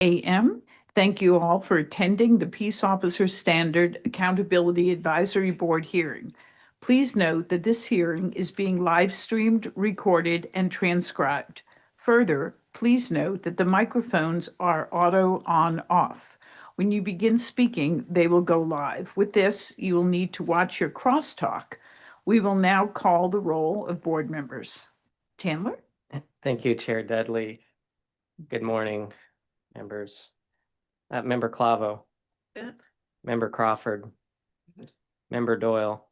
a.m. Thank you all for attending the Peace Officer Standard Accountability Advisory Board hearing. Please note that this hearing is being live streamed, recorded, and transcribed. Further, please note that the microphones are auto on off. When you begin speaking, they will go live. With this, you will need to watch your crosstalk. We will now call the roll of board members. Chandler? Thank you, Chair Dudley. Good morning, members. Member Clavo. Yeah. Member Crawford. Member Doyle.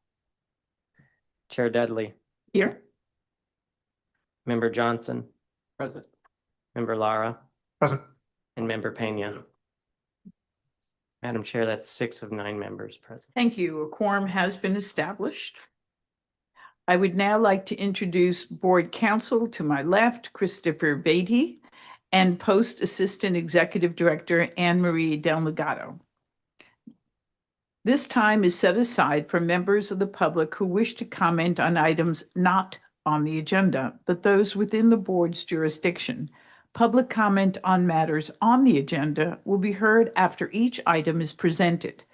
Chair Dudley. Here. Member Johnson. Present. Member Lara. Present. And Member Pena. Madam Chair, that's 6 of 9 members present. Thank you. A quorum has been established. I would now like to introduce Board Counsel to my left, Christopher Beatty, and Post Assistant Executive Director Anne-Marie Delgado. This time is set aside for members of the public who wish to comment on items not on the agenda, but those within the board's jurisdiction. Public comment on matters on the agenda will be heard after each item is presented.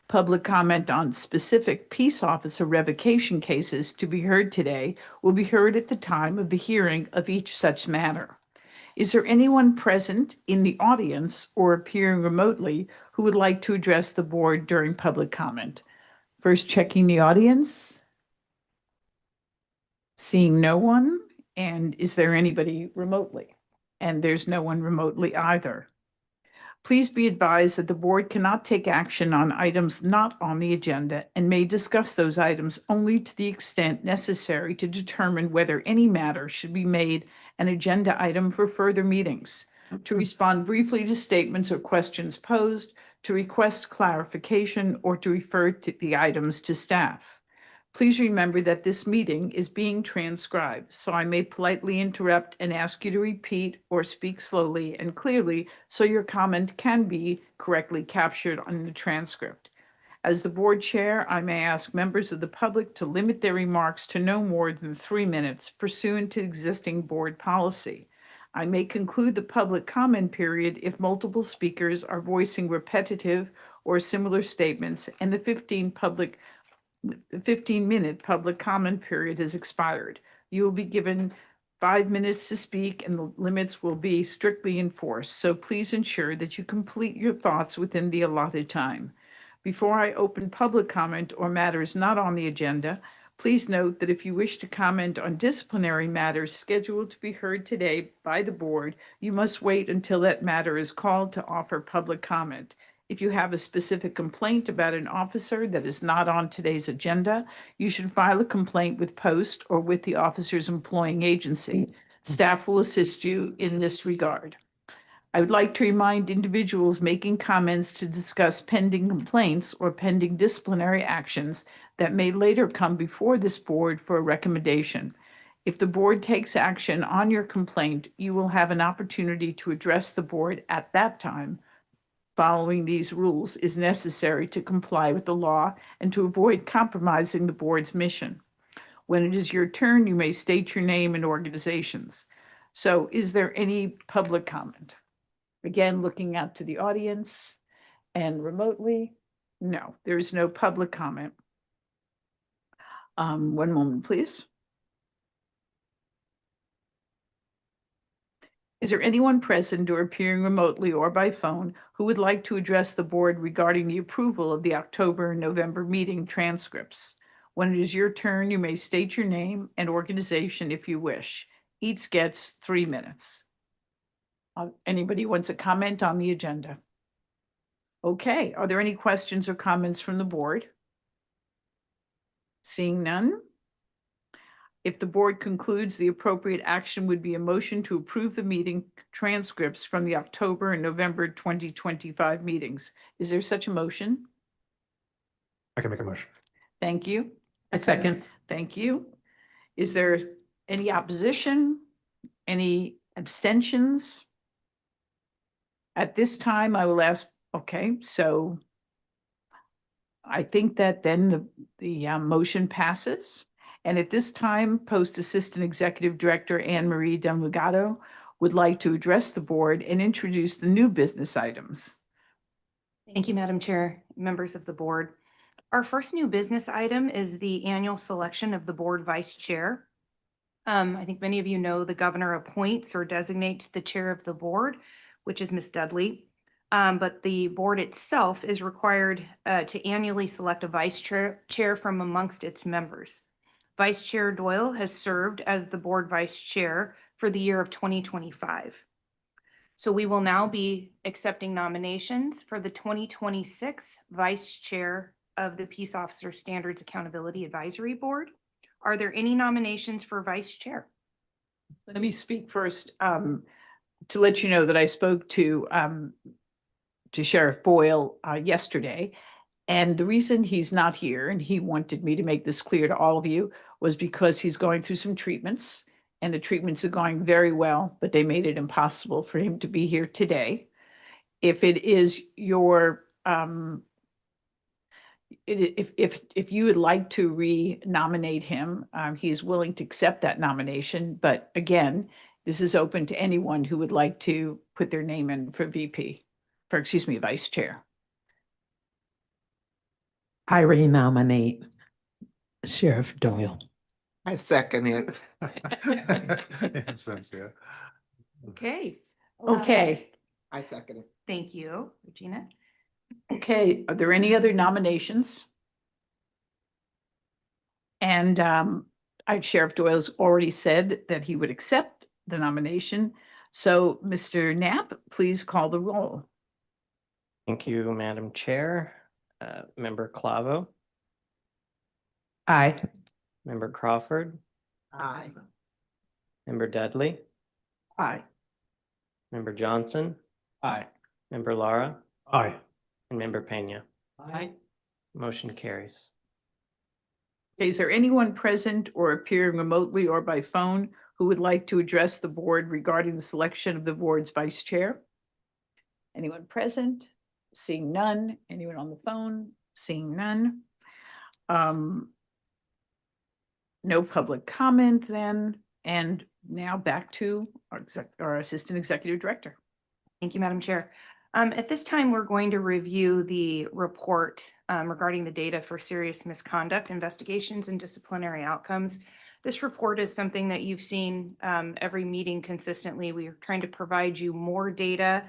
Public comment on specific peace officer revocation cases to be heard today will be heard at the time of the hearing of each such matter. Is there anyone present in the audience or appearing remotely who would like to address the board during public comment? First, checking the audience. Seeing no one. And is there anybody remotely? And there's no one remotely either. Please be advised that the board cannot take action on items not on the agenda and may discuss those items only to the extent necessary to determine whether any matter should be made an agenda item for further meetings, to respond briefly to statements or questions posed, to request clarification, or to refer to the items to staff. Please remember that this meeting is being transcribed, so I may politely interrupt and ask you to repeat or speak slowly and clearly so your comment can be correctly captured on the transcript. As the board chair, I may ask members of the public to limit their remarks to no more than 3 minutes pursuant to existing board policy. I may conclude the public comment period if multiple speakers are voicing repetitive or similar statements and the 15-minute public comment period has expired. You will be given 5 minutes to speak and the limits will be strictly enforced. So please ensure that you complete your thoughts within the allotted time. Before I open public comment or matters not on the agenda, please note that if you wish to comment on disciplinary matters scheduled to be heard today by the board, you must wait until that matter is called to offer public comment. If you have a specific complaint about an officer that is not on today's agenda, you should file a complaint with Post or with the officer's employing agency. Staff will assist you in this regard. I would like to remind individuals making comments to discuss pending complaints or pending disciplinary actions that may later come before this board for a recommendation. If the board takes action on your complaint, you will have an opportunity to address the board at that time. Following these rules is necessary to comply with the law and to avoid compromising the board's mission. When it is your turn, you may state your name and organizations. So is there any public comment? Again, looking out to the audience and remotely. No, there is no public comment. One moment, please. Is there anyone present or appearing remotely or by phone who would like to address the board regarding the approval of the October and November meeting transcripts? When it is your turn, you may state your name and organization if you wish. Each gets 3 minutes. Anybody wants a comment on the agenda? Okay, are there any questions or comments from the board? Seeing none. If the board concludes the appropriate action would be a motion to approve the meeting transcripts from the October and November 2025 meetings. Is there such a motion? I can make a motion. Thank you. A second. Thank you. Is there any opposition? Any abstentions? At this time, I will ask, okay, so I think that then the motion passes. And at this time, Post Assistant Executive Director Anne-Marie Delgado would like to address the board and introduce the new business items. Thank you, Madam Chair, members of the board. Our first new business item is the annual selection of the board vice chair. I think many of you know the governor appoints or designates the chair of the board, which is Ms. Dudley. But the board itself is required to annually select a vice chair from amongst its members. Vice Chair Doyle has served as the board vice chair for the year of 2025. So we will now be accepting nominations for the 2026 vice chair of the Peace Officer Standards Accountability Advisory Board. Are there any nominations for vice chair? Let me speak first to let you know that I spoke to Sheriff Boyle yesterday. And the reason he's not here, and he wanted me to make this clear to all of you, was because he's going through some treatments, and the treatments are going very well, but they made it impossible for him to be here today. If it is your if you would like to re-nominate him, he is willing to accept that nomination. But again, this is open to anyone who would like to put their name in for vice chair. I renominate Sheriff Doyle. I second it. Makes sense, yeah. Okay. Okay, I second it. Thank you, Regina. okay. Are there any other nominations? And Sheriff Doyle's already said that he would accept the nomination. So Mr. Knapp, please call the roll. Thank you, Madam Chair. Member Clavo, Aye. Member Crawford, Aye. Member Dudley, Aye. Member Johnson, Aye. Member Lara, Aye. and Member Pena. Aye. Motion carries. Okay, is there anyone present or appearing remotely or by phone who would like to address the board regarding the selection of the board's vice chair? Anyone present? Seeing none. Anyone on the phone? Seeing none. No public comment then. And now back to our Assistant Executive Director. Thank you, Madam Chair. At this time, we're going to review the report regarding the data for serious misconduct investigations and disciplinary outcomes. This report is something that you've seen every meeting consistently. We are trying to provide you more data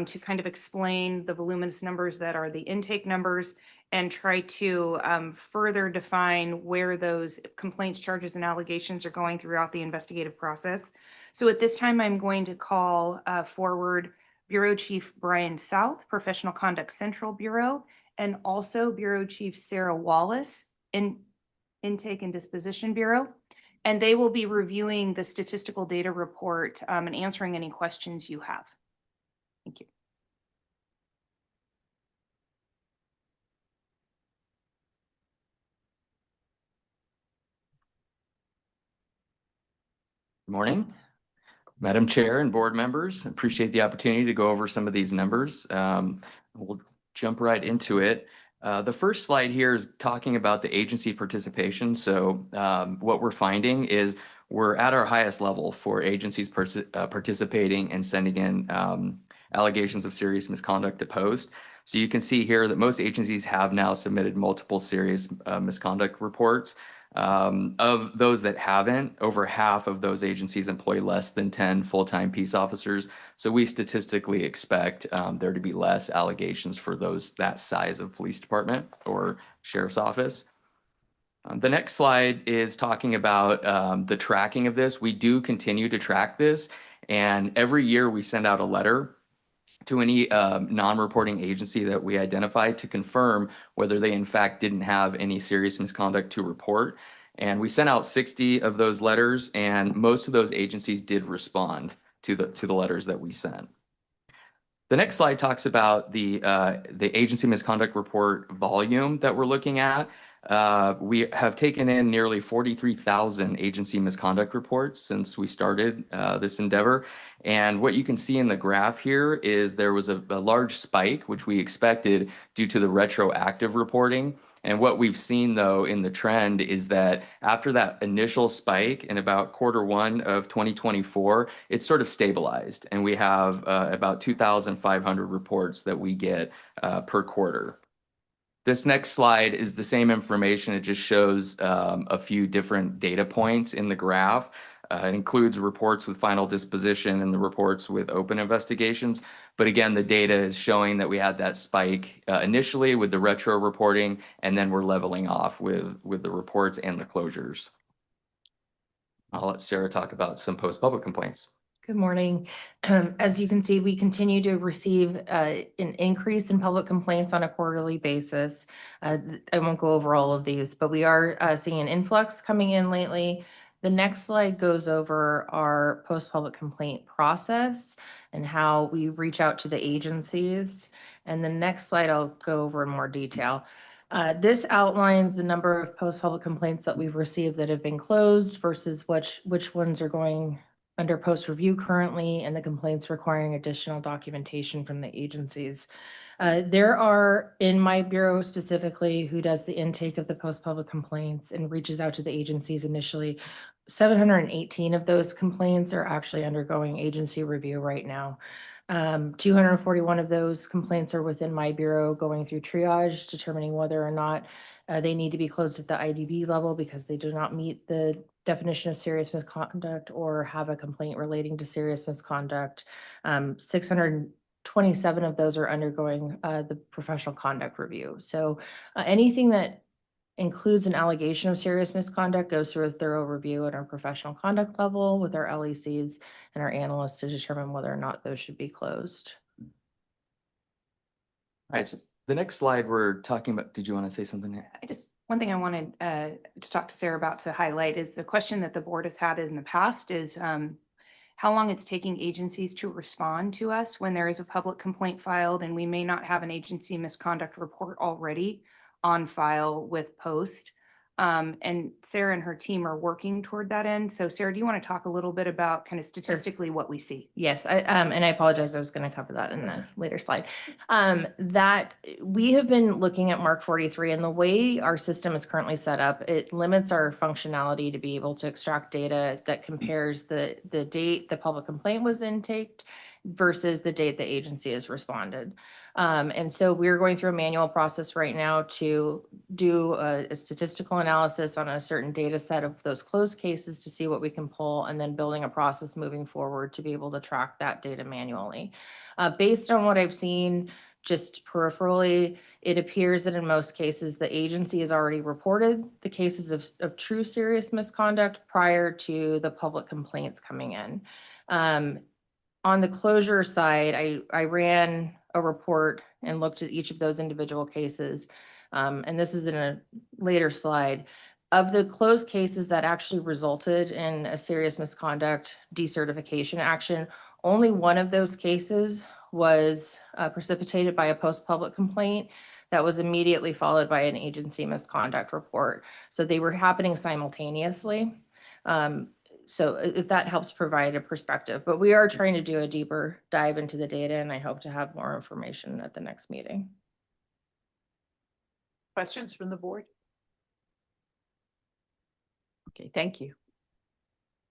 to kind of explain the voluminous numbers that are the intake numbers and try to further define where those complaints, charges, and allegations are going throughout the investigative process. So at this time, I'm going to call forward Bureau Chief Brian South, Professional Conduct Central Bureau, and also Bureau Chief Sarah Wallace, Intake and Disposition Bureau. And they will be reviewing the statistical data report and answering any questions you have. Thank you. Morning, Madam Chair and board members. Appreciate the opportunity to go over some of these numbers. We'll jump right into it. The first slide here is talking about the agency participation. So what we're finding is we're at our highest level for agencies participating and sending in allegations of serious misconduct to POST. So you can see here that most agencies have now submitted multiple serious misconduct reports. Of those that haven't, over half of those agencies employ less than 10 full-time peace officers. So we statistically expect there to be less allegations for that size of police department or sheriff's office. The next slide is talking about the tracking of this. We do continue to track this, and every year we send out a letter to any non-reporting agency that we identify to confirm whether they in fact didn't have any serious misconduct to report. And we sent out 60 of those letters, and most of those agencies did respond to the letters that we sent. The next slide talks about the agency misconduct report volume that we're looking at. We have taken in nearly 43,000 agency misconduct reports since we started this endeavor. And what you can see in the graph here is there was a large spike, which we expected due to the retroactive reporting. And what we've seen though in the trend is that after that initial spike in about Q1 of 2024, it's sort of stabilized. And we have about 2,500 reports that we get per quarter. This next slide is the same information. It just shows a few different data points in the graph. It includes reports with final disposition and the reports with open investigations. But again, the data is showing that we had that spike initially with the retro reporting, and then we're leveling off with the reports and the closures. I'll let Sarah talk about some post-public complaints. Good morning. As you can see, we continue to receive an increase in public complaints on a quarterly basis. I won't go over all of these, but we are seeing an influx coming in lately. The next slide goes over our post-public complaint process and how we reach out to the agencies. And the next slide I'll go over in more detail. This outlines the number of post-public complaints that we've received that have been closed versus which ones are going under post review currently, and the complaints requiring additional documentation from the agencies. There are, in my bureau specifically, who does the intake of the post public complaints and reaches out to the agencies initially, 718 of those complaints are actually undergoing agency review right now. 241 of those complaints are within my bureau going through triage, determining whether or not they need to be closed at the IDB level because they do not meet the definition of serious misconduct or have a complaint relating to serious misconduct. 627 of those are undergoing the professional conduct review. So anything that includes an allegation of serious misconduct goes through a thorough review at our professional conduct level with our LECs and our analysts to determine whether or not those should be closed. All right, so the next slide we're talking about, did you want to say something? One thing I wanted to talk to Sarah about to highlight is the question that the board has had in the past is how long it's taking agencies to respond to us when there is a public complaint filed and we may not have an agency misconduct report already on file with Post. And Sarah and her team are working toward that end. So Sarah, do you want to talk a little bit about kind of statistically what we see? Yes, and I apologize, I was going to cover that in the later slide. That we have been looking at Mark 43, and the way our system is currently set up, it limits our functionality to be able to extract data that compares the date the public complaint was intaked versus the date the agency has responded. And so we're going through a manual process right now to do a statistical analysis on a certain data set of those closed cases to see what we can pull, and then building a process moving forward to be able to track that data manually. Based on what I've seen, just peripherally, it appears that in most cases, the agency has already reported the cases of true serious misconduct prior to the public complaints coming in. On the closure side, I ran a report and looked at each of those individual cases. And this is in a later slide. Of the closed cases that actually resulted in a serious misconduct decertification action, only one of those cases was precipitated by a post-public complaint that was immediately followed by an agency misconduct report. So they were happening simultaneously. So if that helps provide a perspective, but we are trying to do a deeper dive into the data, and I hope to have more information at the next meeting. Questions from the board? Okay, thank you.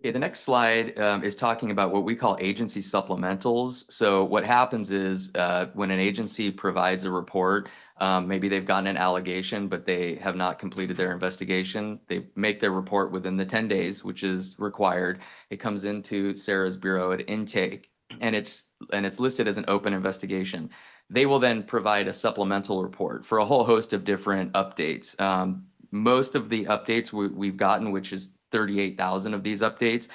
Okay, the next slide is talking about what we call agency supplementals. So what happens is when an agency provides a report, maybe they've gotten an allegation, but they have not completed their investigation. They make their report within the 10 days, which is required. It comes into Sarah's bureau at intake, and it's listed as an open investigation. They will then provide a supplemental report for a whole host of different updates. Most of the updates we've gotten, which is 38,000 of these updates,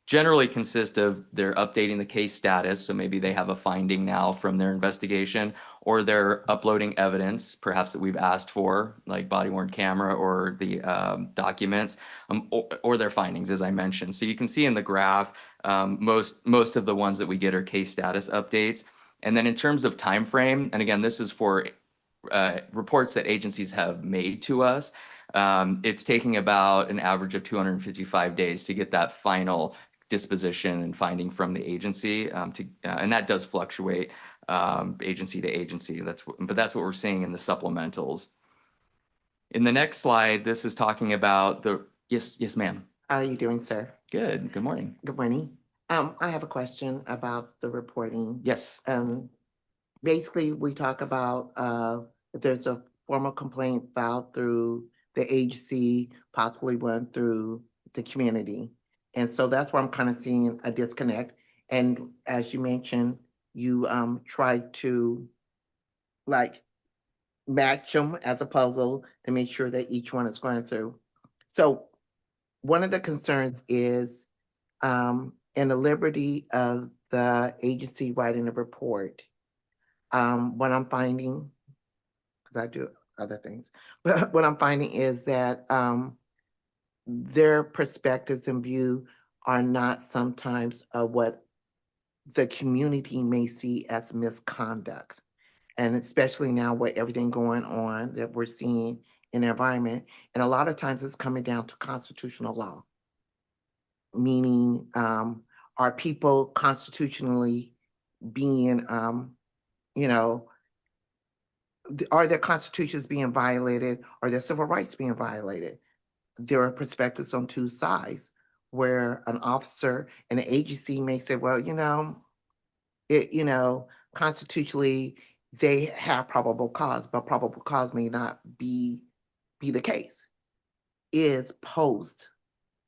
generally consist of they're updating the case status. So maybe they have a finding now from their investigation, or they're uploading evidence, perhaps that we've asked for, like body worn camera or the documents, or their findings, as I mentioned. So you can see in the graph, most of the ones that we get are case status updates. And then in terms of time frame, and again, this is for reports that agencies have made to us, it's taking about an average of 255 days to get that final disposition and finding from the agency, and that does fluctuate agency to agency. But that's what we're seeing in the supplementals. In the next slide, this is talking about yes, ma'am. How are you doing, sir? Good morning. Good morning. I have a question about the reporting. Yes. Basically, we talk about, if there's a formal complaint filed through the agency, possibly one through the community. And so that's where I'm kind of seeing a disconnect. And as you mentioned, you, try to like match them as a puzzle to make sure that each one is going through. So one of the concerns is, in the liberty of the agency writing a report, what I'm finding, because I do other things, but what I'm finding is that their perspectives and view are not sometimes what the community may see as misconduct. And especially now with everything going on that we're seeing in the environment. And a lot of times it's coming down to constitutional law. Meaning, are people constitutionally being, are their constitutions being violated? Are their civil rights being violated? There are perspectives on two sides where an officer and an agency may say, well, constitutionally they have probable cause, but probable cause may not be the case. Is post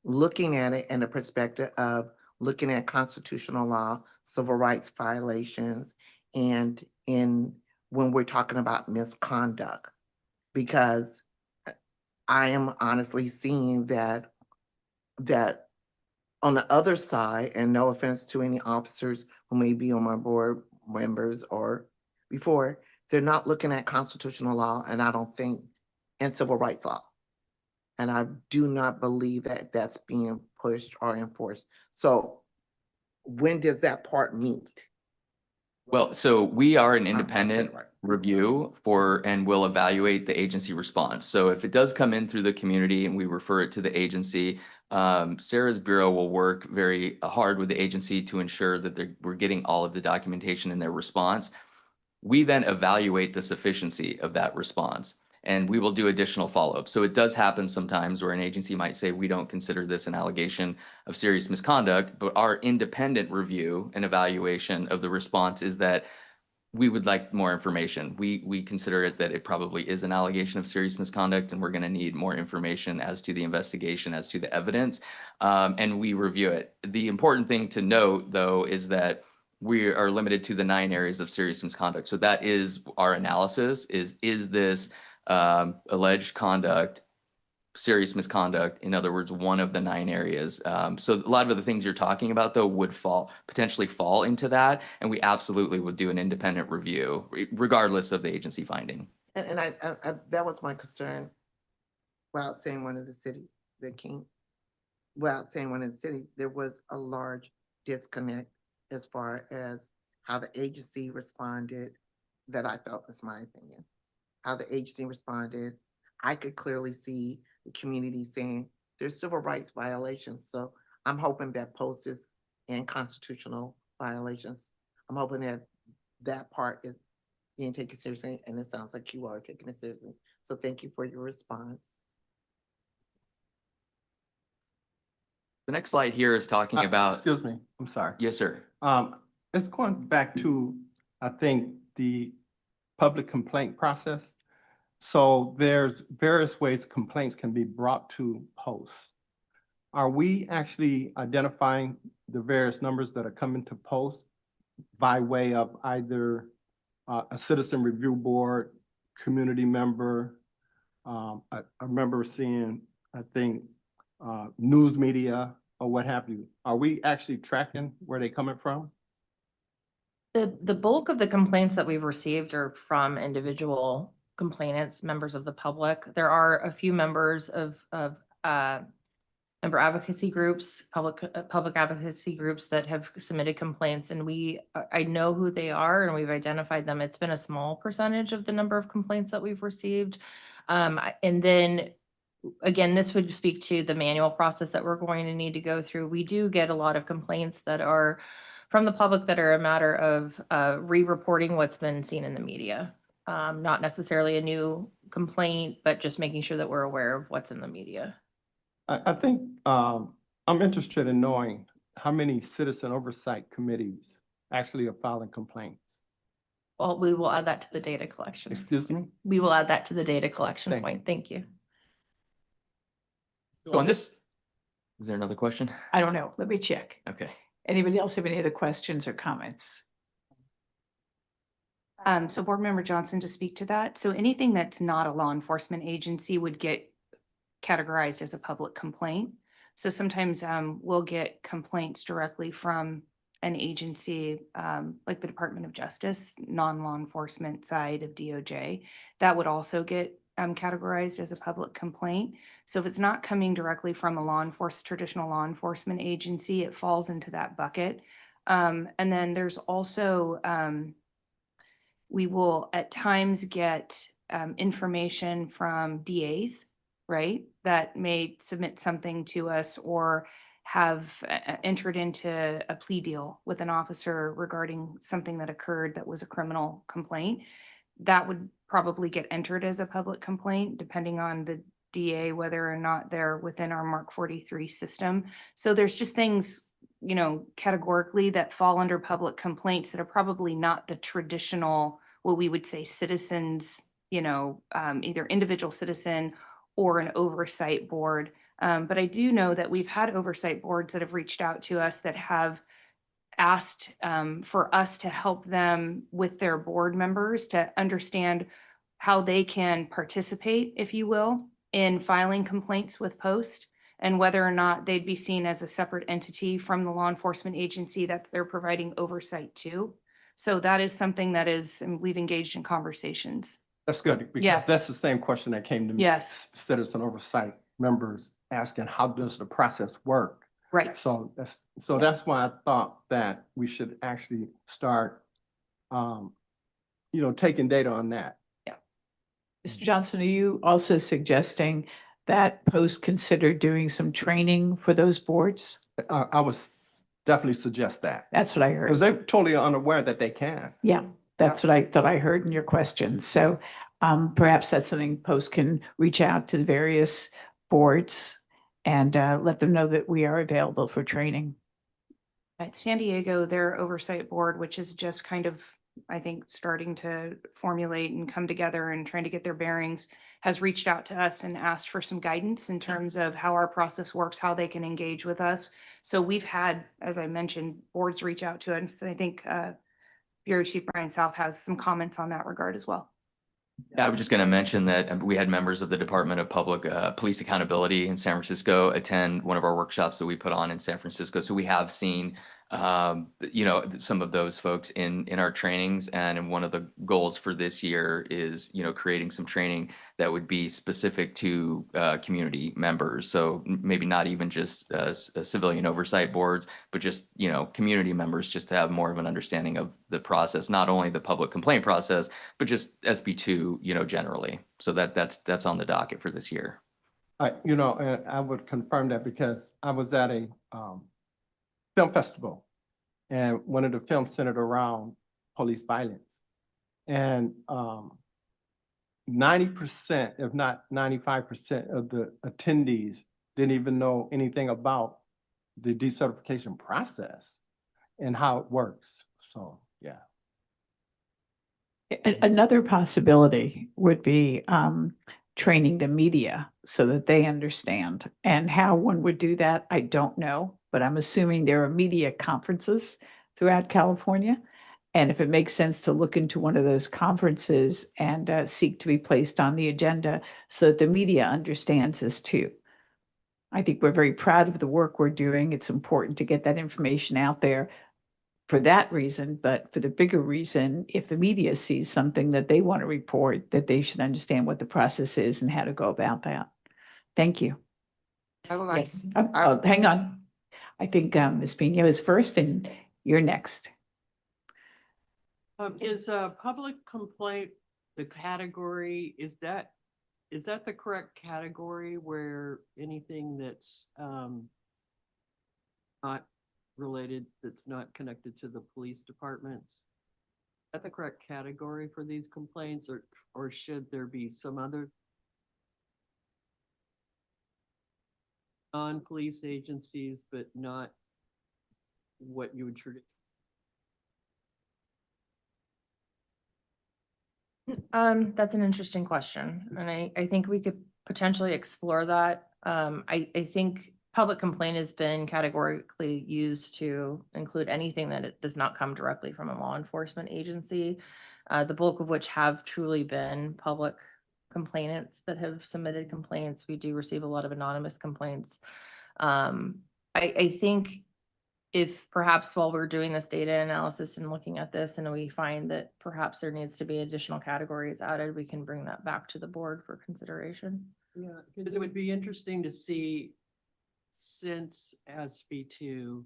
looking at it in the perspective of looking at constitutional law, civil rights violations, and when we're talking about misconduct, because I am honestly seeing that on the other side, and no offense to any officers who may be on my board members or before, they're not looking at constitutional law, and I don't think, and civil rights law. And I do not believe that that's being pushed or enforced. So when does that part meet? Well, so we are an I said it independent right. review and will evaluate the agency response. So if it does come in through the community and we refer it to the agency, Sarah's bureau will work very hard with the agency to ensure that we're getting all of the documentation in their response. We then evaluate the sufficiency of that response, and we will do additional follow-up. So it does happen sometimes where an agency might say, we don't consider this an allegation of serious misconduct, but our independent review and evaluation of the response is that we would like more information. We consider it that it probably is an allegation of serious misconduct, and we're going to need more information as to the investigation, as to the evidence, and we review it. The important thing to note, though, is that we are limited to the 9 areas of serious misconduct. So that is our analysis: is this alleged conduct serious misconduct? In other words, one of the 9 areas. So a lot of the things you're talking about, though, would potentially fall into that, and we absolutely would do an independent review, regardless of the agency finding. And I that was my concern. Without saying one of the city, without saying one of the city, there was a large disconnect as far as how the agency responded. That I felt was my opinion. How the agency responded, I could clearly see the community saying there's civil rights violations. So I'm hoping that POSAD and constitutional violations, I'm hoping that that part is being taken seriously, and it sounds like you are taking it seriously. So thank you for your response. The next slide here is talking about, Excuse me, I'm sorry. yes, sir. It's going back to, I think, the public complaint process. So there's various ways complaints can be brought to post. Are we actually identifying the various numbers that are coming to post by way of either a citizen review board, community member? I remember seeing, I think, news media or what have you. Are we actually tracking where they're coming from? The bulk of the complaints that we've received are from individual complainants, members of the public. There are a few members of member advocacy groups, public advocacy groups that have submitted complaints, and I know who they are and we've identified them. It's been a small percentage of the number of complaints that we've received. And then again, this would speak to the manual process that we're going to need to go through. We do get a lot of complaints that are from the public that are a matter of re-reporting what's been seen in the media. Not necessarily a new complaint, but just making sure that we're aware of what's in the media. I think, I'm interested in knowing how many citizen oversight committees actually are filing complaints. Well, we will add that to the data collection. Excuse me? We will add that to the data collection Thank you. point. Thank you. So on this, is there another question? I don't know. Let me check. Okay. Anybody else have any other questions or comments? So Board Member Johnson, to speak to that, so anything that's not a law enforcement agency would get categorized as a public complaint. So sometimes we'll get complaints directly from an agency, like the Department of Justice, non-law enforcement side of DOJ. That would also get categorized as a public complaint. So if it's not coming directly from a traditional law enforcement agency, it falls into that bucket. And then there's also, we will at times get information from DAs, right? That may submit something to us or have entered into a plea deal with an officer regarding something that occurred that was a criminal complaint. That would probably get entered as a public complaint, depending on the DA, whether or not they're within our Mark 43 system. So there's just things, you know, categorically that fall under public complaints that are probably not the traditional, what we would say citizens, you know, either individual citizen or an oversight board. But I do know that we've had oversight boards that have reached out to us that have asked for us to help them with their board members to understand how they can participate, if you will, in filing complaints with Post, and whether or not they'd be seen as a separate entity from the law enforcement agency that they're providing oversight to. So that is something that is, and we've engaged in conversations. That's good, Yeah. because that's the same question that came to me. Yes. Citizen oversight members asking, how does the process work? Right. So Yeah. that's why I thought that we should actually start, taking data on that. Mr. Johnson, are you also suggesting that Post consider doing some training for those boards? I would definitely suggest that, That's what I because heard. they're totally unaware that they can. Yeah, that's what I thought I heard in your question. So perhaps that's something Post can reach out to the various boards and let them know that we are available for training. At San Diego, their oversight board, which is just kind of, I think, starting to formulate and come together and trying to get their bearings, has reached out to us and asked for some guidance in terms of how our process works, how they can engage with us. So we've had, as I mentioned, boards reach out to us. I think Bureau Chief Brian South has some comments on that regard as well. I was just going to mention that we had members of the Department of Public Police Accountability in San Francisco attend one of our workshops that we put on in San Francisco. So we have seen, some of those folks in our trainings. And one of the goals for this year is, creating some training that would be specific to community members. So maybe not even just civilian oversight boards, but just, community members, just to have more of an understanding of the process, not only the public complaint process, but just SB2, generally. So that's on the docket for this year. And I would confirm that because I was at a film festival, and one of the films centered around police violence. And 90%, if not 95% of the attendees didn't even know anything about the decertification process and how it works. So, yeah. Another possibility would be training the media so that they understand. And how one would do that, I don't know, but I'm assuming there are media conferences throughout California. And if it makes sense to look into one of those conferences and seek to be placed on the agenda so that the media understands this too. I think we're very proud of the work we're doing. It's important to get that information out there for that reason, but for the bigger reason, if the media sees something that they want to report, that they should understand what the process is and how to go about that. Thank you. I would like, Yes. Hang on. I think Ms. Pino is first and you're next. Is a public complaint the category, is that the correct category where anything that's not related, that's not connected to the police departments? that the correct category for these complaints, or should there be some other non-police agencies, but not what you would traditionally? That's an interesting question, and I think we could potentially explore that. I think public complaint has been categorically used to include anything that it does not come directly from a law enforcement agency. The bulk of which have truly been public complainants that have submitted complaints. We do receive a lot of anonymous complaints. I think if perhaps while we're doing this data analysis and looking at this and we find that perhaps there needs to be additional categories added, we can bring that back to the board for consideration. Yeah, because it would be interesting to see, since SB2,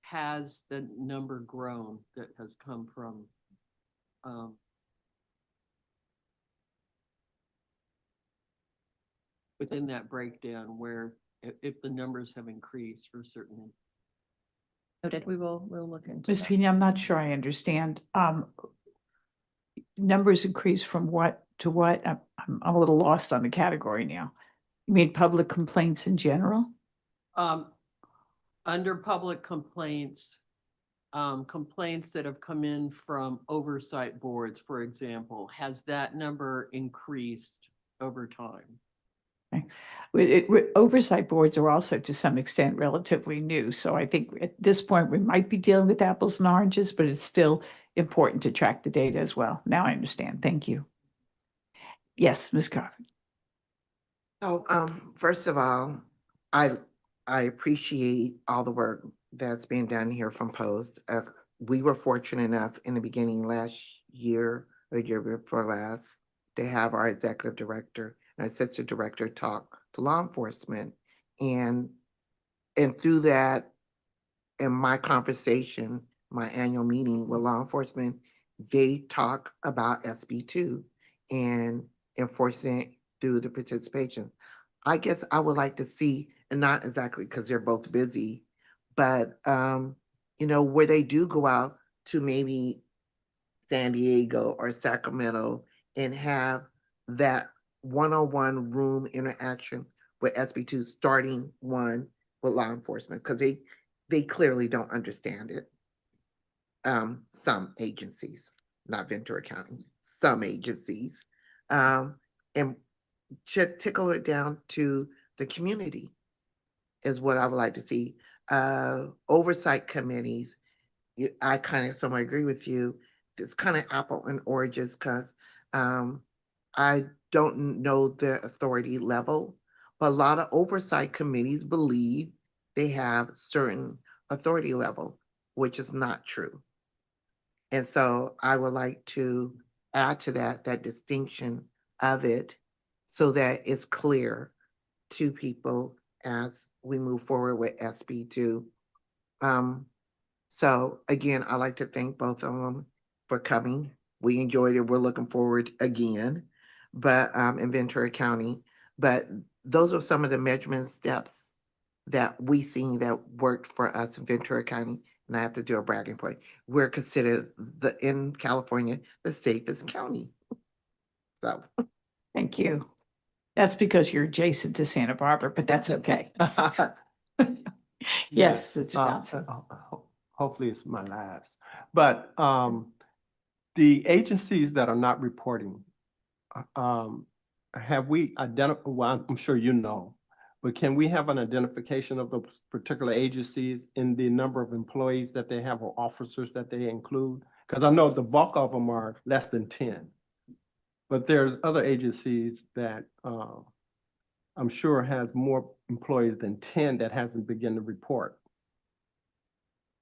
has the number grown that has come from, within that breakdown, where if the numbers have increased for certain. Noted, we'll look into Ms. that. Pena, I'm not sure I understand. Numbers increase from what to what? I'm a little lost on the category now. You mean public complaints in general? Under public complaints, complaints that have come in from oversight boards, for example, has that number increased over time? Oversight boards are also to some extent relatively new. So I think at this point, we might be dealing with apples and oranges, but it's still important to track the data as well. Now I understand. Thank you. Yes, Ms. Carver. So, first of all, I appreciate all the work that's being done here from Post. We were fortunate enough in the beginning last year, or the year before last, to have our executive director and assistant director talk to law enforcement. And through that, in my conversation, my annual meeting with law enforcement, they talk about SB2 and enforcing it through the participation. I guess I would like to see, and not exactly because they're both busy, but where they do go out to maybe San Diego or Sacramento and have that one-on-one room interaction with SB2, starting one with law enforcement, because they clearly don't understand it. Some agencies, not Ventura County, some agencies, and should tickle it down to the community is what I would like to see. Oversight committees, I kind of somewhat agree with you. It's kind of apple and oranges because I don't know the authority level, but a lot of oversight committees believe they have certain authority level, which is not true. And so I would like to add to that distinction of it so that it's clear to people as we move forward with SB2. So again, I'd like to thank both of them for coming. We enjoyed it. We're looking forward again, but in Ventura County. But those are some of the measurement steps that we seen that worked for us in Ventura County. And I have to do a bragging point. We're considered in California, the safest county. So. Thank you. That's because you're adjacent to Santa Barbara, but that's okay. Yes, Mr. Johnson. Hopefully it's my last. But the agencies that are not reporting, have we identified, well, I'm sure you know, but can we have an identification of those particular agencies in the number of employees that they have or officers that they include? Because I know the bulk of them are less than 10. But there's other agencies that I'm sure has more employees than 10 that hasn't begun to report.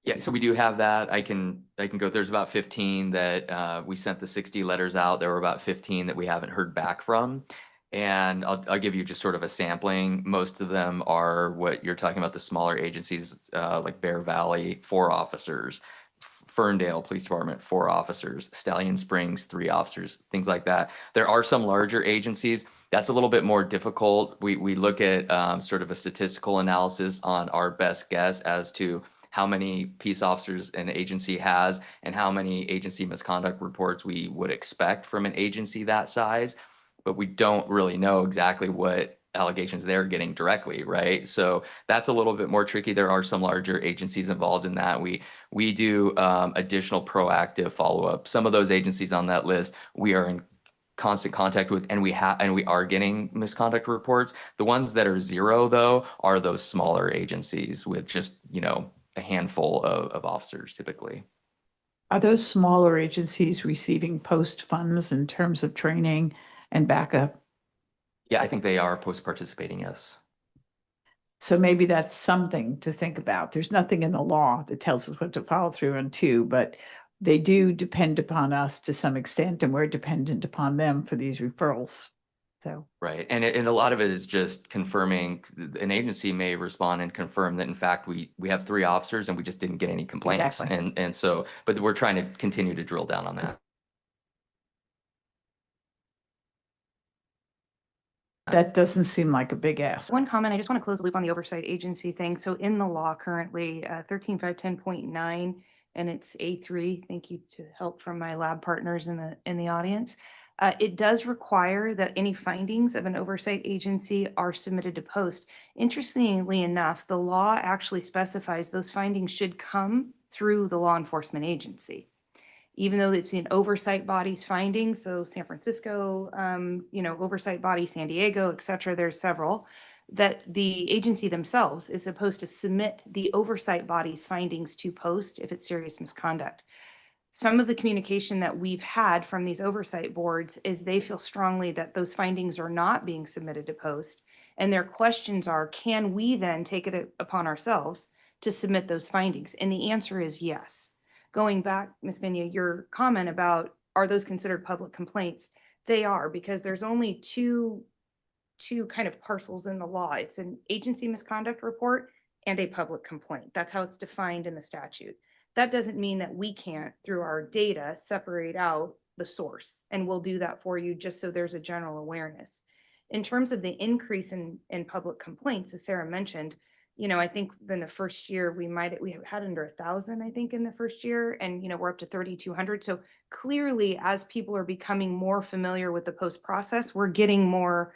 Yeah, so we do have that. I can go, there's about 15 that we sent the 60 letters out. There were about 15 that we haven't heard back from. And I'll give you just sort of a sampling. Most of them are what you're talking about, the smaller agencies like Bear Valley, 4 officers, Ferndale Police Department, 4 officers, Stallion Springs, 3 officers, things like that. There are some larger agencies. That's a little bit more difficult. We look at sort of a statistical analysis on our best guess as to how many peace officers an agency has and how many agency misconduct reports we would expect from an agency that size. But we don't really know exactly what allegations they're getting directly, right? So that's a little bit more tricky. There are some larger agencies involved in that. We do additional proactive follow-up. Some of those agencies on that list, we are in constant contact with, and we are getting misconduct reports. The ones that are zero, though, are those smaller agencies with just, a handful of officers typically. Are those smaller agencies receiving post funds in terms of training and backup? Yeah, I think they are post-participating, yes. So maybe that's something to think about. There's nothing in the law that tells us what to follow through on too, but they do depend upon us to some extent, and we're dependent upon them for these referrals. So, Right. And a lot of it is just confirming, an agency may respond and confirm that in fact, we have 3 officers and we just didn't get any complaints. Exactly. And so, but we're trying to continue to drill down on that. that doesn't seem like a big ask. One comment, I just want to close the loop on the oversight agency thing. So in the law currently, 13510.9, and it's A3, thank you to help from my lab partners in the audience. It does require that any findings of an oversight agency are submitted to post. Interestingly enough, the law actually specifies those findings should come through the law enforcement agency. Even though it's an oversight body's findings, so San Francisco, oversight body, San Diego, et cetera, there's several, that the agency themselves is supposed to submit the oversight body's findings to post if it's serious misconduct. Some of the communication that we've had from these oversight boards is they feel strongly that those findings are not being submitted to post. And their questions are, can we then take it upon ourselves to submit those findings? And the answer is yes. Going back, Ms. Benya, your comment about, are those considered public complaints? They are, because there's only two kind of parcels in the law. It's an agency misconduct report and a public complaint. That's how it's defined in the statute. That doesn't mean that we can't, through our data, separate out the source. And we'll do that for you just so there's a general awareness. In terms of the increase in public complaints, as Sarah mentioned, I think in the first year we had under 1,000, I think, in the first year, and we're up to 3,200. So clearly, as people are becoming more familiar with the post process, we're getting more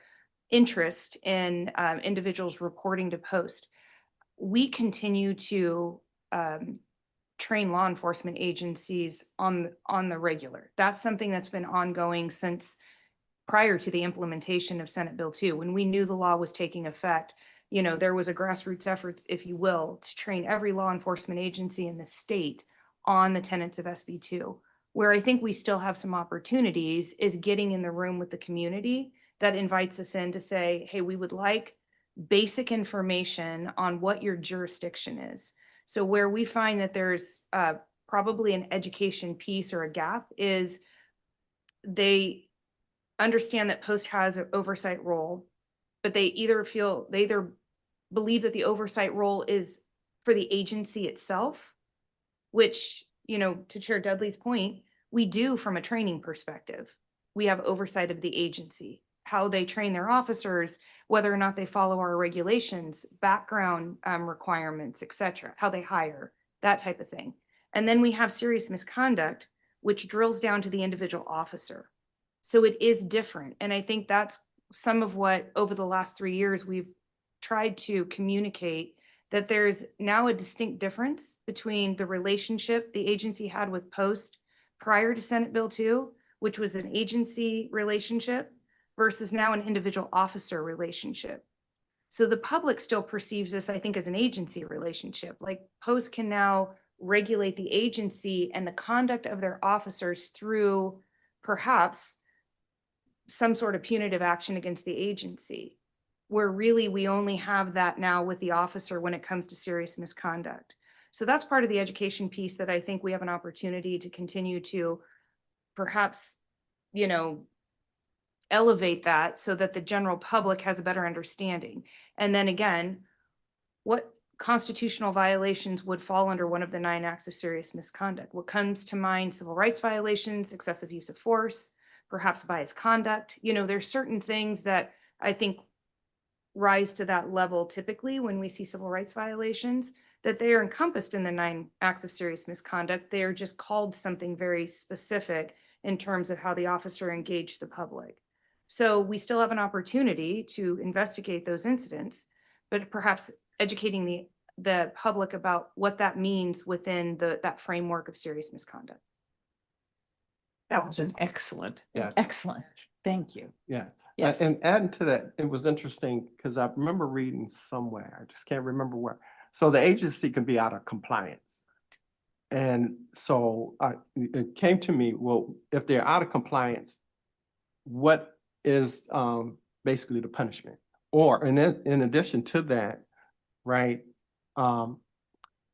interest in individuals reporting to post. We continue to train law enforcement agencies on the regular. That's something that's been ongoing since prior to the implementation of Senate Bill 2. When we knew the law was taking effect, there was a grassroots effort, if you will, to train every law enforcement agency in the state on the tenets of SB 2. Where I think we still have some opportunities is getting in the room with the community that invites us in to say, hey, we would like basic information on what your jurisdiction is. So where we find that there's probably an education piece or a gap is they understand that post has an oversight role, but they either believe that the oversight role is for the agency itself, which, to Chair Dudley's point, we do from a training perspective. We have oversight of the agency, how they train their officers, whether or not they follow our regulations, background requirements, et cetera, how they hire, that type of thing. And then we have serious misconduct, which drills down to the individual officer. So it is different. And I think that's some of what over the last 3 years we've tried to communicate, that there's now a distinct difference between the relationship the agency had with post prior to Senate Bill 2, which was an agency relationship, versus now an individual officer relationship. So the public still perceives this, I think, as an agency relationship. Like post can now regulate the agency and the conduct of their officers through perhaps some sort of punitive action against the agency, where really we only have that now with the officer when it comes to serious misconduct. So that's part of the education piece that I think we have an opportunity to continue to perhaps, elevate that so that the general public has a better understanding. And then again, what constitutional violations would fall under one of the 9 acts of serious misconduct? What comes to mind? Civil rights violations, excessive use of force, perhaps biased conduct. There's certain things that I think rise to that level typically when we see civil rights violations. that they are encompassed in the 9 acts of serious misconduct. They are just called something very specific in terms of how the officer engaged the public. So we still have an opportunity to investigate those incidents, but perhaps educating the public about what that means within that framework of serious misconduct. That was an excellent, Yeah. excellent. Thank you. Yeah. Yes. And adding to that, it was interesting because I remember reading somewhere, I just can't remember where. So the agency can be out of compliance. And so it came to me, well, if they're out of compliance, what is basically the punishment? Or in addition to that, right?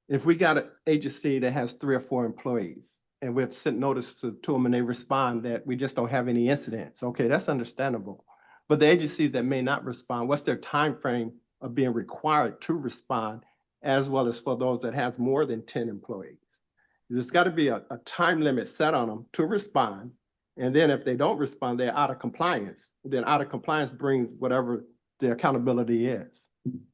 If we got an agency that has 3 or 4 employees and we've sent notice to them and they respond that we just don't have any incidents, okay, that's understandable. But the agencies that may not respond, what's their time frame of being required to respond, as well as for those that has more than 10 employees? There's got to be a time limit set on them to respond. And then if they don't respond, they're out of compliance. Then out of compliance brings whatever the accountability is.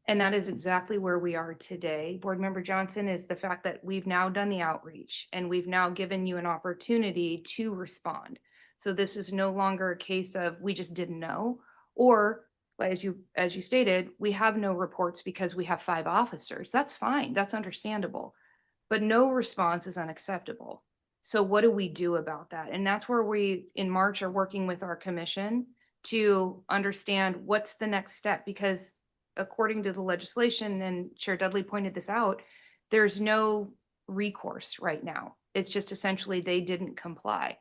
And that is exactly where we are today. Board Member Johnson, is the fact that we've now done the outreach and we've now given you an opportunity to respond. So this is no longer a case of we just didn't know, or as you stated, we have no reports because we have 5 officers. That's fine. That's understandable. But no response is unacceptable. So what do we do about that? And that's where we, in March, are working with our commission to understand what's the next step, because according to the legislation, and Chair Dudley pointed this out, there's no recourse right now. It's just essentially they didn't comply.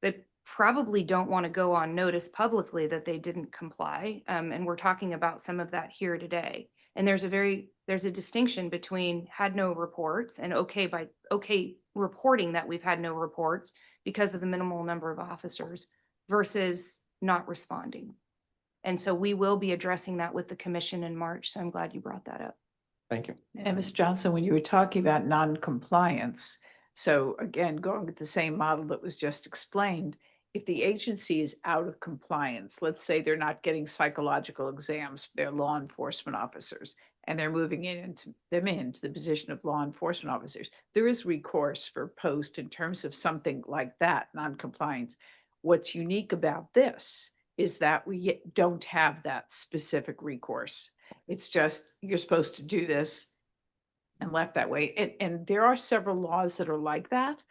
They probably don't want to go on notice publicly that they didn't comply. And we're talking about some of that here today. And there's a distinction between had no reports and okay reporting that we've had no reports because of the minimal number of officers versus not responding. And so we will be addressing that with the commission in March. So I'm glad you brought that up. Thank you. And Ms. Johnson, when you were talking about non-compliance, so again, going with the same model that was just explained, if the agency is out of compliance, let's say they're not getting psychological exams for their law enforcement officers, and they're moving into the position of law enforcement officers, there is recourse for post in terms of something like that, non-compliance. What's unique about this is that we don't have that specific recourse. It's just, you're supposed to do this and left that way. And there are several laws that are like that,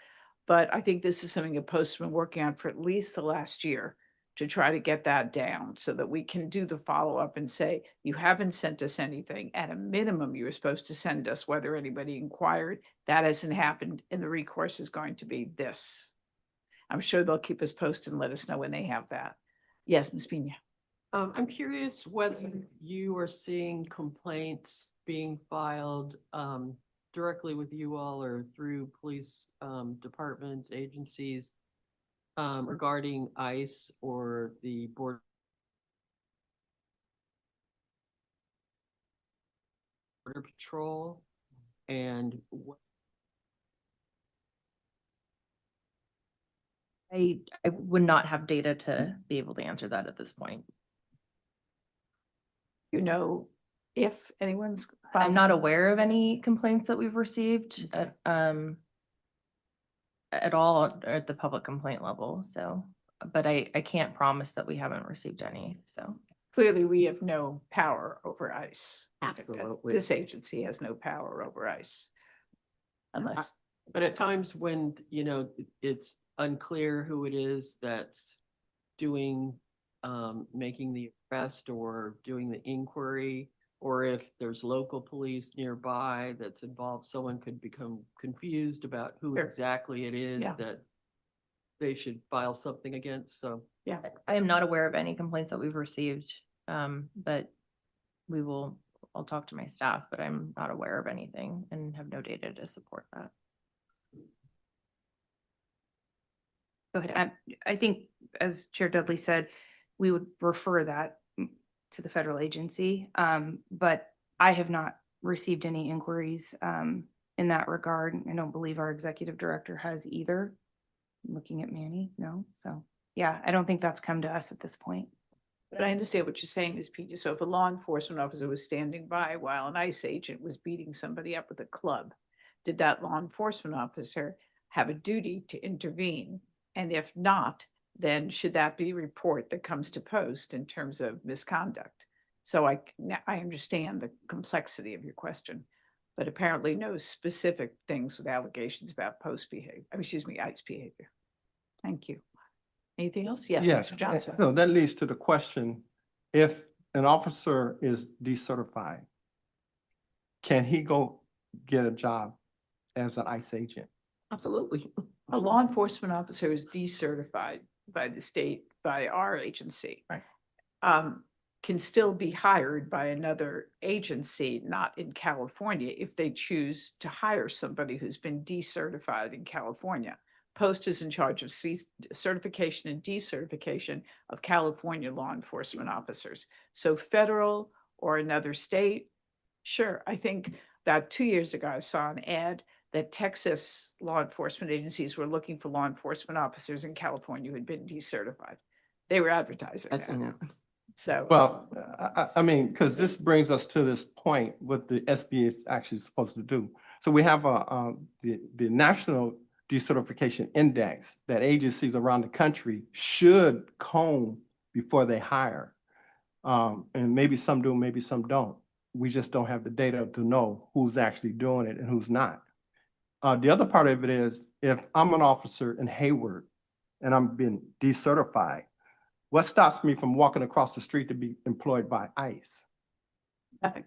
but I think this is something that Post's been working on for at least the last year to try to get that down so that we can do the follow-up and say, you haven't sent us anything. At a minimum, you were supposed to send us whether anybody inquired. That hasn't happened, and the recourse is going to be this. I'm sure they'll keep us posted and let us know when they have that. Yes, Ms. Pena. I'm curious whether you are seeing complaints being filed directly with you all or through police departments, agencies regarding ICE or the Border Patrol, and I would not have data to be able to answer that at this point. You know, if anyone's. I'm not aware of any complaints that we've received at all at the public complaint level, so, but I can't promise that we haven't received any, so. Clearly, we have no power over ICE. Absolutely. This agency has no power over ICE. Unless, but at times when, it's unclear who it is that's doing, making the arrest or doing the inquiry, or if there's local police nearby that's involved, someone could become confused about who Sure. exactly it is Yeah. that they should file something against, so. yeah, I am not aware of any complaints that we've received, but I'll talk to my staff, but I'm not aware of anything and have no data to support that. Go ahead. I think, as Chair Dudley said, we would refer that to the federal agency. But I have not received any inquiries in that regard. I don't believe our executive director has either. Looking at Manny, no. So, yeah, I don't think that's come to us at this point. But I understand what you're saying, Ms. Peter. So if a law enforcement officer was standing by while an ICE agent was beating somebody up with a club, did that law enforcement officer have a duty to intervene? And if not, then should that be a report that comes to post in terms of misconduct? So now I understand the complexity of your question, but apparently no specific things with allegations about post behavior, excuse me, ICE behavior. Thank you. Anything else? Yes, Yes, Mr. Johnson. no, that leads to the question, if an officer is decertified, can he go get a job as an ICE agent? Absolutely. A law enforcement officer is decertified by the state, by our agency. Right. Can still be hired by another agency, not in California, if they choose to hire somebody who's been decertified in California. Post is in charge of certification and decertification of California law enforcement officers. So federal or another state, sure. I think about 2 years ago, I saw an ad that Texas law enforcement agencies were looking for law enforcement officers in California who had been decertified. They were advertising I've seen that. that. So. Well, I mean, because this brings us to this point, what the SBA is actually supposed to do. So we have the National Decertification Index that agencies around the country should comb before they hire. And maybe some do, maybe some don't. We just don't have the data to know who's actually doing it and who's not. The other part of it is, if I'm an officer in Hayward and I'm being decertified, what stops me from walking across the street to be employed by ICE? Nothing.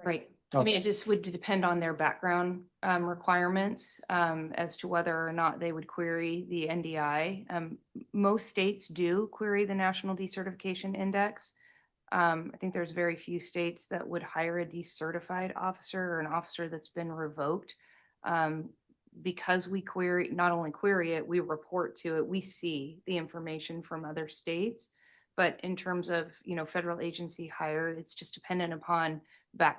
Right. I mean, it just would depend on their background requirements as to whether or not they would query the NDI. Most states do query the National Decertification Index. I think there's very few states that would hire a decertified officer or an officer that's been revoked. Because we query, not only query it, we report to it, we see the information from other states. But in terms of, federal agency hire, it's just dependent upon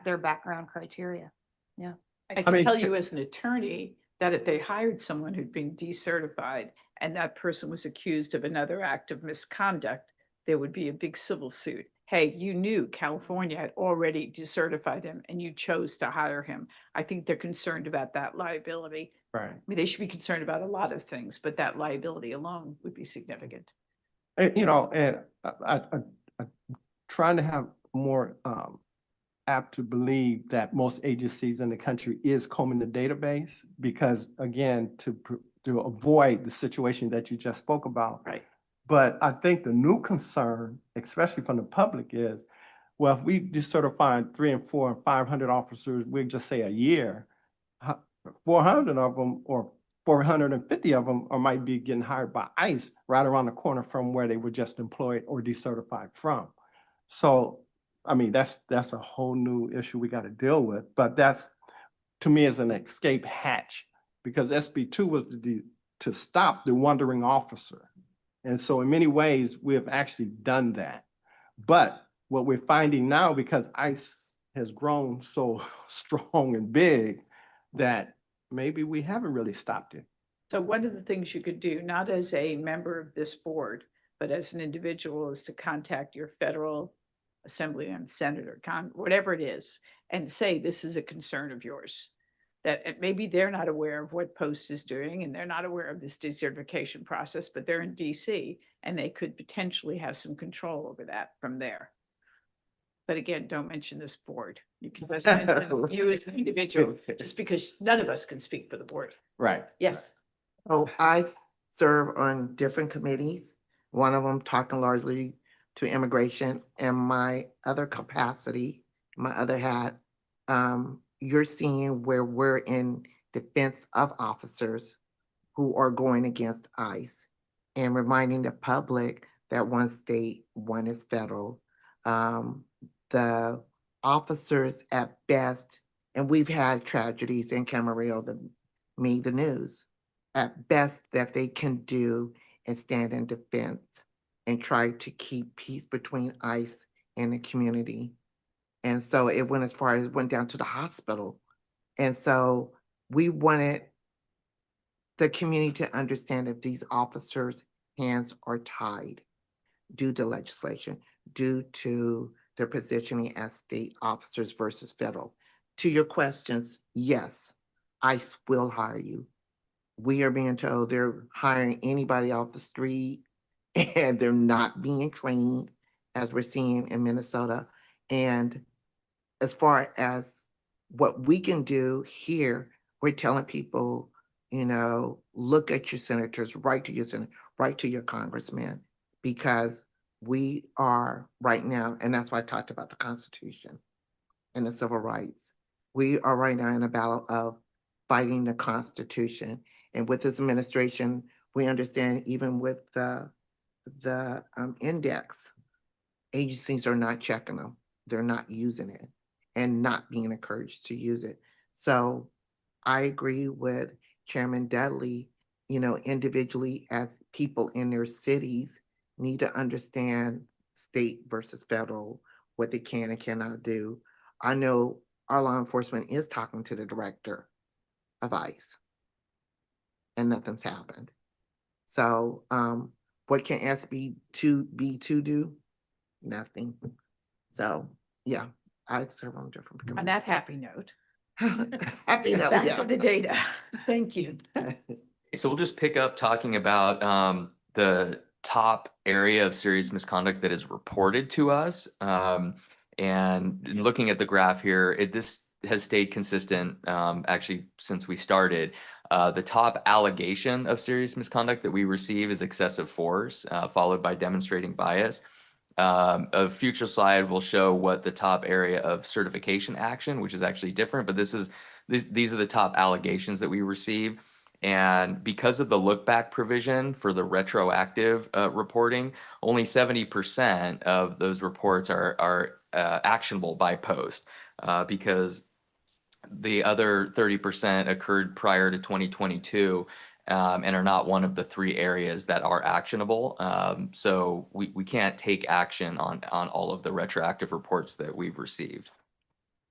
their background criteria. Yeah. I can mean, tell you as an attorney that if they hired someone who'd been decertified and that person was accused of another act of misconduct, there would be a big civil suit. Hey, you knew California had already decertified him and you chose to hire him. I think they're concerned about that liability. Right. I mean, they should be concerned about a lot of things, but that liability alone would be significant. And I'm trying to have more apt to believe that most agencies in the country is combing the database, because again, to avoid the situation that you just spoke about. Right. But I think the new concern, especially from the public, is, well, if we decertify 300 and 400 and 500 officers, we just say a year, 400 of them or 450 of them might be getting hired by ICE right around the corner from where they were just employed or decertified from. So, I mean, that's a whole new issue we got to deal with. But that's, to me, is an escape hatch, because SB2 was to stop the wandering officer. And so in many ways, we have actually done that. But what we're finding now, because ICE has grown so strong and big, that maybe we haven't really stopped it. So one of the things you could do, not as a member of this board, but as an individual, is to contact your federal assemblyman, senator, whatever it is, and say, this is a concern of yours. That maybe they're not aware of what Post is doing and they're not aware of this decertification process, but they're in DC and they could potentially have some control over that from there. But again, don't mention this board. You can just mention you as an individual, just because none of us can speak for the board. Right. Yes. Oh, I serve on different committees, one of them talking largely to immigration, and my other capacity, my other hat, you're seeing where we're in defense of officers who are going against ICE and reminding the public that one state, one is federal. The officers at best, and we've had tragedies in Camarillo that made the news, at best that they can do and stand in defense and try to keep peace between ICE and the community. And so it went as far as it went down to the hospital. And so we wanted the community to understand that these officers' hands are tied due to legislation, due to their positioning as state officers versus federal. To your questions, yes, ICE will hire you. We are being told they're hiring anybody off the street and they're not being trained, as we're seeing in Minnesota. And as far as what we can do here, we're telling people, look at your senators, write to your senator, write to your congressman, because we are right now, and that's why I talked about the Constitution and the civil rights. We are right now in a battle of fighting the Constitution. And with this administration, we understand even with the index, agencies are not checking them. They're not using it and not being encouraged to use it. So I agree with Chairman Dudley, individually as people in their cities need to understand state versus federal, what they can and cannot do. I know our law enforcement is talking to the director of ICE and nothing's happened. So what can SB2B2 do? Nothing. So yeah, I serve on different On that committees. happy note, Happy note, back yeah. to the data. Thank you. So we'll just pick up talking about the top area of serious misconduct that is reported to us. And looking at the graph here, this has stayed consistent actually since we started. The top allegation of serious misconduct that we receive is excessive force, followed by demonstrating bias. A future slide will show what the top area of certification action, which is actually different, but these are the top allegations that we receive. And because of the look back provision for the retroactive reporting, only 70% of those reports are actionable by post, because the other 30% occurred prior to 2022 and are not one of the three areas that are actionable. So we can't take action on all of the retroactive reports that we've received.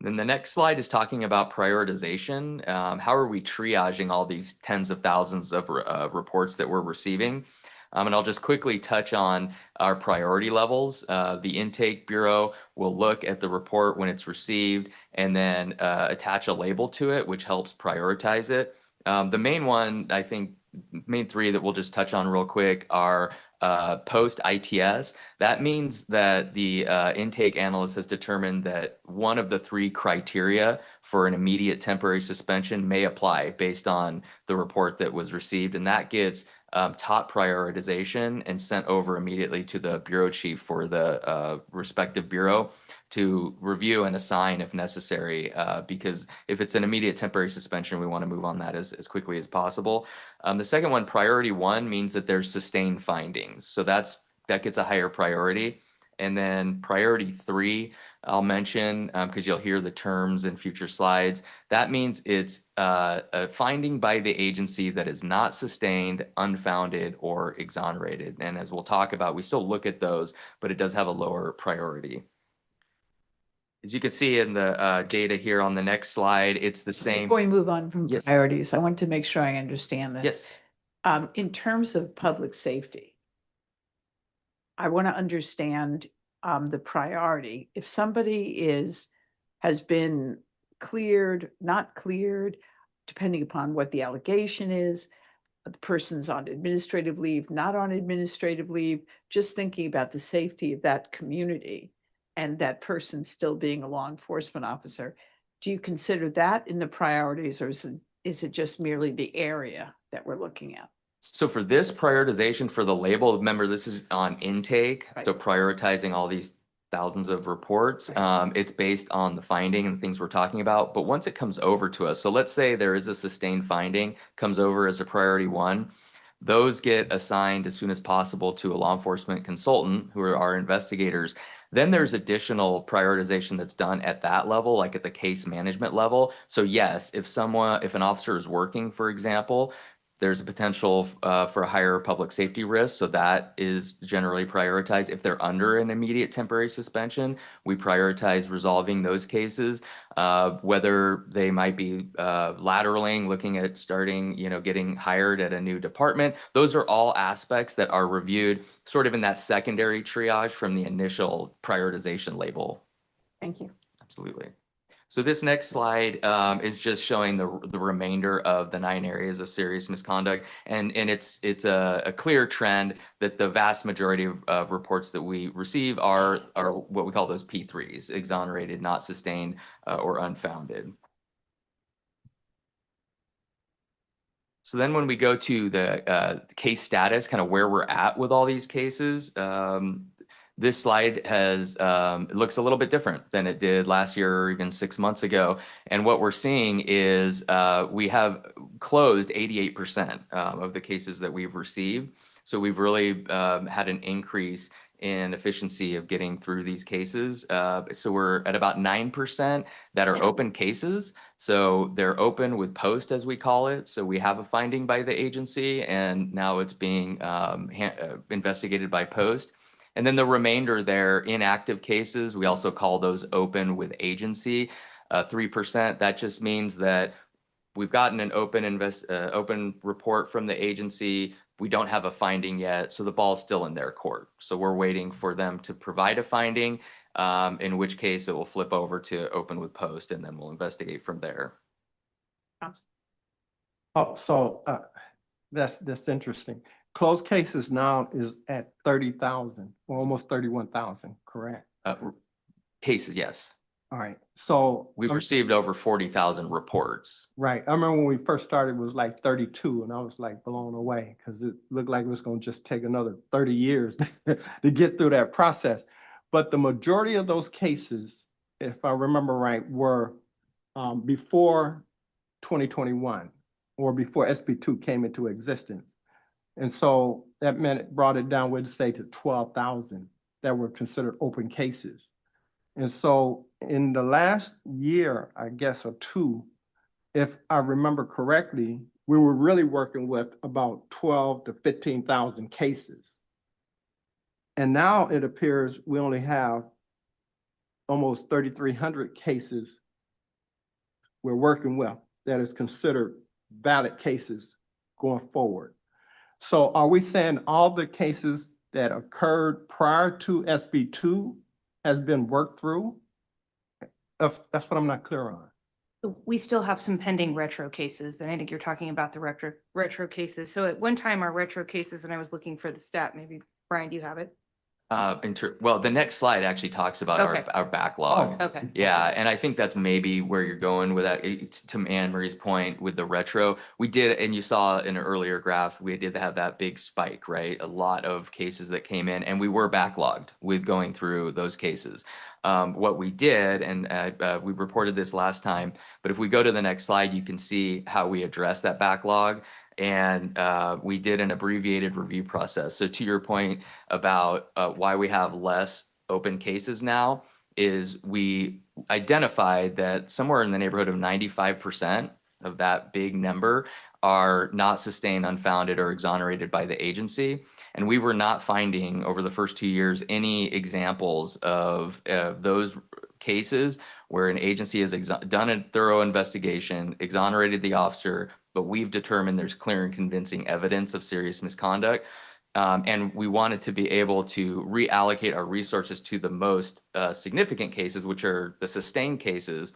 Then the next slide is talking about prioritization. How are we triaging all these tens of thousands of reports that we're receiving? And I'll just quickly touch on our priority levels. The Intake Bureau will look at the report when it's received and then attach a label to it, which helps prioritize it. The main one, I think, main three that we'll just touch on real quick are post ITS. That means that the intake analyst has determined that one of the three criteria for an immediate temporary suspension may apply based on the report that was received, and that gets top prioritization and sent over immediately to the bureau chief for the respective bureau to review and assign if necessary, because if it's an immediate temporary suspension, we want to move on that as quickly as possible. The second one, priority one, means that there's sustained findings. So that gets a higher priority. And then priority three, I'll mention, because you'll hear the terms in future slides. That means it's a finding by the agency that is not sustained, unfounded, or exonerated. And as we'll talk about, we still look at those, but it does have a lower priority. As you can see in the data here on the next slide, it's the same. Before we move on from Yes. priorities, I want to make sure I understand this. Yes. In terms of public safety, I want to understand the priority. If somebody has been cleared, not cleared, depending upon what the allegation is, the person's on administrative leave, not on administrative leave, just thinking about the safety of that community and that person still being a law enforcement officer, do you consider that in the priorities, or is it just merely the area that we're looking at? So for this prioritization for the label, remember this is on intake, Right. so prioritizing all these thousands of reports. It's based on the finding and the things we're talking about. But once it comes over to us, so let's say there is a sustained finding, comes over as a priority one, those get assigned as soon as possible to a law enforcement consultant who are our investigators. Then there's additional prioritization that's done at that level, like at the case management level. So yes, if an officer is working, for example, there's a potential for a higher public safety risk, so that is generally prioritized. If they're under an immediate temporary suspension, we prioritize resolving those cases, whether they might be lateraling, looking at starting, getting hired at a new department. Those are all aspects that are reviewed sort of in that secondary triage from the initial prioritization label. Thank you. Absolutely. So this next slide is just showing the remainder of the 9 areas of serious misconduct, and it's a clear trend that the vast majority of reports that we receive are what we call those P3s: exonerated, not sustained, or unfounded. So then when we go to the case status, kind of where we're at with all these cases, this slide has it looks a little bit different than it did last year or even 6 months ago. And what we're seeing is we have closed 88% of the cases that we've received. So we've really had an increase in efficiency of getting through these cases. So we're at about 9% that are open cases. So they're open with post, as we call it. So we have a finding by the agency, and now it's being investigated by post. And then the remainder there, inactive cases, we also call those open with agency. 3%, that just means that we've gotten an open report from the agency. We don't have a finding yet, so the ball's still in their court. So we're waiting for them to provide a finding, in which case it will flip over to open with post, and then we'll investigate from there. Oh, so that's interesting. Closed cases now is at 30,000, or almost 31,000, correct? Cases, yes. All right, so. We've received over 40,000 reports. Right, I remember when we first started, it was like 32, and I was like blown away, because it looked like it was gonna just take another 30 years to get through that process. But the majority of those cases, if I remember right, were before 2021, or before SB2 came into existence. And so that meant it brought it down, we'd say, to 12,000 that were considered open cases. And so in the last year, I guess, or two, if I remember correctly, we were really working with about 12 to 15,000 cases. And now it appears we only have almost 3,300 cases we're working with that is considered valid cases going forward. So are we saying all the cases that occurred prior to SB2 has been worked through? That's what I'm not clear on. We still have some pending retro cases, and I think you're talking about the retro cases. So at one time, our retro cases, and I was looking for the stat, maybe Brian, do you have it? Well, the next slide actually talks about Okay. our backlog. Okay. Yeah, and I think that's maybe where you're going with that. To Anne Marie's point with the retro, we did, and you saw in an earlier graph, we did have that big spike, right? A lot of cases that came in, and we were backlogged with going through those cases. What we did, and we reported this last time, but if we go to the next slide, you can see how we address that backlog. And we did an abbreviated review process. So to your point about why we have less open cases now, is we identified that somewhere in the neighborhood of 95% of that big number are not sustained, unfounded, or exonerated by the agency. And we were not finding over the first 2 years any examples of those cases where an agency has done a thorough investigation, exonerated the officer, but we've determined there's clear and convincing evidence of serious misconduct. And we wanted to be able to reallocate our resources to the most significant cases, which are the sustained cases.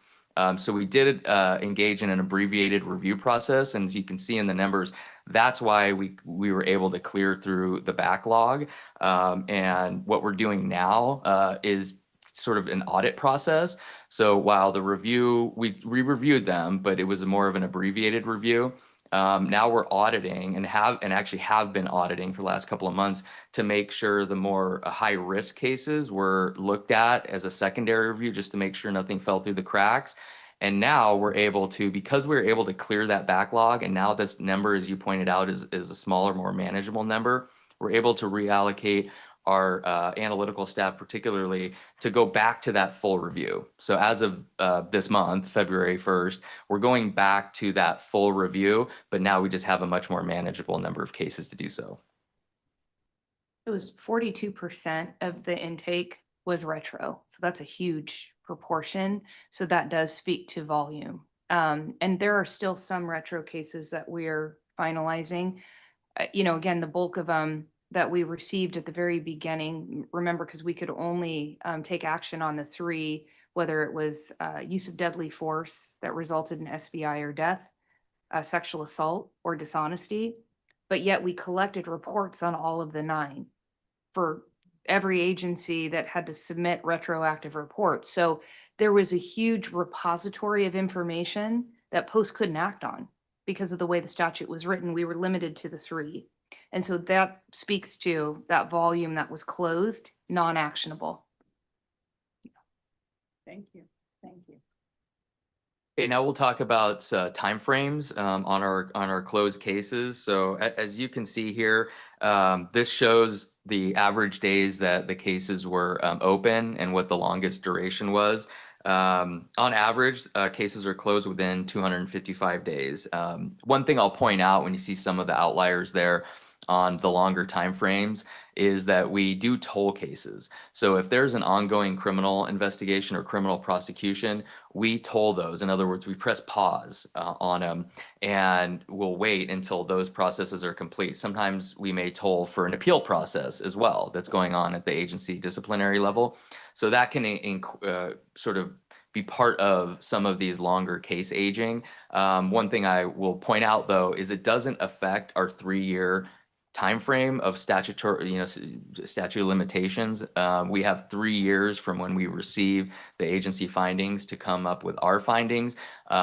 So we did engage in an abbreviated review process. And as you can see in the numbers, that's why we were able to clear through the backlog. And what we're doing now is sort of an audit process. So while the review, we reviewed them, but it was more of an abbreviated review. Now we're auditing and actually have been auditing for the last couple of months to make sure the more high risk cases were looked at as a secondary review, just to make sure nothing fell through the cracks. And now we're able to, because we're able to clear that backlog, and now this number, as you pointed out, is a smaller, more manageable number, we're able to reallocate our analytical staff particularly to go back to that full review. So as of this month, February 1st, we're going back to that full review, but now we just have a much more manageable number of cases to do so. It was 42% of the intake was retro. So that's a huge proportion. So that does speak to volume. And there are still some retro cases that we're finalizing. Again, the bulk of them that we received at the very beginning, remember, because we could only take action on the 3, whether it was use of deadly force that resulted in SBI or death, sexual assault or dishonesty. But yet we collected reports on all of the 9 for every agency that had to submit retroactive reports. So there was a huge repository of information that post couldn't act on because of the way the statute was written. We were limited to the 3. And so that speaks to that volume that was closed, non-actionable. Thank you. Thank you. Okay, now we'll talk about timeframes on our closed cases. So as you can see here, this shows the average days that the cases were open and what the longest duration was. On average, cases are closed within 255 days. One thing I'll point out when you see some of the outliers there on the longer timeframes is that we do toll cases. So if there's an ongoing criminal investigation or criminal prosecution, we toll those. In other words, we press pause on them and we'll wait until those processes are complete. Sometimes we may toll for an appeal process as well that's going on at the agency disciplinary level. So that can sort of be part of some of these longer case aging. One thing I will point out though is it doesn't affect our 3-year timeframe of statutory, statute of limitations. We have 3 years from when we receive the agency findings to come up with our findings.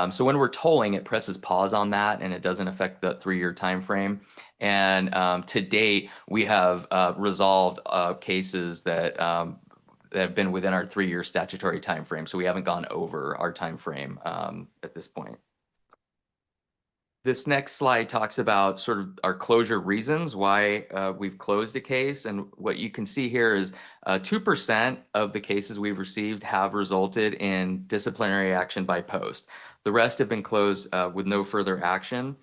So when we're tolling, it presses pause on that and it doesn't affect the 3-year timeframe. And to date, we have resolved cases that have been within our 3-year statutory timeframe. So we haven't gone over our timeframe at this point. This next slide talks about sort of our closure reasons why we've closed a case. And what you can see here is 2% of the cases we've received have resulted in disciplinary action by post. The rest have been closed with no further action.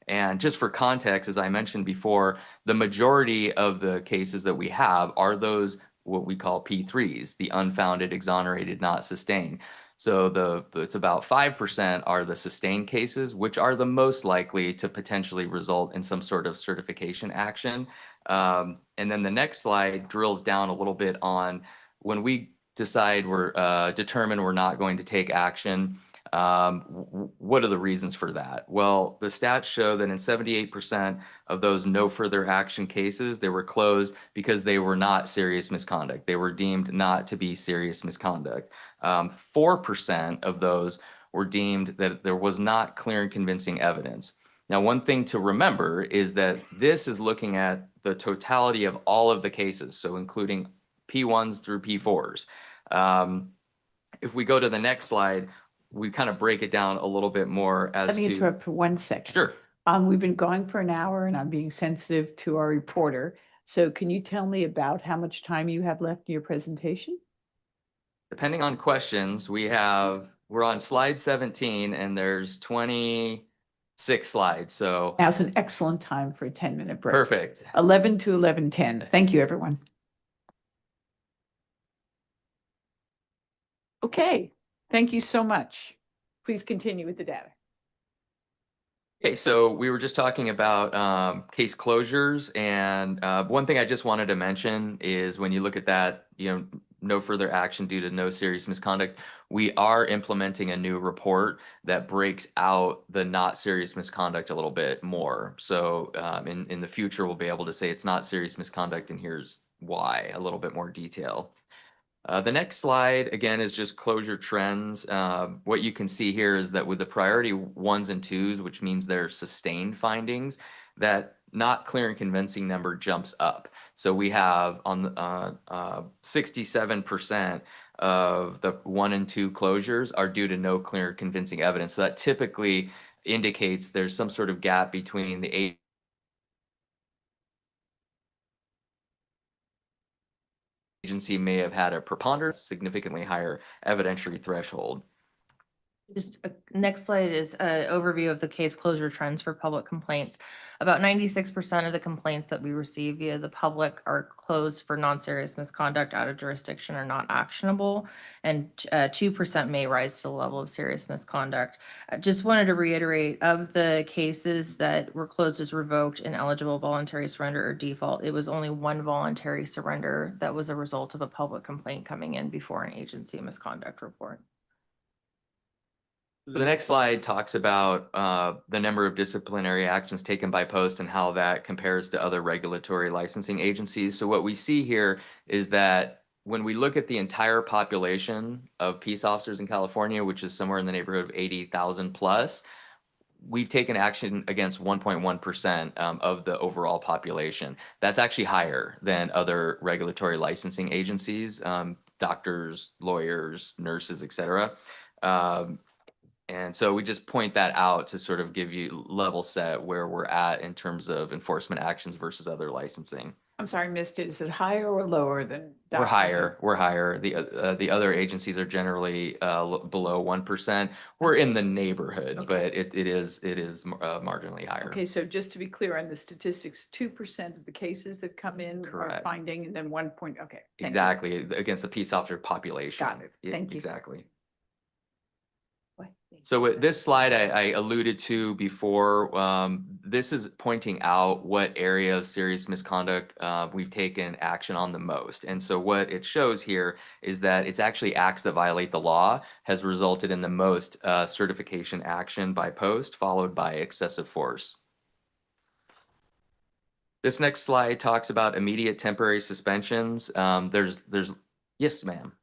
And just for context, as I mentioned before, the majority of the cases that we have are those what we call P3s, the unfounded, exonerated, not sustained. So it's about 5% are the sustained cases, which are the most likely to potentially result in some sort of certification action. And then the next slide drills down a little bit on when we decide determine we're not going to take action. What are the reasons for that? Well, the stats show that in 78% of those no further action cases, they were closed because they were not serious misconduct. They were deemed not to be serious misconduct. 4% of those were deemed that there was not clear and convincing evidence. Now, one thing to remember is that this is looking at the totality of all of the cases, so including P1s through P4s. If we go to the next slide, we kind of break it down a little bit more as Let me to. interrupt for 1 second. Sure. We've been going for an hour and I'm being sensitive to our reporter. So can you tell me about how much time you have left in your presentation? Depending on questions, we're on slide 17 and there's 26 slides. So Now's an excellent time for a 10-minute break. perfect. 11 to 11:10. Thank you, everyone. Okay, thank you so much. Please continue with the data. Okay, so we were just talking about case closures, and one thing I just wanted to mention is when you look at that, no further action due to no serious misconduct, we are implementing a new report that breaks out the not serious misconduct a little bit more. So in the future, we'll be able to say it's not serious misconduct, and here's why, a little bit more detail. The next slide, again, is just closure trends. What you can see here is that with the priority 1s and 2s, which means they're sustained findings, that not clear and convincing number jumps up. So we have on 67% of the 1 and 2 closures are due to no clear convincing evidence. So that typically indicates there's some sort of gap between the agency may have had a preponderance, significantly higher evidentiary threshold. Just next slide is an overview of the case closure trends for public complaints. About 96% of the complaints that we receive via the public are closed for non-serious misconduct out of jurisdiction or not actionable, and 2% may rise to the level of serious misconduct. I just wanted to reiterate, of the cases that were closed as revoked, ineligible, voluntary surrender, or default, it was only one voluntary surrender that was a result of a public complaint coming in before an agency misconduct report. The next slide talks about the number of disciplinary actions taken by Post and how that compares to other regulatory licensing agencies. So what we see here is that when we look at the entire population of peace officers in California, which is somewhere in the neighborhood of 80,000 plus, we've taken action against 1.1% of the overall population. That's actually higher than other regulatory licensing agencies, doctors, lawyers, nurses, et cetera. And so we just point that out to sort of give you level set where we're at in terms of enforcement actions versus other licensing. I'm sorry, I missed it. Is it higher or lower than? We're Dr. higher. We're higher. The other agencies are generally below 1%. We're in the neighborhood, Okay. but it is marginally higher. Okay, so just to be clear on the statistics, 2% of the cases that come in are Correct. finding, and then 1 point, okay. thank you. Exactly, against the peace officer population. Got it. Thank you. Exactly. What? So with this slide I alluded to before, this is pointing out what area of serious misconduct we've taken action on the most. And so what it shows here is that it's actually acts that violate the law has resulted in the most certification action by Post, followed by excessive force. This next slide talks about immediate temporary suspensions. Yes, ma'am.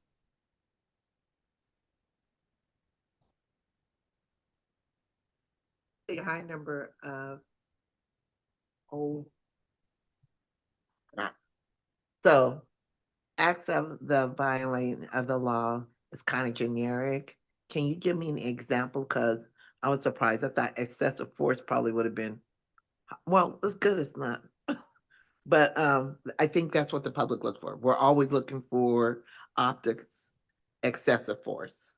A high number of so acts of the violating of the law is kind of generic. Can you give me an example? Because I was surprised. I thought excessive force probably would have been, well, it's good it's not. But I think that's what the public looks for. We're always looking for optics, excessive force.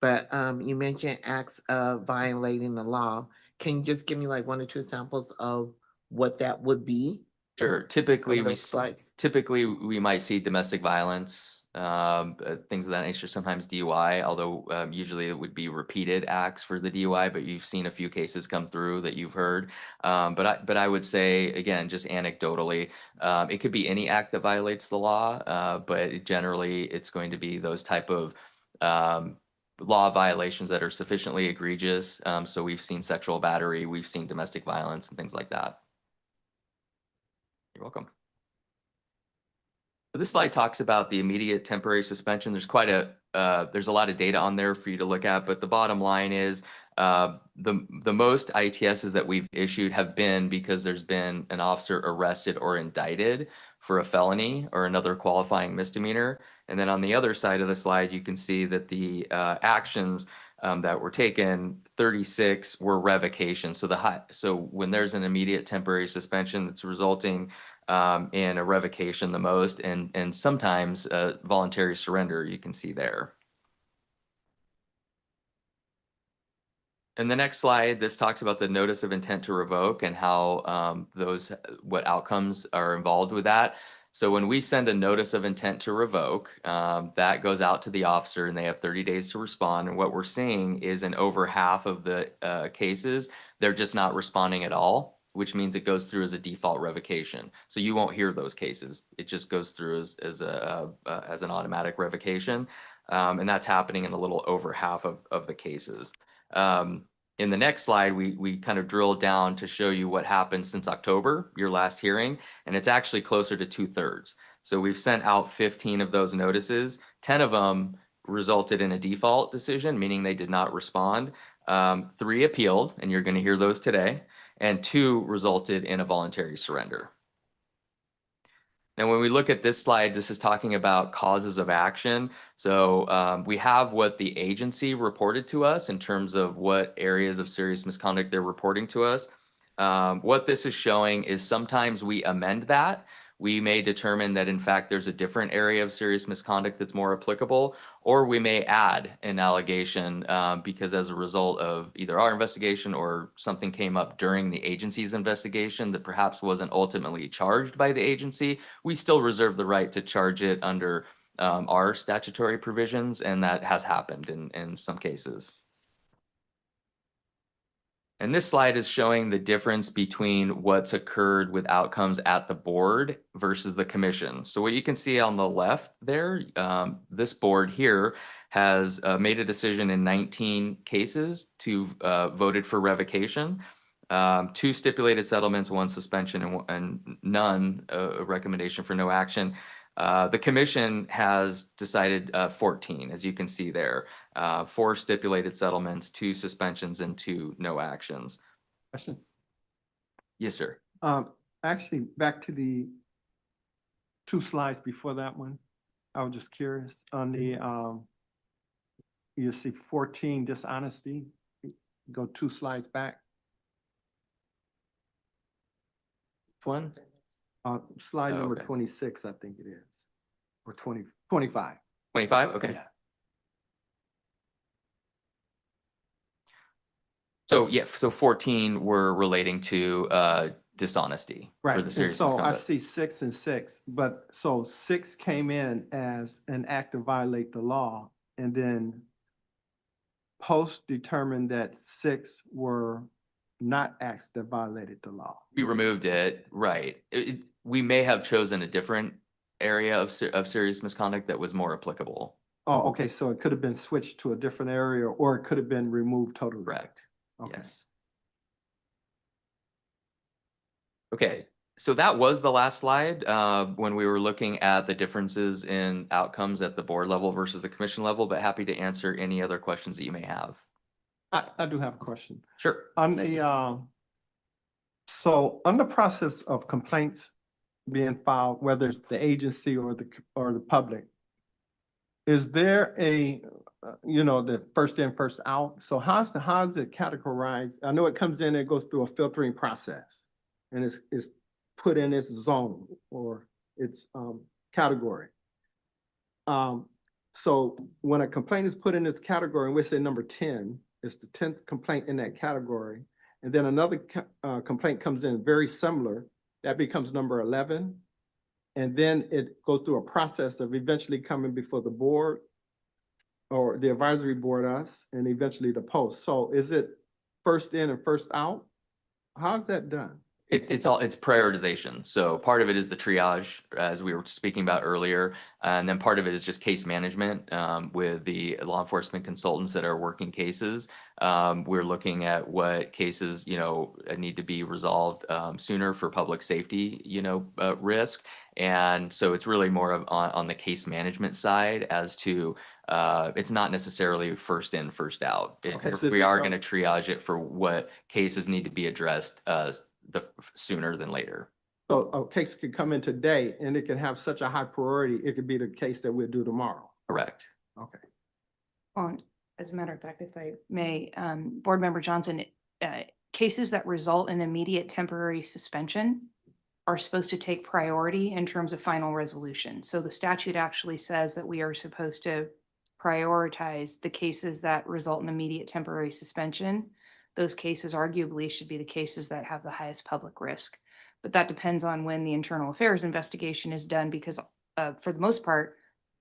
But you mentioned acts of violating the law. Can you just give me like 1 or 2 examples of what that would be? Sure. Typically, we those slides. typically we might see domestic violence, things of that nature. Sometimes DUI, although usually it would be repeated acts for the DUI. But you've seen a few cases come through that you've heard. But I would say again, just anecdotally, it could be any act that violates the law. But generally, it's going to be those type of law violations that are sufficiently egregious. So we've seen sexual battery, we've seen domestic violence, and things like that. You're welcome. This slide talks about the immediate temporary suspension. There's there's a lot of data on there for you to look at, but the bottom line is the most ITSs that we've issued have been because there's been an officer arrested or indicted for a felony or another qualifying misdemeanor. And then on the other side of the slide, you can see that the actions that were taken, 36 were revocations. So when there's an immediate temporary suspension that's resulting in a revocation the most, and sometimes voluntary surrender, you can see there. In the next slide, this talks about the notice of intent to revoke and how what outcomes are involved with that. So when we send a notice of intent to revoke, that goes out to the officer and they have 30 days to respond. And what we're seeing is in over half of the cases, they're just not responding at all, which means it goes through as a default revocation. So you won't hear those cases. It just goes through as an automatic revocation. And that's happening in a little over half of the cases. In the next slide, we kind of drill down to show you what happened since October, your last hearing, and it's actually closer to 2/3. So we've sent out 15 of those notices. 10 of them resulted in a default decision, meaning they did not respond. 3 appealed, and you're going to hear those today, and 2 resulted in a voluntary surrender. Now, when we look at this slide, this is talking about causes of action. So we have what the agency reported to us in terms of what areas of serious misconduct they're reporting to us. What this is showing is sometimes we amend that we may determine that in fact there's a different area of serious misconduct that's more applicable, or we may add an allegation because as a result of either our investigation or something came up during the agency's investigation that perhaps wasn't ultimately charged by the agency, we still reserve the right to charge it under our statutory provisions, and that has happened in some cases. And this slide is showing the difference between what's occurred with outcomes at the board versus the commission. So what you can see on the left there, this board here has made a decision in 19 cases to voted for revocation, 2 stipulated settlements, 1 suspension, and none a recommendation for no action. The commission has decided 14, as you can see there, 4 stipulated settlements, 2 suspensions, and 2 no actions. Question. Yes, sir. Actually, back to the 2 slides before that one. I was just curious on the, you see 14 dishonesty, go 2 slides back. One? Slide Oh, number okay. 26, I think it is, or 25. 25? Okay. Yeah. So yeah, so 14 were relating to dishonesty for Right, the and serious so I misconduct. see 6 and 6, but so 6 came in as an act to violate the law, and then post determined that 6 were not acts that violated the law. We removed it, right. We may have chosen a different area of serious misconduct that was more applicable. Oh, okay, so it could have been switched to a different area, or it could have been removed totally. Correct. Okay. Yes. Okay, so that was the last slide when we were looking at the differences in outcomes at the board level versus the commission level, but happy to answer any other questions that you may have. I do have a question. Sure. On the, so on the process of complaints being filed, whether it's the agency or the public, is there a, the first in, first out? So how's it categorized? I know it comes in, it goes through a filtering process, and it's put in its zone or its category. So when a complaint is put in this category, and we say number 10, it's the 10th complaint in that category, and then another complaint comes in very similar, that becomes number 11. And then it goes through a process of eventually coming before the board or the advisory board, us, and eventually the post. So is it first in and first out? How's that done? It's prioritization. So part of it is the triage, as we were speaking about earlier, and then part of it is just case management with the law enforcement consultants that are working cases. We're looking at what cases need to be resolved sooner for public safety risk, and so it's really more of on the case management side as to it's not necessarily first in, first out. Okay, so We are going to triage it for what cases need to be addressed sooner than later. So a case could come in today and it can have such a high priority, it could be the case that we'll do tomorrow. Correct. Okay. Well, as a matter of fact, if I may, Board Member Johnson, cases that result in immediate temporary suspension are supposed to take priority in terms of final resolution. So the statute actually says that we are supposed to prioritize the cases that result in immediate temporary suspension. Those cases arguably should be the cases that have the highest public risk. But that depends on when the internal affairs investigation is done, because for the most part,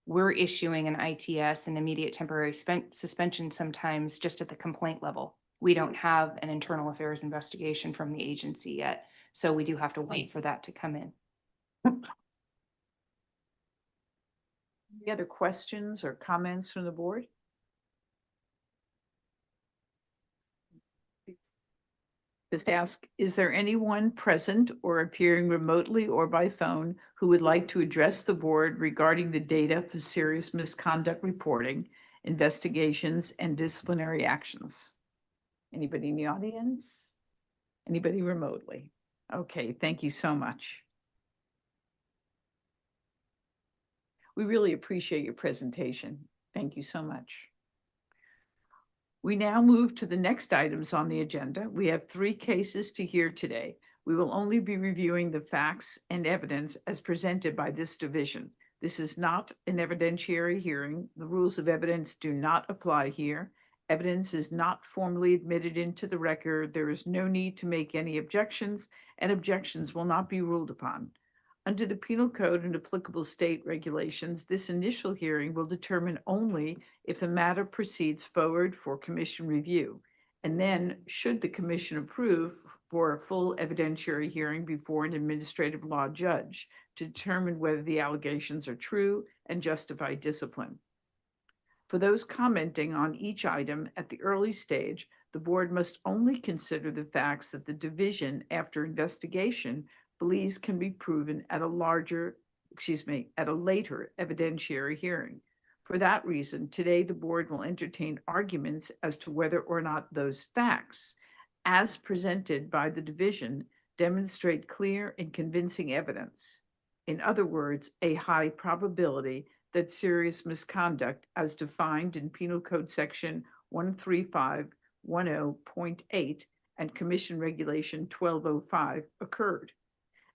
we're issuing an ITS, an immediate temporary suspension, sometimes just at the complaint level. We don't have an internal affairs investigation from the agency yet. So we do have to wait for that to come in. Any other questions or comments from the board? Just ask, is there anyone present or appearing remotely or by phone who would like to address the board regarding the data for serious misconduct reporting, investigations, and disciplinary actions? Anybody in the audience? Anybody remotely? Okay, thank you so much. We really appreciate your presentation. Thank you so much. We now move to the next items on the agenda. We have 3 cases to hear today. We will only be reviewing the facts and evidence as presented by this division. This is not an evidentiary hearing. The rules of evidence do not apply here. Evidence is not formally admitted into the record. There is no need to make any objections, and objections will not be ruled upon. Under the Penal Code and applicable state regulations, this initial hearing will determine only if the matter proceeds forward for commission review. And then, should the commission approve, for a full evidentiary hearing before an administrative law judge to determine whether the allegations are true and justify discipline. For those commenting on each item at the early stage, the board must only consider the facts that the division, after investigation, believes can be proven at a later evidentiary hearing. For that reason, today the board will entertain arguments as to whether or not those facts, as presented by the division, demonstrate clear and convincing evidence. In other words, a high probability that serious misconduct, as defined in Penal Code Section 13510.8 and Commission Regulation 1205, occurred.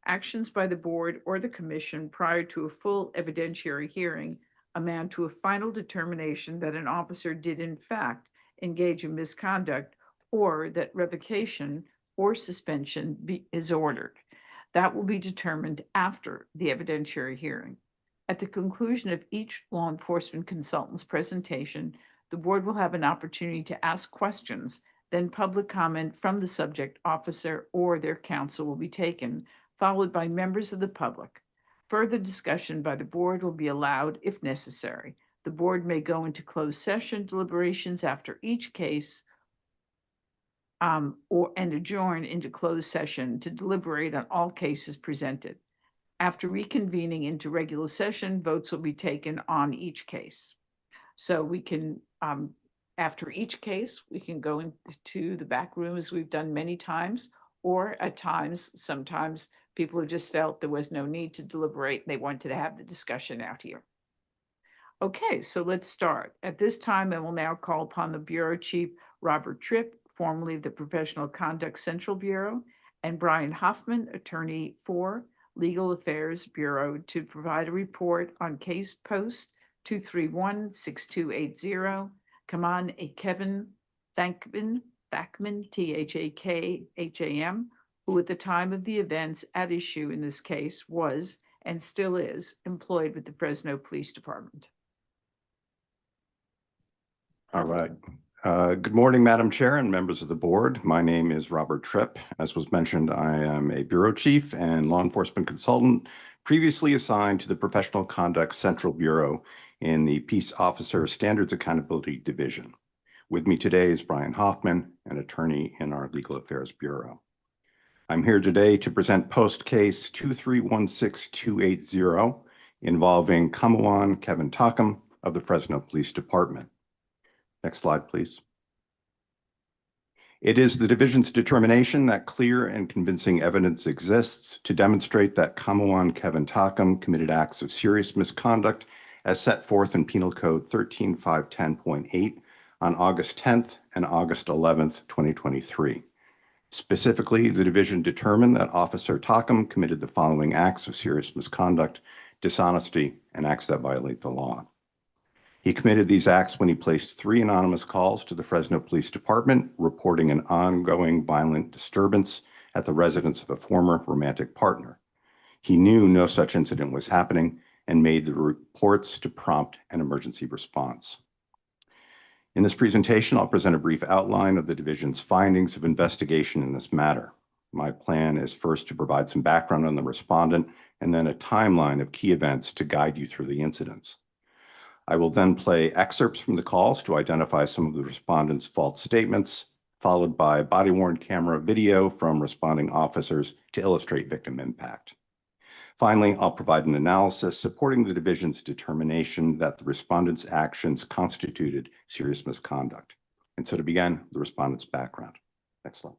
Actions by the board or the commission prior to a full evidentiary hearing amount to a final determination that an officer did in fact engage in misconduct, or that revocation or suspension is ordered. That will be determined after the evidentiary hearing. At the conclusion of each law enforcement consultant's presentation, the board will have an opportunity to ask questions. Then public comment from the subject officer or their counsel will be taken, followed by members of the public. Further discussion by the board will be allowed if necessary. The board may go into closed session deliberations after each case and adjourn into closed session to deliberate on all cases presented. After reconvening into regular session, votes will be taken on each case. So we can, after each case, we can go into the back room as we've done many times, or at times, sometimes people who just felt there was no need to deliberate and they wanted to have the discussion out here. Okay, so let's start. At this time, I will now call upon the Bureau Chief, Robert Tripp, formerly of the Professional Conduct Central Bureau, and Brian Hoffman, Attorney for Legal Affairs Bureau, to provide a report on case post 231-6280, Kaman A. Kevin Thackman, T-H-A-K-H-A-M, who at the time of the events at issue in this case was and still is employed with the Fresno Police Department. All right. Good morning, Madam Chair and members of the board. My name is Robert Tripp. As was mentioned, I am a bureau chief and law enforcement consultant previously assigned to the Professional Conduct Central Bureau in the Peace Officer Standards Accountability Division. With me today is Brian Hoffman, an attorney in our Legal Affairs Bureau. I'm here today to present post case 2316280 involving Kamawan Kevin Tockham of the Fresno Police Department. Next slide, please. It is the division's determination that clear and convincing evidence exists to demonstrate that Kamawan Kevin Tockham committed acts of serious misconduct as set forth in Penal Code 13510.8 on August 10th and August 11th, 2023. Specifically, the division determined that Officer Tockham committed the following acts of serious misconduct, dishonesty, and acts that violate the law. He committed these acts when he placed 3 anonymous calls to the Fresno Police Department reporting an ongoing violent disturbance at the residence of a former romantic partner. He knew no such incident was happening and made the reports to prompt an emergency response. In this presentation, I'll present a brief outline of the division's findings of investigation in this matter. My plan is first to provide some background on the respondent and then a timeline of key events to guide you through the incidents. I will then play excerpts from the calls to identify some of the respondent's false statements, followed by body-worn camera video from responding officers to illustrate victim impact. Finally, I'll provide an analysis supporting the division's determination that the respondent's actions constituted serious misconduct. And so to begin, the respondent's background. Next slide.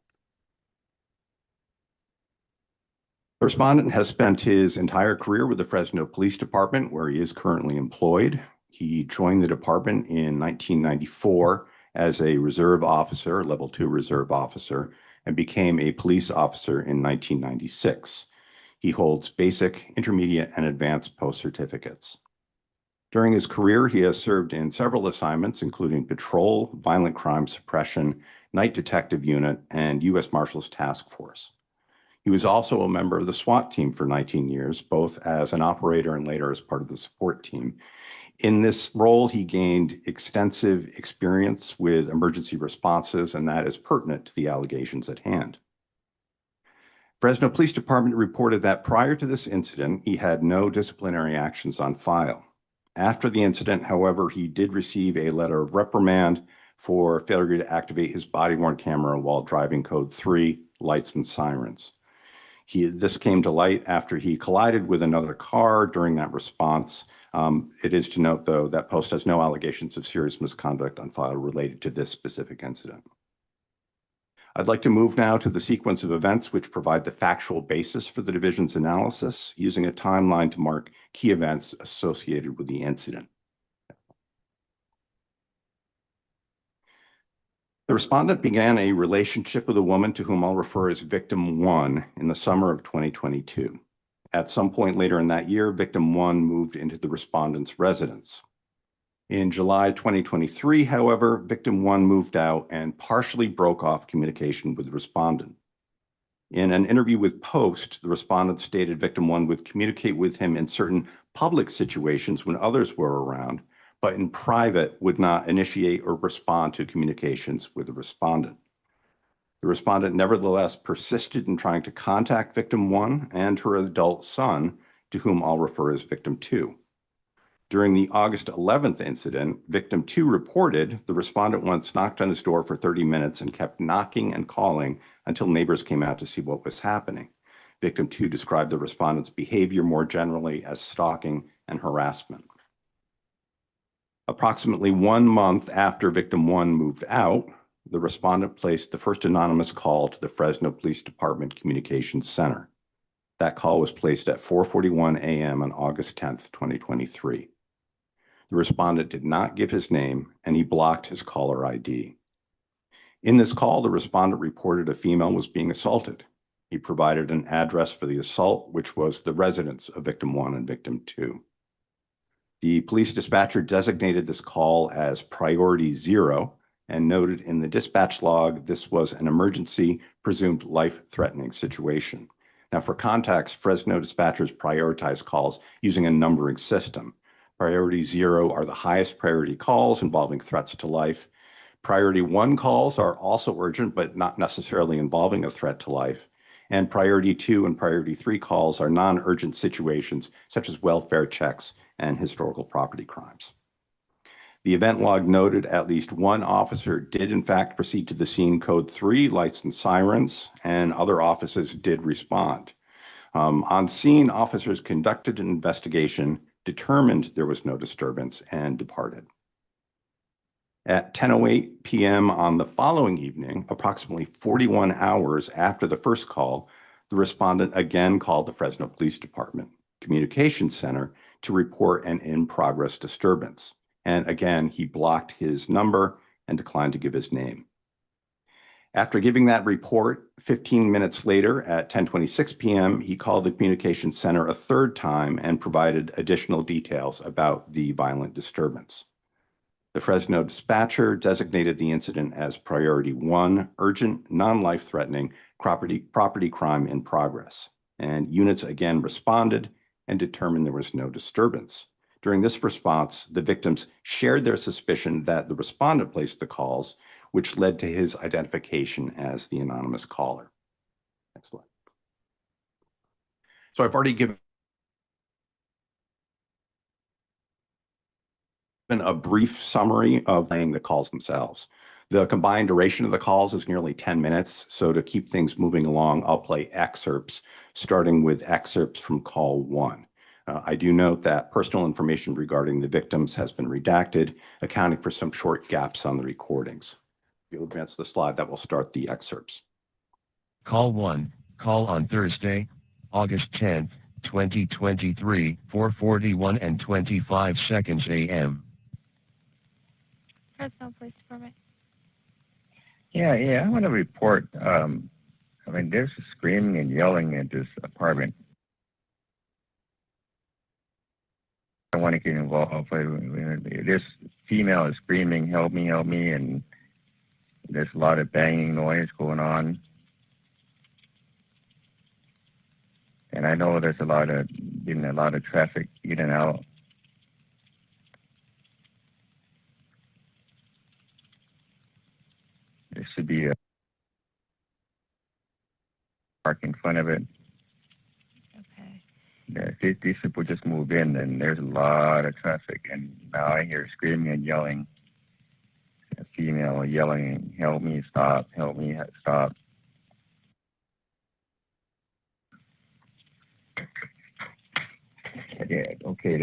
The respondent has spent his entire career with the Fresno Police Department, where he is currently employed. He joined the department in 1994 as a reserve officer, level 2 reserve officer, and became a police officer in 1996. He holds basic, intermediate, and advanced post certificates. During his career, he has served in several assignments, including patrol, violent crime suppression, night detective unit, and U.S. Marshals Task Force. He was also a member of the SWAT team for 19 years, both as an operator and later as part of the support team. In this role, he gained extensive experience with emergency responses, and that is pertinent to the allegations at hand. Fresno Police Department reported that prior to this incident, he had no disciplinary actions on file. After the incident, however, he did receive a letter of reprimand for failure to activate his body-worn camera while driving code 3, lights and sirens. This came to light after he collided with another car during that response. It is to note, though, that Post has no allegations of serious misconduct on file related to this specific incident. I'd like to move now to the sequence of events which provide the factual basis for the division's analysis, using a timeline to mark key events associated with the incident. The respondent began a relationship with a woman to whom I'll refer as Victim 1 in the summer of 2022. At some point later in that year, Victim 1 moved into the respondent's residence. In July 2023, however, Victim 1 moved out and partially broke off communication with the respondent. In an interview with Post, the respondent stated Victim 1 would communicate with him in certain public situations when others were around, but in private would not initiate or respond to communications with the respondent. The respondent nevertheless persisted in trying to contact Victim 1 and her adult son, to whom I'll refer as Victim 2. During the August 11th incident, Victim 2 reported the respondent once knocked on his door for 30 minutes and kept knocking and calling until neighbors came out to see what was happening. Victim 2 described the respondent's behavior more generally as stalking and harassment. Approximately 1 month after Victim 1 moved out, the respondent placed the first anonymous call to the Fresno Police Department Communications Center. That call was placed at 4:41 a.m. on August 10th, 2023. The respondent did not give his name, and he blocked his caller ID. In this call, the respondent reported a female was being assaulted. He provided an address for the assault, which was the residence of Victim 1 and Victim 2. The police dispatcher designated this call as Priority 0 and noted in the dispatch log this was an emergency, presumed life-threatening situation. Now, for context, Fresno dispatchers prioritize calls using a numbering system. Priority 0 are the highest priority calls involving threats to life. Priority 1 calls are also urgent, but not necessarily involving a threat to life. And Priority 2 and Priority 3 calls are non-urgent situations, such as welfare checks and historical property crimes. The event log noted at least one officer did in fact proceed to the scene, code 3, lights and sirens, and other officers did respond. On scene, officers conducted an investigation, determined there was no disturbance, and departed. At 10:08 p.m. on the following evening, approximately 41 hours after the first call, the respondent again called the Fresno Police Department Communications Center to report an in-progress disturbance. And again, he blocked his number and declined to give his name. After giving that report, 15 minutes later at 10:26 p.m., he called the communications center a third time and provided additional details about the violent disturbance. The Fresno dispatcher designated the incident as Priority 1, urgent, non-life-threatening property crime in progress. And units again responded and determined there was no disturbance. During this response, the victims shared their suspicion that the respondent placed the calls, which led to his identification as the anonymous caller. Next slide. So I've already given a brief summary of the calls themselves. The combined duration of the calls is nearly 10 minutes. So to keep things moving along, I'll play excerpts, starting with excerpts from call 1. I do note that personal information regarding the victims has been redacted, accounting for some short gaps on the recordings. If you'll advance the slide, that will start the excerpts. Call 1, call on Thursday, August 10th, 2023, 4:41 and 25 seconds a.m. Fresno Police Department. Yeah, I want to report I mean, there's screaming and yelling at this apartment. I want to get involved. This female is screaming, help me, and there's a lot of banging noise going on. And I know there's a lot of traffic in and out. There should be a park in front of it. Okay. Yeah, these people just move in, and there's a lot of traffic. And now I hear screaming and yelling. A female yelling, "Help me! Stop! Help me! Stop!" Yeah. Okay.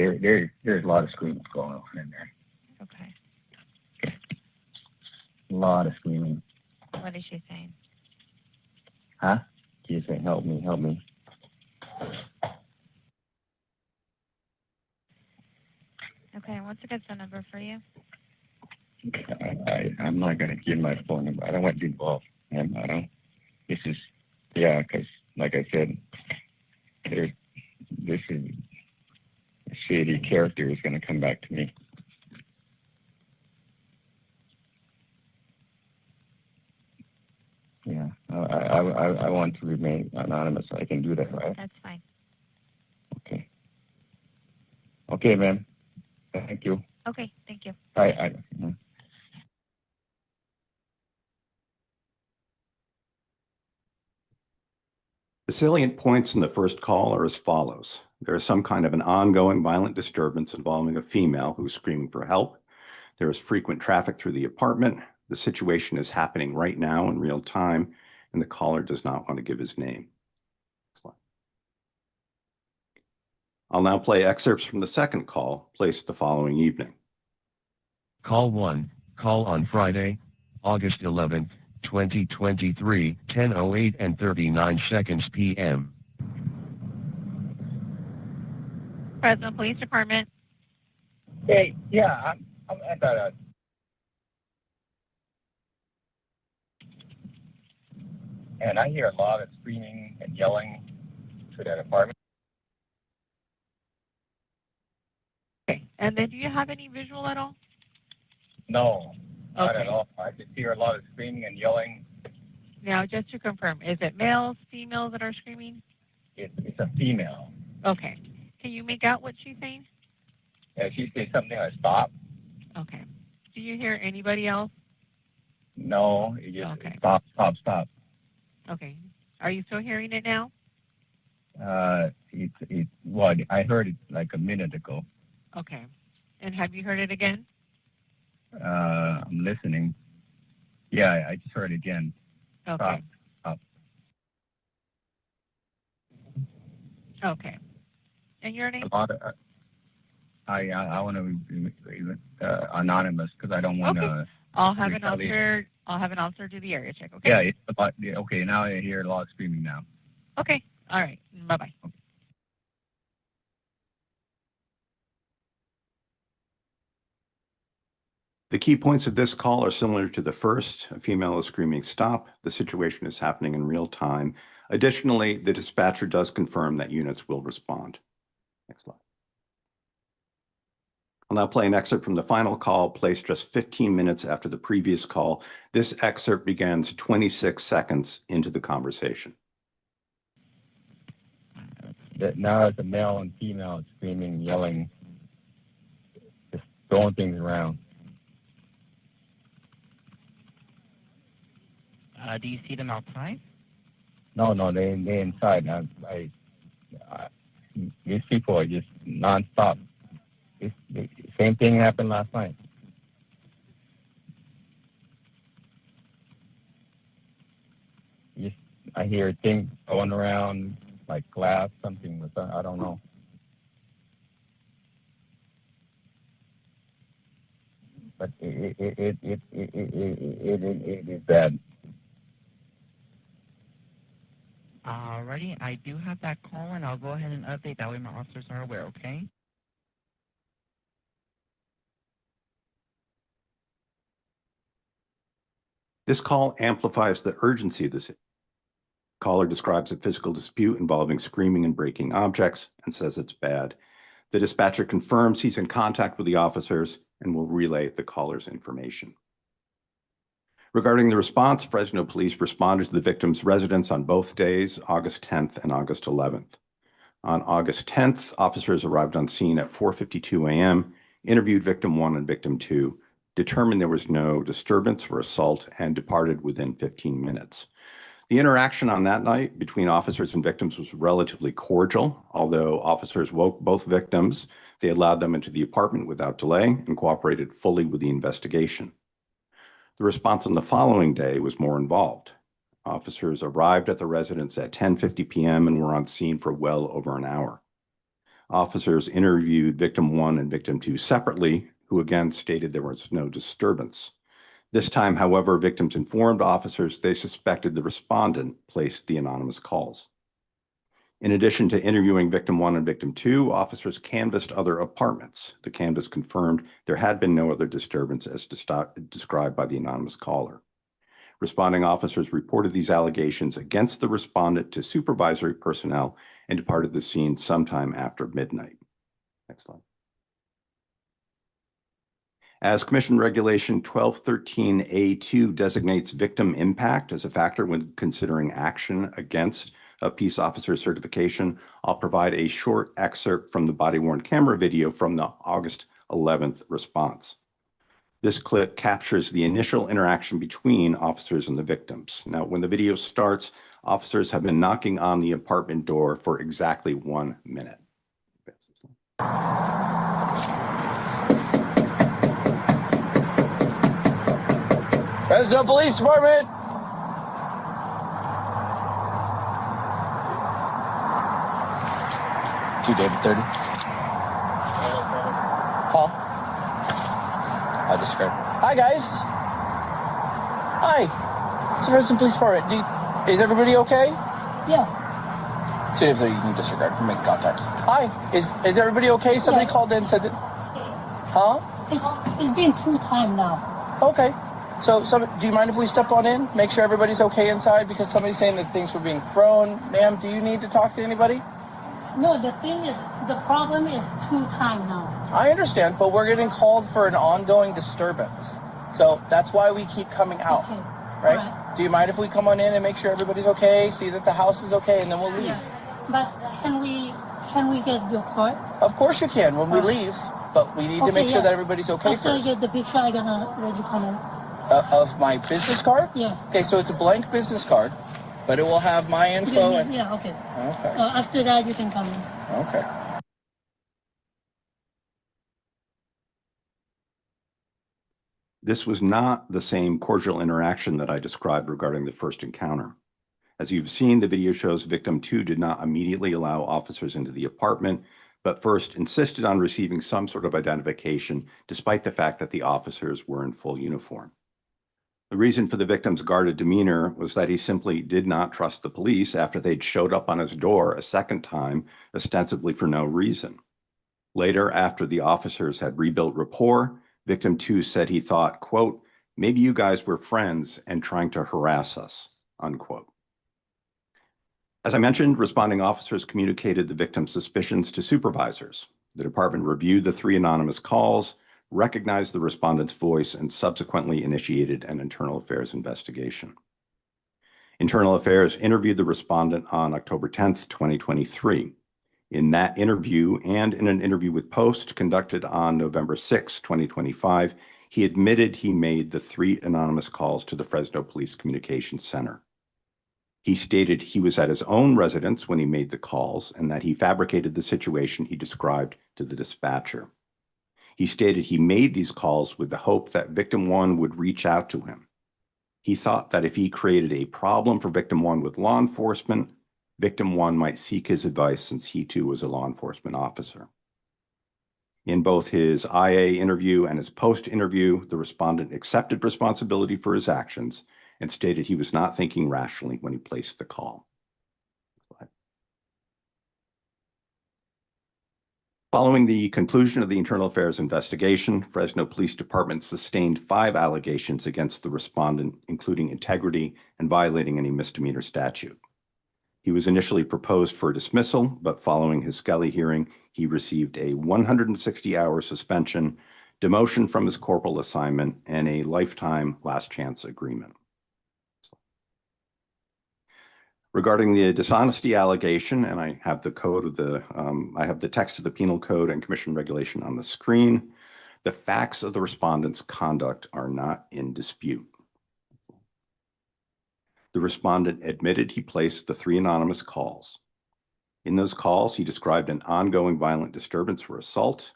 There's a lot of screaming going on in there. Okay. A lot of screaming. What is she saying? Huh? She's saying, "Help me! Help me!" Okay, and what's a good phone number for you? I'm not gonna give my phone number. I don't want to involve him. I don't. This is, yeah, because like I said, this is a shady character is gonna come back to me. Yeah, I want to remain anonymous, so I can do that, right? That's fine. Okay. Okay, ma'am. Thank you. Okay, thank you. The salient points in the first call are as follows. There is some kind of an ongoing violent disturbance involving a female who is screaming for help. There is frequent traffic through the apartment. The situation is happening right now in real time, and the caller does not want to give his name. Excellent. I'll now play excerpts from the second call placed the following evening. Call 1. Call on Friday, August 11th, 2023, 10:08 and 39 seconds p.m. Fresno Police Department. Hey, yeah, I'm at that. And I hear a lot of screaming and yelling to that apartment. Okay. And then do you have any visual at all? No, not Okay. at all. I just hear a lot of screaming and yelling. Now, just to confirm, is it males, females that are screaming? It's a female. Okay. Can you make out what she's saying? Yeah, she says something like stop. Okay. Do you hear anybody else? No, it just Okay. stop, stop, stop. Okay. Are you still hearing it now? Well, I heard it like a minute ago. Okay. And have you heard it again? I'm listening. Yeah, I just heard it again. Okay. Stop. Okay. And your name? A lot of, I want to be anonymous because I don't want to. Okay. I'll have an officer do the area check, okay? Yeah, it's a lot. Yeah, okay, now I hear a lot of screaming now. Okay. All right. Bye-bye. The key points of this call are similar to the first. A female is screaming stop. The situation is happening in real time. Additionally, the dispatcher does confirm that units will respond. Next slide. I'll now play an excerpt from the final call placed just 15 minutes after the previous call. This excerpt begins 26 seconds into the conversation. Now it's a male and female screaming, yelling, just throwing things around. Do you see them outside? No, they inside. These people are just nonstop. The same thing happened last night. I hear things going around like glass, something with I don't know. But it is bad. Alrighty, I do have that call and I'll go ahead and update. That way my officers are aware, okay? This call amplifies the urgency of this Caller describes a physical dispute involving screaming and breaking objects and says it's bad. The dispatcher confirms he's in contact with the officers and will relay the caller's information. Regarding the response, Fresno police responded to the victim's residence on both days, August 10th and August 11th. On August 10th, officers arrived on scene at 4:52 a.m., interviewed victim 1 and victim 2, determined there was no disturbance or assault, and departed within 15 minutes. The interaction on that night between officers and victims was relatively cordial. Although officers woke both victims, they allowed them into the apartment without delay and cooperated fully with the investigation. The response on the following day was more involved. Officers arrived at the residence at 10:50 p.m. and were on scene for well over an hour. Officers interviewed victim 1 and victim 2 separately, who again stated there was no disturbance. This time, however, victims informed officers they suspected the respondent placed the anonymous calls. In addition to interviewing victim 1 and victim 2, officers canvassed other apartments. The canvass confirmed there had been no other disturbance as described by the anonymous caller. Responding officers reported these allegations against the respondent to supervisory personnel and departed the scene sometime after midnight. Next slide. As Commission Regulation 1213A2 designates victim impact as a factor when considering action against a peace officer certification, I'll provide a short excerpt from the body-worn camera video from the August 11th response. This clip captures the initial interaction between officers and the victims. Now, when the video starts, officers have been knocking on the apartment door for exactly 1 minute. Fresno Police Department. David 30. Huh? I'll describe. Hi guys. Hi. It's the Fresno Police Department. Is everybody okay? Yeah. David 30, you can disregard. Make contact. Hi. Is everybody okay? Somebody called in and said that. Huh? It's been 2 times now. Okay. So, do you mind if we step on in? Make sure everybody's okay inside because somebody's saying that things were being thrown. Ma'am, do you need to talk to anybody? No, the problem is 2 times now. I understand, but we're getting called for an ongoing disturbance. So that's why we keep coming out, Okay. right? All right. Do you mind if we come on in and make sure everybody's okay, see that the house is okay, and then we'll leave? Yeah. But can we get your card? Of course you can when we leave, but we need to make sure that everybody's okay After I first. get the picture, I'm gonna let you come in. Of my business card? Yeah. Okay, so it's a blank business card, but it will have my info and... Yeah, okay. Okay, After that, you can come in. okay. This was not the same cordial interaction that I described regarding the first encounter. As you've seen, the video shows victim 2 did not immediately allow officers into the apartment, but first insisted on receiving some sort of identification, despite the fact that the officers were in full uniform. The reason for the victim's guarded demeanor was that he simply did not trust the police after they'd showed up on his door a second time, ostensibly for no reason. Later, after the officers had rebuilt rapport, victim 2 said he thought, quote, "Maybe you guys were friends and trying to harass us," unquote. As I mentioned, responding officers communicated the victim's suspicions to supervisors. The department reviewed the 3 anonymous calls, recognized the respondent's voice, and subsequently initiated an internal affairs investigation. Internal Affairs interviewed the respondent on October 10th, 2023. In that interview and in an interview with Post conducted on November 6, 2025, he admitted he made the 3 anonymous calls to the Fresno Police Communications Center. He stated he was at his own residence when he made the calls and that he fabricated the situation he described to the dispatcher. He stated he made these calls with the hope that victim 1 would reach out to him. He thought that if he created a problem for victim 1 with law enforcement, victim 1 might seek his advice since he too was a law enforcement officer. In both his IA interview and his Post interview, the respondent accepted responsibility for his actions and stated he was not thinking rationally when he placed the call. Following the conclusion of the Internal Affairs investigation, Fresno Police Department sustained 5 allegations against the respondent, including integrity and violating any misdemeanor statute. He was initially proposed for dismissal, but following his Skelly hearing, he received a 160-hour suspension, demotion from his corporal assignment, and a lifetime last chance agreement. Regarding the dishonesty allegation, and I have the code of I have the text of the penal code and commission regulation on the screen. The facts of the respondent's conduct are not in dispute. The respondent admitted he placed the 3 anonymous calls. In those calls, he described an ongoing violent disturbance or assault.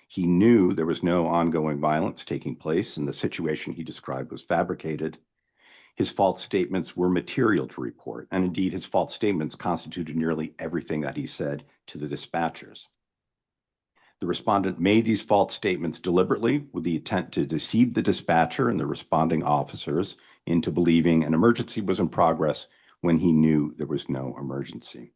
He knew there was no ongoing violence taking place, and the situation he described was fabricated. His false statements were material to report, and indeed his false statements constituted nearly everything that he said to the dispatchers. The respondent made these false statements deliberately with the intent to deceive the dispatcher and the responding officers into believing an emergency was in progress when he knew there was no emergency.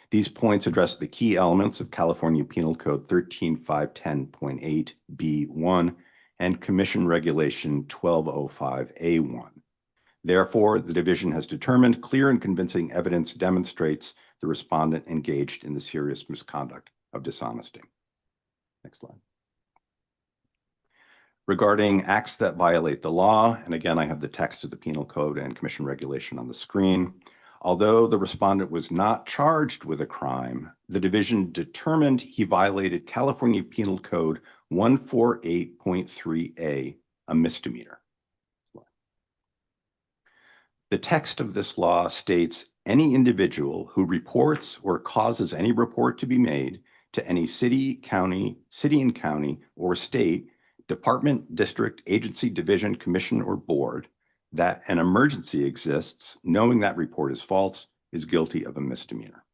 These points address the key elements of California Penal Code 13510.8B1 and Commission Regulation 1205A1. Therefore, the division has determined clear and convincing evidence demonstrates the respondent engaged in the serious misconduct of dishonesty. Next slide. Regarding acts that violate the law, and again, I have the text of the penal code and commission regulation on the screen. Although the respondent was not charged with a crime, the division determined he violated California Penal Code 148.3A, a misdemeanor. The text of this law states any individual who reports or causes any report to be made to any city and county, or state, department, district, agency, division, commission, or board that an emergency exists, knowing that report is false, is guilty of a misdemeanor.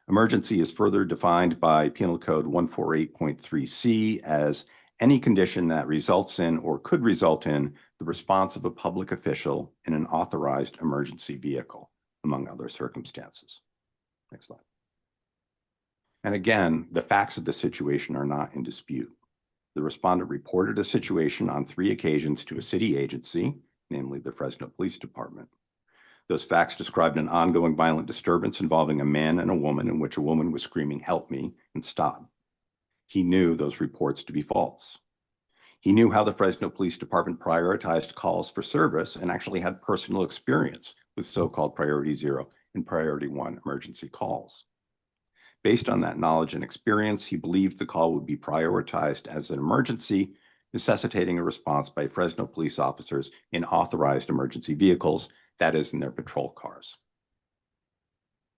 Emergency is further defined by Penal Code 148.3C as any condition that results in or could result in the response of a public official in an authorized emergency vehicle, among other circumstances. Next slide. And again, the facts of the situation are not in dispute. The respondent reported a situation on 3 occasions to a city agency, namely the Fresno Police Department. Those facts described an ongoing violent disturbance involving a man and a woman in which a woman was screaming, "Help me," and "Stop." He knew those reports to be false. He knew how the Fresno Police Department prioritized calls for service and actually had personal experience with so-called Priority 0 and Priority 1 emergency calls. Based on that knowledge and experience, he believed the call would be prioritized as an emergency, necessitating a response by Fresno police officers in authorized emergency vehicles, that is, in their patrol cars.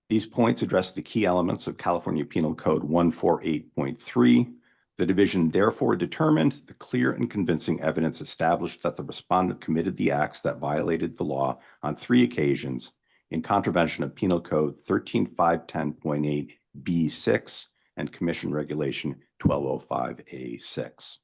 These points address the key elements of California Penal Code 148.3. The division therefore determined the clear and convincing evidence established that the respondent committed the acts that violated the law on 3 occasions in contravention of Penal Code 13510.8B6 and Commission Regulation 1205A6.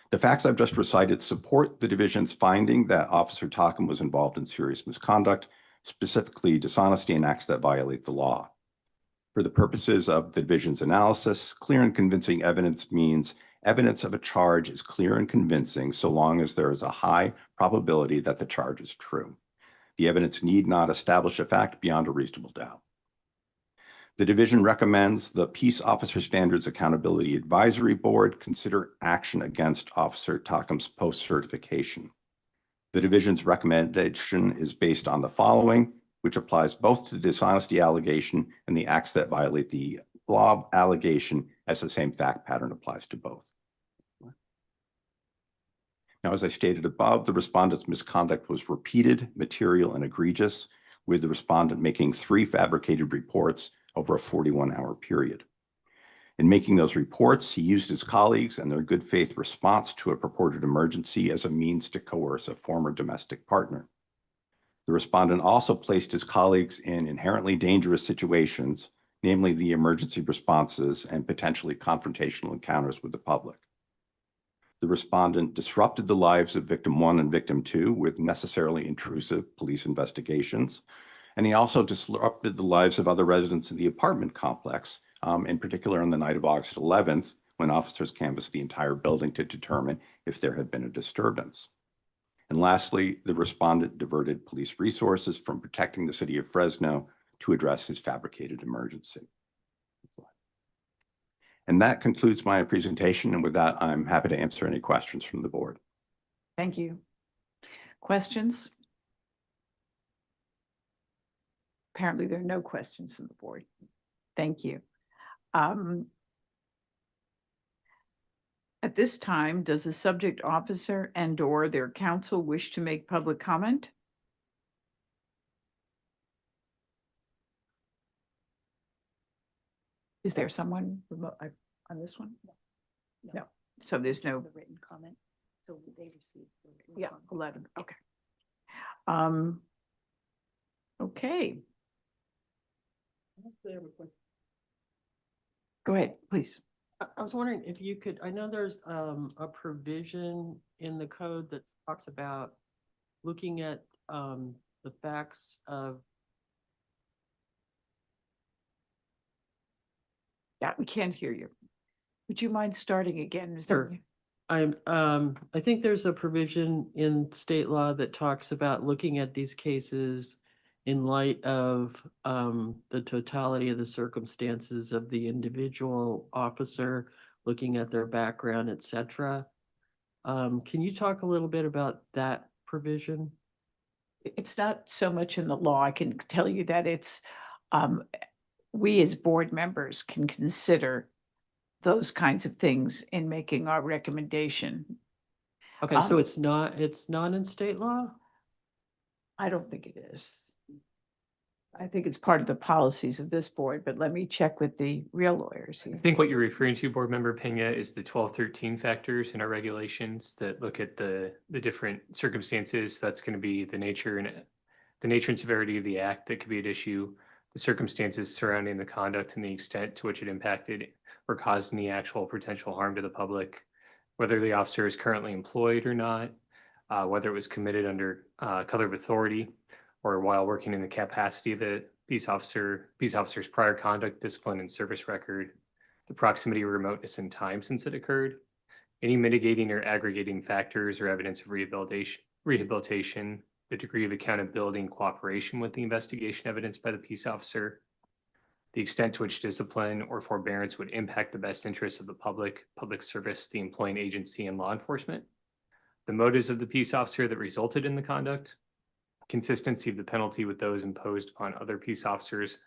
The facts I've just recited support the division's finding that Officer Tockham was involved in serious misconduct, specifically dishonesty and acts that violate the law. For the purposes of the division's analysis, clear and convincing evidence means evidence of a charge is clear and convincing so long as there is a high probability that the charge is true. The evidence need not establish a fact beyond a reasonable doubt. The division recommends the Peace Officer Standards Accountability Advisory Board consider action against Officer Tockham's post-certification. The division's recommendation is based on the following, which applies both to the dishonesty allegation and the acts that violate the law allegation, as the same fact pattern applies to both. Now, as I stated above, the respondent's misconduct was repeated, material, and egregious, with the respondent making 3 fabricated reports over a 41-hour period. In making those reports, he used his colleagues and their good faith response to a purported emergency as a means to coerce a former domestic partner. The respondent also placed his colleagues in inherently dangerous situations, namely the emergency responses and potentially confrontational encounters with the public. The respondent disrupted the lives of victim 1 and victim 2 with necessarily intrusive police investigations, and he also disrupted the lives of other residents of the apartment complex, in particular on the night of August 11th, when officers canvassed the entire building to determine if there had been a disturbance. And lastly, the respondent diverted police resources from protecting the city of Fresno to address his fabricated emergency. And that concludes my presentation. And with that, I'm happy to answer any questions from the board. Thank you. Questions? Apparently, there are no questions from the board. Thank you. At this time, does the subject officer and/or their counsel wish to make public comment? Is there someone remote on this one? No. So there's no written comment. So they received. Yeah, 11, okay. Okay, go ahead, please. I was wondering if you could, I know there's a provision in the code that talks about looking at the facts of. Yeah, we can't hear you. Would you mind starting again? Is Sure. there- I think there's a provision in state law that talks about looking at these cases in light of the totality of the circumstances of the individual officer, looking at their background, et cetera. Can you talk a little bit about that provision? It's not so much in the law. I can tell you that it's, we as board members can consider those kinds of things in making our recommendation. Okay, so Um, it's not in state law? I don't think it is. I think it's part of the policies of this board, but let me check with the real lawyers I here. think what you're referring to, Board Member Pena, is the 1213 factors in our regulations that look at the different circumstances. That's going to be the nature and severity of the act that could be at issue, the circumstances surrounding the conduct and the extent to which it impacted or caused any actual potential harm to the public, whether the officer is currently employed or not, whether it was committed under color of authority, or while working in the capacity of a peace officer's prior conduct, discipline, and service record, the proximity or remoteness in time since it occurred, any mitigating or aggregating factors or evidence of rehabilitation, the degree of accountability and cooperation with the investigation evidenced by the peace officer, the extent to which discipline or forbearance would impact the best interests of the public service, the employing agency, and law enforcement, the motives of the peace officer that resulted in the conduct, consistency of the penalty with those imposed upon other peace officers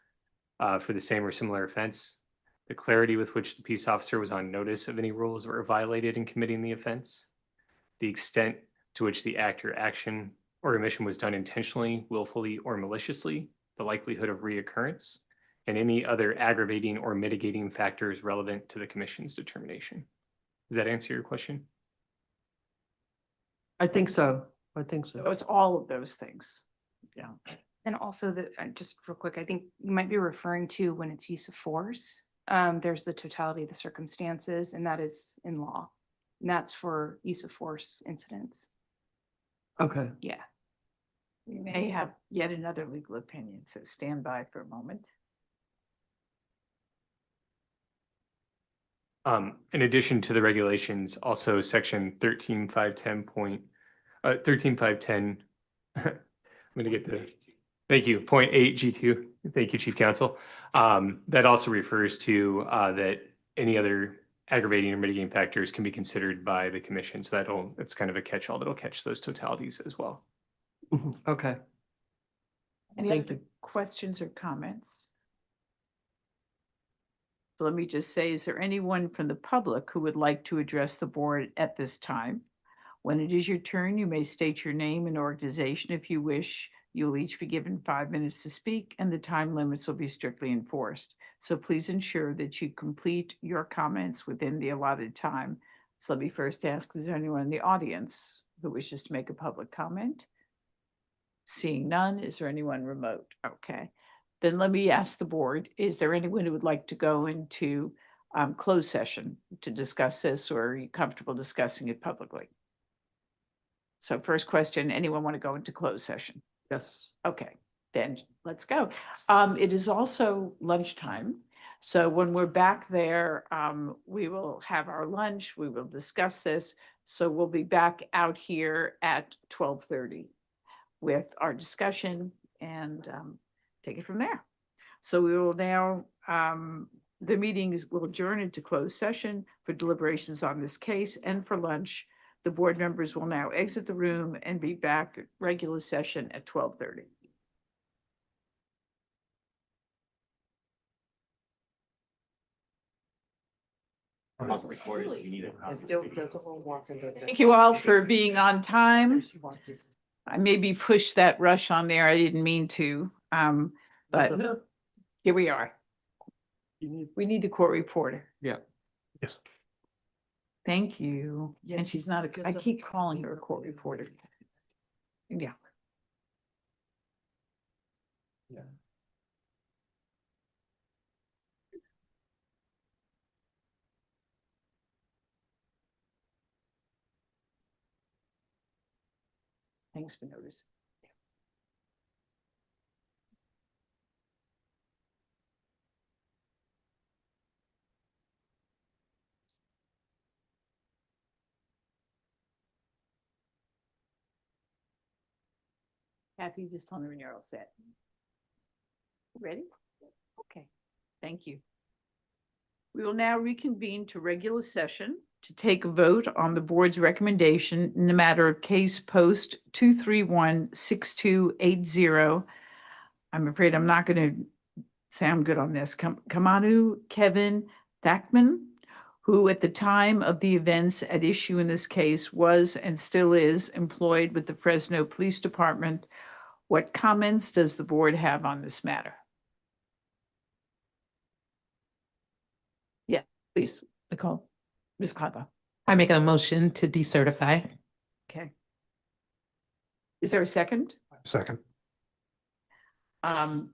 for the same or similar offense, the clarity with which the peace officer was on notice of any rules that were violated in committing the offense, the extent to which the act or action or omission was done intentionally, willfully, or maliciously, the likelihood of reoccurrence, and any other aggravating or mitigating factors relevant to the commission's determination. Does that answer your question? I think so. So it's all of those things. Yeah. And also just real quick, I think you might be referring to when it's use of force. There's the totality of the circumstances, and that is in law. And that's for use of force incidents. Okay. Yeah. We may have yet another legal opinion, so stand by for a moment. In addition to the regulations, also section 13510, I'm going to get the, thank you, 0.8 G2. Thank you, Chief Counsel. That also refers to that any other aggravating or mitigating factors can be considered by the commission. So it's kind of a catch-all that'll catch those totalities as well. Okay. Any Thank other you. questions or comments? So let me just say, is there anyone from the public who would like to address the board at this time? When it is your turn, you may state your name and organization if you wish. You'll each be given 5 minutes to speak, and the time limits will be strictly enforced. So please ensure that you complete your comments within the allotted time. So let me first ask, is there anyone in the audience who wishes to make a public comment? Seeing none, is there anyone remote? Okay. Then let me ask the board, is there anyone who would like to go into closed session to discuss this, or are you comfortable discussing it publicly? So first question, anyone want to go into closed session? Yes. Okay, then let's go. It is also lunchtime. So when we're back there, we will have our lunch, we will discuss this. So we'll be back out here at 12:30 with our discussion and take it from there. So we will now, the meeting will adjourn into closed session for deliberations on this case and for lunch. The board members will now exit the room and be back at regular session at 12:30. And still, there's a whole walking. Thank you all for being on time. I maybe pushed that rush on there. I didn't mean to, but here we are. We need the court reporter. Yeah. Yes. Thank you. Yeah, And she's not, I gets a- keep calling her a court reporter. Yeah. Yeah. Thanks for noticing. Kathy, just tell me when you're all set. Ready? Okay, thank you. We will now reconvene to regular session to take a vote on the board's recommendation in the matter of case post 2316280. I'm afraid I'm not going to sound good on this. Kamanu Kevin Thakman, who at the time of the events at issue in this case was and still is employed with the Fresno Police Department. What comments does the board have on this matter? Yeah, please, Nicole, Ms. Klappa. I make a motion to decertify. Okay. Is there a second? Second.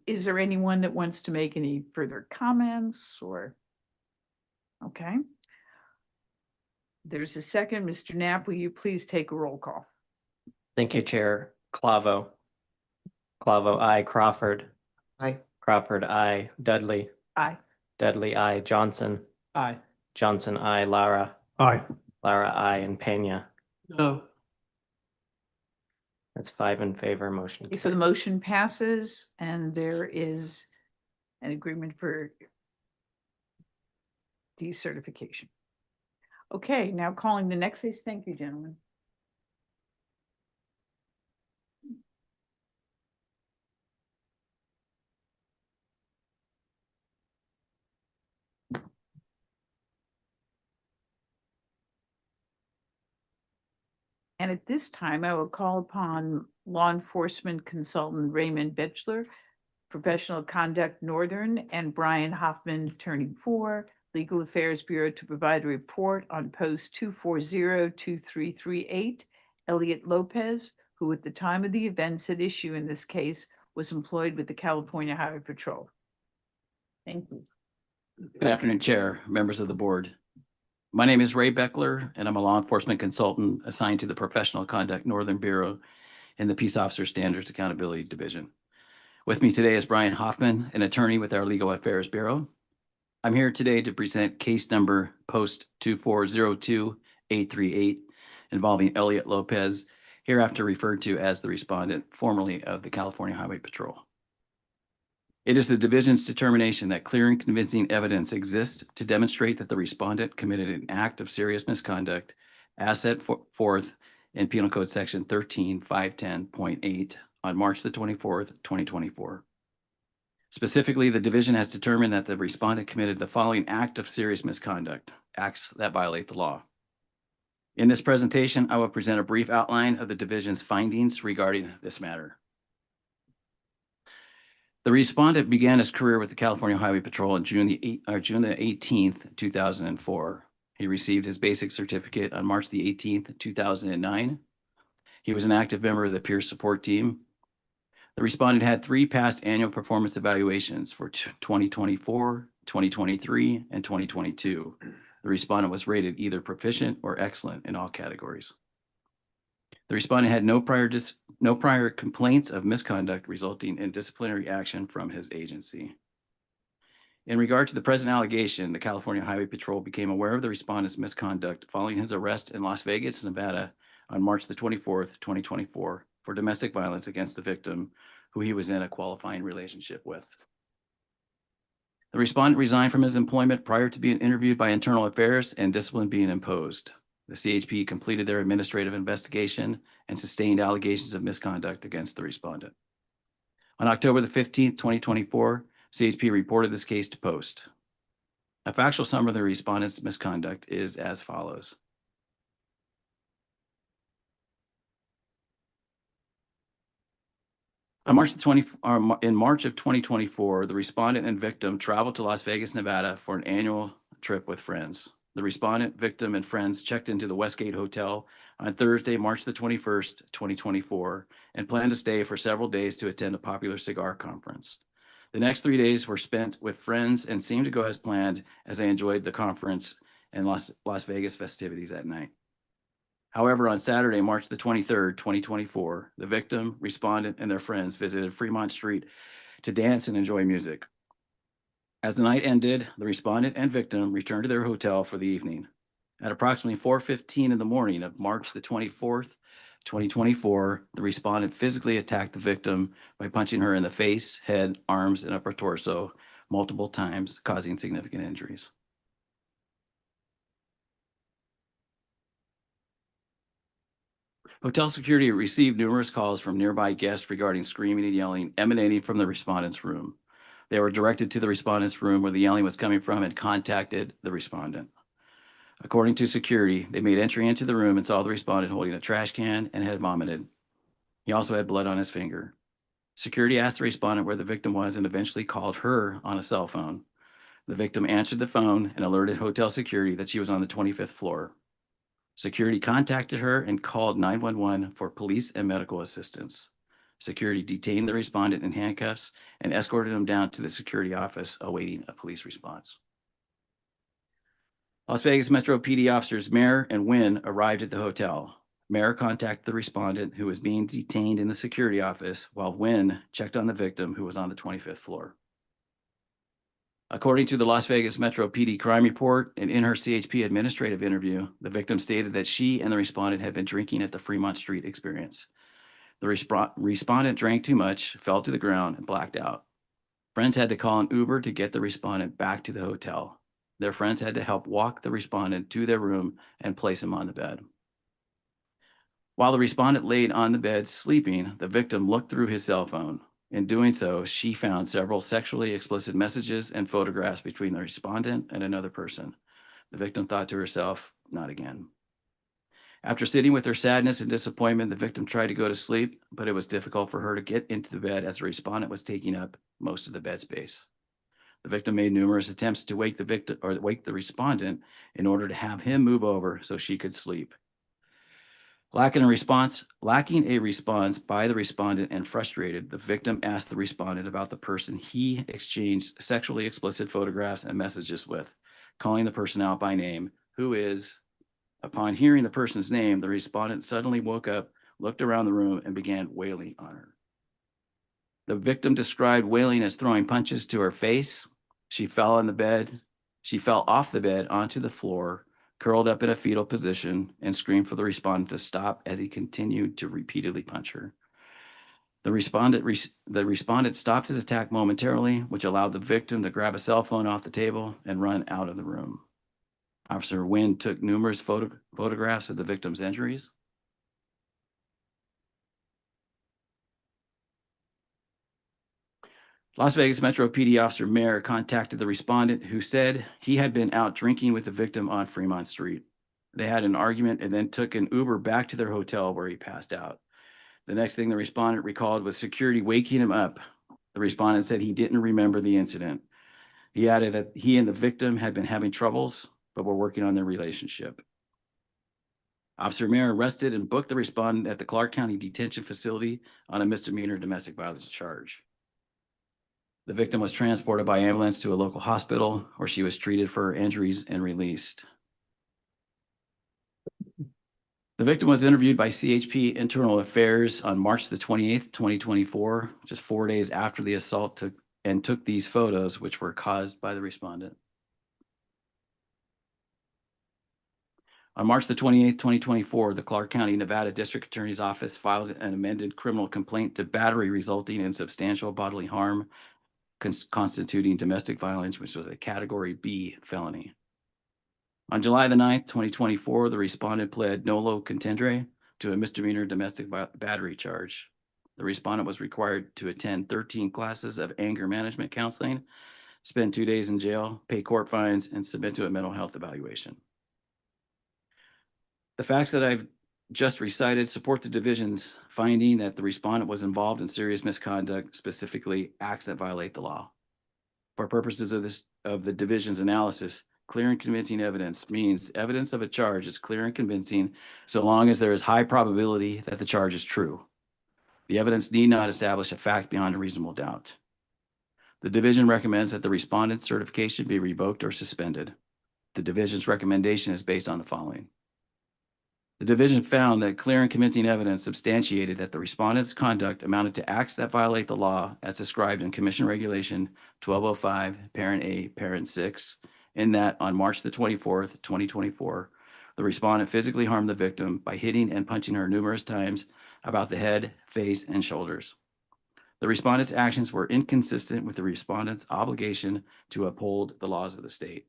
Is there anyone that wants to make any further comments or? Okay. There's a second. Mr. Knapp, will you please take a roll call? Thank you, Chair. Clavo. Clavo, I. Crawford. Aye. Crawford, I. Dudley. Aye. Dudley, I. Johnson. Aye. Johnson, I. Lara. Aye. Lara, I. And Pena. No. That's 5 in favor, motion. Okay, so the carried. motion passes and there is an agreement for decertification. Okay, now calling the next case. Thank you, gentlemen. And at this time, I will call upon law enforcement consultant Raymond Betchler, Professional Conduct Northern, and Brian Hoffman, Attorney 4, Legal Affairs Bureau, to provide a report on post 2402338, Elliot Lopez, who at the time of the events at issue in this case was employed with the California Highway Patrol. Thank you. Good afternoon, Chair, members of the board. My name is Ray Beckler, and I'm a law enforcement consultant assigned to the Professional Conduct Northern Bureau in the Peace Officer Standards Accountability Division. With me today is Brian Hoffman, an attorney with our Legal Affairs Bureau. I'm here today to present case number post 2402838 involving Elliot Lopez, hereafter referred to as the respondent, formerly of the California Highway Patrol. It is the division's determination that clear and convincing evidence exists to demonstrate that the respondent committed an act of serious misconduct as set forth in Penal Code Section 13510.8 on March the 24th, 2024. Specifically, the division has determined that the respondent committed the following act of serious misconduct, acts that violate the law. In this presentation, I will present a brief outline of the division's findings regarding this matter. The respondent began his career with the California Highway Patrol on June the 18th, 2004. He received his basic certificate on March the 18th, 2009. He was an active member of the peer support team. The respondent had 3 past annual performance evaluations for 2024, 2023, and 2022. The respondent was rated either proficient or excellent in all categories. The respondent had no prior complaints of misconduct resulting in disciplinary action from his agency. In regard to the present allegation, the California Highway Patrol became aware of the respondent's misconduct following his arrest in Las Vegas, Nevada on March the 24th, 2024 for domestic violence against the victim who he was in a qualifying relationship with. The respondent resigned from his employment prior to being interviewed by Internal Affairs and discipline being imposed. The CHP completed their administrative investigation and sustained allegations of misconduct against the respondent. On October the 15th, 2024, CHP reported this case to Post. A factual summary of the respondent's misconduct is as follows. In March of 2024, the respondent and victim traveled to Las Vegas, Nevada for an annual trip with friends. The respondent, victim, and friends checked into the Westgate Hotel on Thursday, March the 21st, 2024, and planned to stay for several days to attend a popular cigar conference. The next 3 days were spent with friends and seemed to go as planned as they enjoyed the conference and Las Vegas festivities at night. However, on Saturday, March the 23rd, 2024, the victim, respondent, and their friends visited Fremont Street to dance and enjoy music. As the night ended, the respondent and victim returned to their hotel for the evening. At approximately 4:15 in the morning of March the 24th, 2024, the respondent physically attacked the victim by punching her in the face, head, arms, and upper torso multiple times, causing significant injuries. Hotel security received numerous calls from nearby guests regarding screaming and yelling emanating from the respondent's room. They were directed to the respondent's room where the yelling was coming from and contacted the respondent. According to security, they made entry into the room and saw the respondent holding a trash can and had vomited. He also had blood on his finger. Security asked the respondent where the victim was and eventually called her on a cell phone. The victim answered the phone and alerted hotel security that she was on the 25th floor. Security contacted her and called 911 for police and medical assistance. Security detained the respondent in handcuffs and escorted him down to the security office awaiting a police response. Las Vegas Metro PD officers Mayer and Wynn arrived at the hotel. Mayer contacted the respondent who was being detained in the security office, while Wynn checked on the victim who was on the 25th floor. According to the Las Vegas Metro PD crime report and in her CHP administrative interview, the victim stated that she and the respondent had been drinking at the Fremont Street experience. The respondent drank too much, fell to the ground, and blacked out. Friends had to call an Uber to get the respondent back to the hotel. Their friends had to help walk the respondent to their room and place him on the bed. While the respondent laid on the bed sleeping, the victim looked through his cell phone. In doing so, she found several sexually explicit messages and photographs between the respondent and another person. The victim thought to herself, "Not again." After sitting with her sadness and disappointment, the victim tried to go to sleep, but it was difficult for her to get into the bed as the respondent was taking up most of the bed space. The victim made numerous attempts to wake the respondent in order to have him move over so she could sleep. Lacking a response by the respondent and frustrated, the victim asked the respondent about the person he exchanged sexually explicit photographs and messages with, calling the person out by name, who is, upon hearing the person's name, the respondent suddenly woke up, looked around the room, and began wailing on her. The victim described wailing as throwing punches to her face. She fell off the bed onto the floor, curled up in a fetal position, and screamed for the respondent to stop as he continued to repeatedly punch her. The respondent stopped his attack momentarily, which allowed the victim to grab a cell phone off the table and run out of the room. Officer Wynn took numerous photographs of the victim's injuries. Las Vegas Metro PD Officer Mayer contacted the respondent, who said he had been out drinking with the victim on Fremont Street. They had an argument and then took an Uber back to their hotel where he passed out. The next thing the respondent recalled was security waking him up. The respondent said he didn't remember the incident. He added that he and the victim had been having troubles, but were working on their relationship. Officer Mayer arrested and booked the respondent at the Clark County Detention Facility on a misdemeanor domestic violence charge. The victim was transported by ambulance to a local hospital where she was treated for her injuries and released. The victim was interviewed by CHP Internal Affairs on March the 28th, 2024, just 4 days after the assault took and took these photos, which were caused by the respondent. On March the 28th, 2024, the Clark County, Nevada District Attorney's Office filed an amended criminal complaint to battery resulting in substantial bodily harm constituting domestic violence, which was a Category B felony. On July the 9th, 2024, the respondent pled nolo contendere to a misdemeanor domestic battery charge. The respondent was required to attend 13 classes of anger management counseling, spend 2 days in jail, pay court fines, and submit to a mental health evaluation. The facts that I've just recited support the division's finding that the respondent was involved in serious misconduct, specifically acts that violate the law. For purposes of the division's analysis, clear and convincing evidence means evidence of a charge is clear and convincing so long as there is high probability that the charge is true. The evidence need not establish a fact beyond a reasonable doubt. The division recommends that the respondent's certification be revoked or suspended. The division's recommendation is based on the following. The division found that clear and convincing evidence substantiated that the respondent's conduct amounted to acts that violate the law as described in Commission Regulation 1205, Parent A, Parent 6, in that on March the 24th, 2024, the respondent physically harmed the victim by hitting and punching her numerous times about the head, face, and shoulders. The respondent's actions were inconsistent with the respondent's obligation to uphold the laws of the state.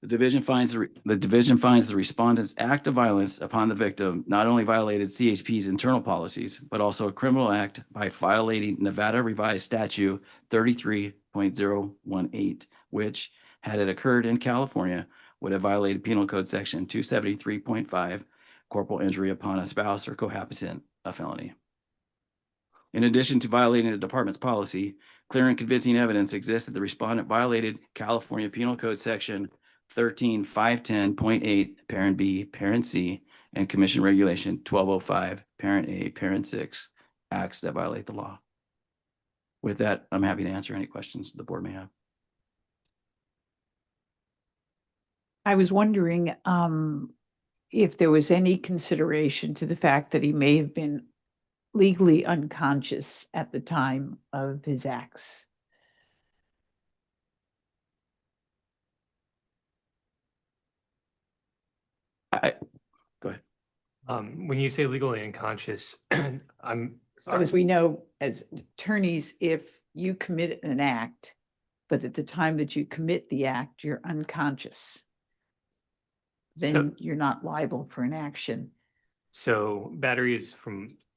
The division finds the respondent's act of violence upon the victim not only violated CHP's internal policies, but also a criminal act by violating Nevada Revised Statute 33.018, which, had it occurred in California, would have violated Penal Code Section 273.5, corporal injury upon a spouse or cohabitant, a felony. In addition to violating the department's policy, clear and convincing evidence exists that the respondent violated California Penal Code Section 13.510.8, Parent B, Parent C, and Commission Regulation 1205, Parent A, Parent 6, acts that violate the law. With that, I'm happy to answer any questions the board may have. I was wondering if there was any consideration to the fact that he may have been legally unconscious at the time of his acts. Go ahead. When you say legally unconscious, I'm sorry. As we know, as attorneys, if you commit an act, but at the time that you commit the act, you're unconscious, then you're not liable for an action. So batteries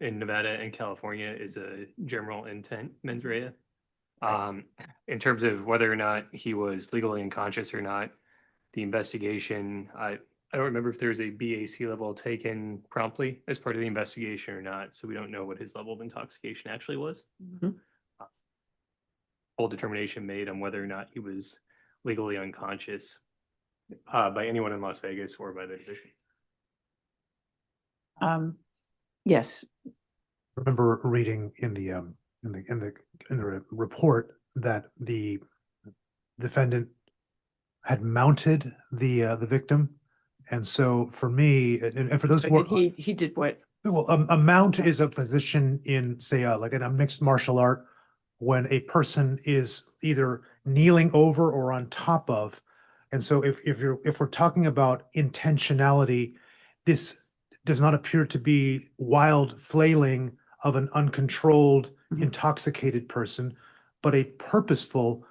in Nevada and California is a general intent mens rea. In terms of whether or not he was legally unconscious or not, the investigation, I don't remember if there was a BAC level taken promptly as part of the investigation or not. So we don't know what his level of intoxication actually was. Full determination made on whether or not he was legally unconscious by anyone in Las Vegas or by the division. Yes. I remember reading in the report that the defendant had mounted the victim, and so for me, and for those who He did what? well, a mount is a position in, say, like in a mixed martial art, when a person is either kneeling over or on top of. And so if we're talking about intentionality, this does not appear to be wild flailing of an uncontrolled, intoxicated person, but a purposeful,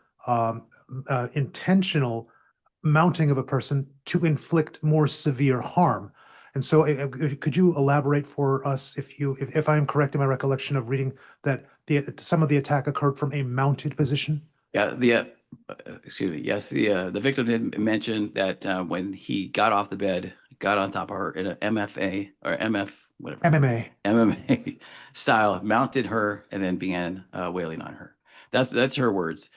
intentional mounting of a person to inflict more severe harm. And so could you elaborate for us if I am correct in my recollection of reading that some of the attack occurred from a mounted position? Yeah, excuse me. Yes, the victim did mention that when he got off the bed, got on top of her in an MFA or MF, whatever. MMA style, mounted her and then began wailing on her. That's her words.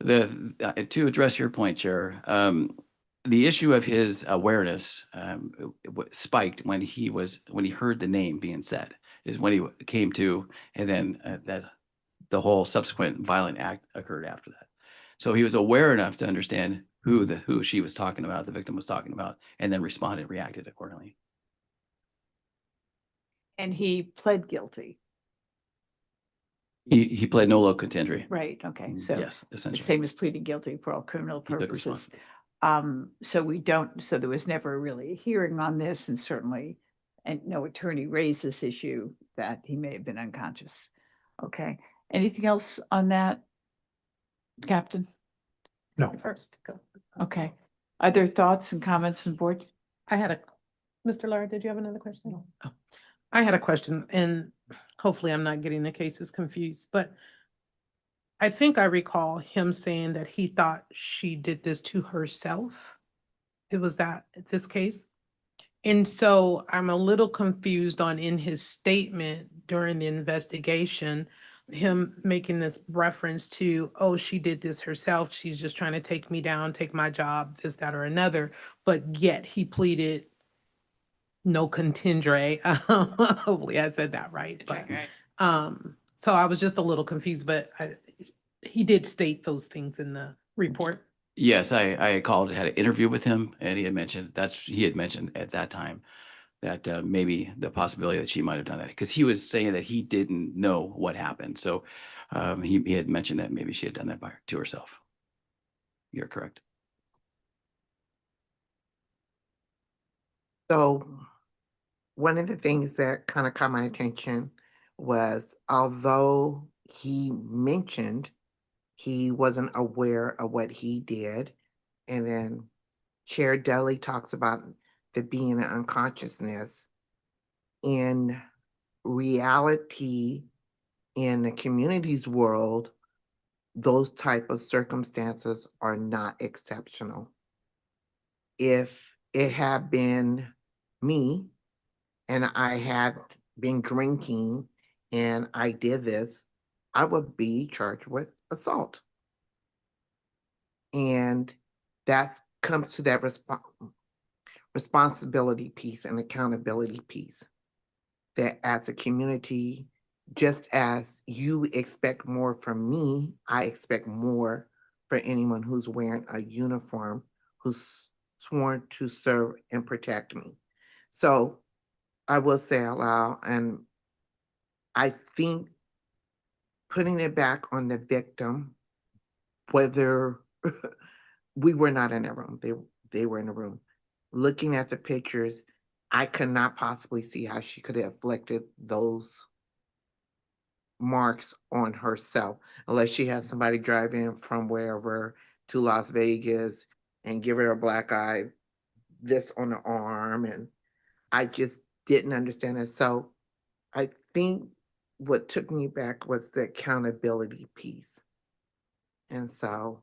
To address your point, Chair, the issue of his awareness spiked when he heard the name being said, is when he came to, and then that the whole subsequent violent act occurred after that. So he was aware enough to understand who she was talking about, the victim was talking about, and then reacted accordingly. And he pled guilty. He pled no low contendory. Right, okay, so. Yes, The essentially. same as pleading guilty for all criminal He took purposes. responsibility. So there was never really a hearing on this, and certainly, and no attorney raised this issue that he may have been unconscious. Okay, anything else on that, Captain? No. First, go. Okay, other thoughts and comments from board? I had a, Mr. Lara, did you have another question? Oh. I had a question, and hopefully I'm not getting the cases confused, but I think I recall him saying that he thought she did this to herself. It was that, this case. And so I'm a little confused on in his statement during the investigation, him making this reference to, oh, she did this herself. She's just trying to take me down, take my job, this, that, or another. But yet he pleaded no contendere. Hopefully I said that right. But so I was just a little confused, but he did state those things in the report. Yes, I called, had an interview with him, and he had mentioned, he had mentioned at that time that maybe the possibility that she might have done that, because he was saying that he didn't know what happened. So he had mentioned that maybe she had done that to herself. You're correct. So one of the things that kind of caught my attention was although he mentioned he wasn't aware of what he did, and then Chair Dudley talks about the being in unconsciousness. In reality, in the community's world, those type of circumstances are not exceptional. If it had been me and I had been drinking and I did this, I would be charged with assault. And that comes to that responsibility piece and accountability piece. That as a community, just as you expect more from me, I expect more for anyone who's wearing a uniform, who's sworn to serve and protect me. So I will say out loud, and I think putting it back on the victim, whether we were not in that room, they were in the room. Looking at the pictures, I could not possibly see how she could have inflicted those marks on herself, unless she had somebody drive in from wherever to Las Vegas and give her a black eye, this on the arm, and I just didn't understand it. So I think what took me back was the accountability piece. And so,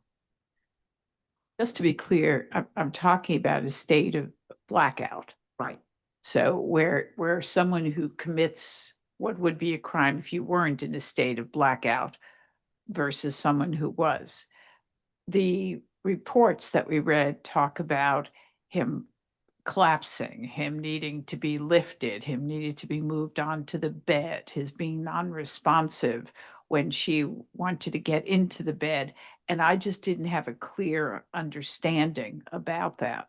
Just to be clear, I'm talking about a state of blackout. right, So where someone who commits what would be a crime if you weren't in a state of blackout versus someone who was. The reports that we read talk about him collapsing, him needing to be lifted, him needing to be moved onto the bed, his being non-responsive when she wanted to get into the bed. And I just didn't have a clear understanding about that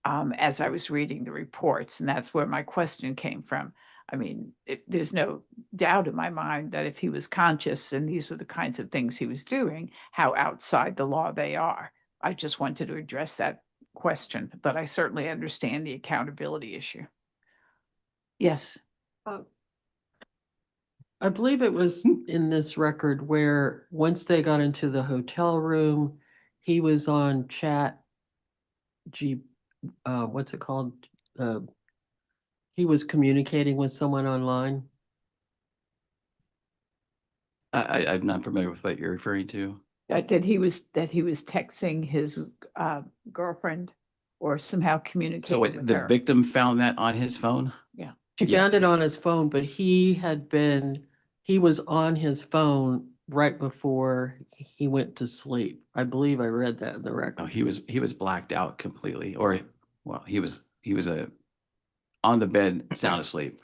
as I was reading the reports. And that's where my question came from. I mean, there's no doubt in my mind that if he was conscious and these were the kinds of things he was doing, how outside the law they are. I just wanted to address that question, but I certainly understand the accountability issue. Yes. I believe it was in this record where once they got into the hotel room, he was on what's it called? He was communicating with someone online. I'm not familiar with what you're referring to. That he was texting his girlfriend or somehow communicating So with the her. victim found that on his phone? Yeah. She found it on his phone, but he was on his phone right before he went to sleep. I believe I read that in the record. No, he was blacked out completely, or well, he was on the bed, sound asleep.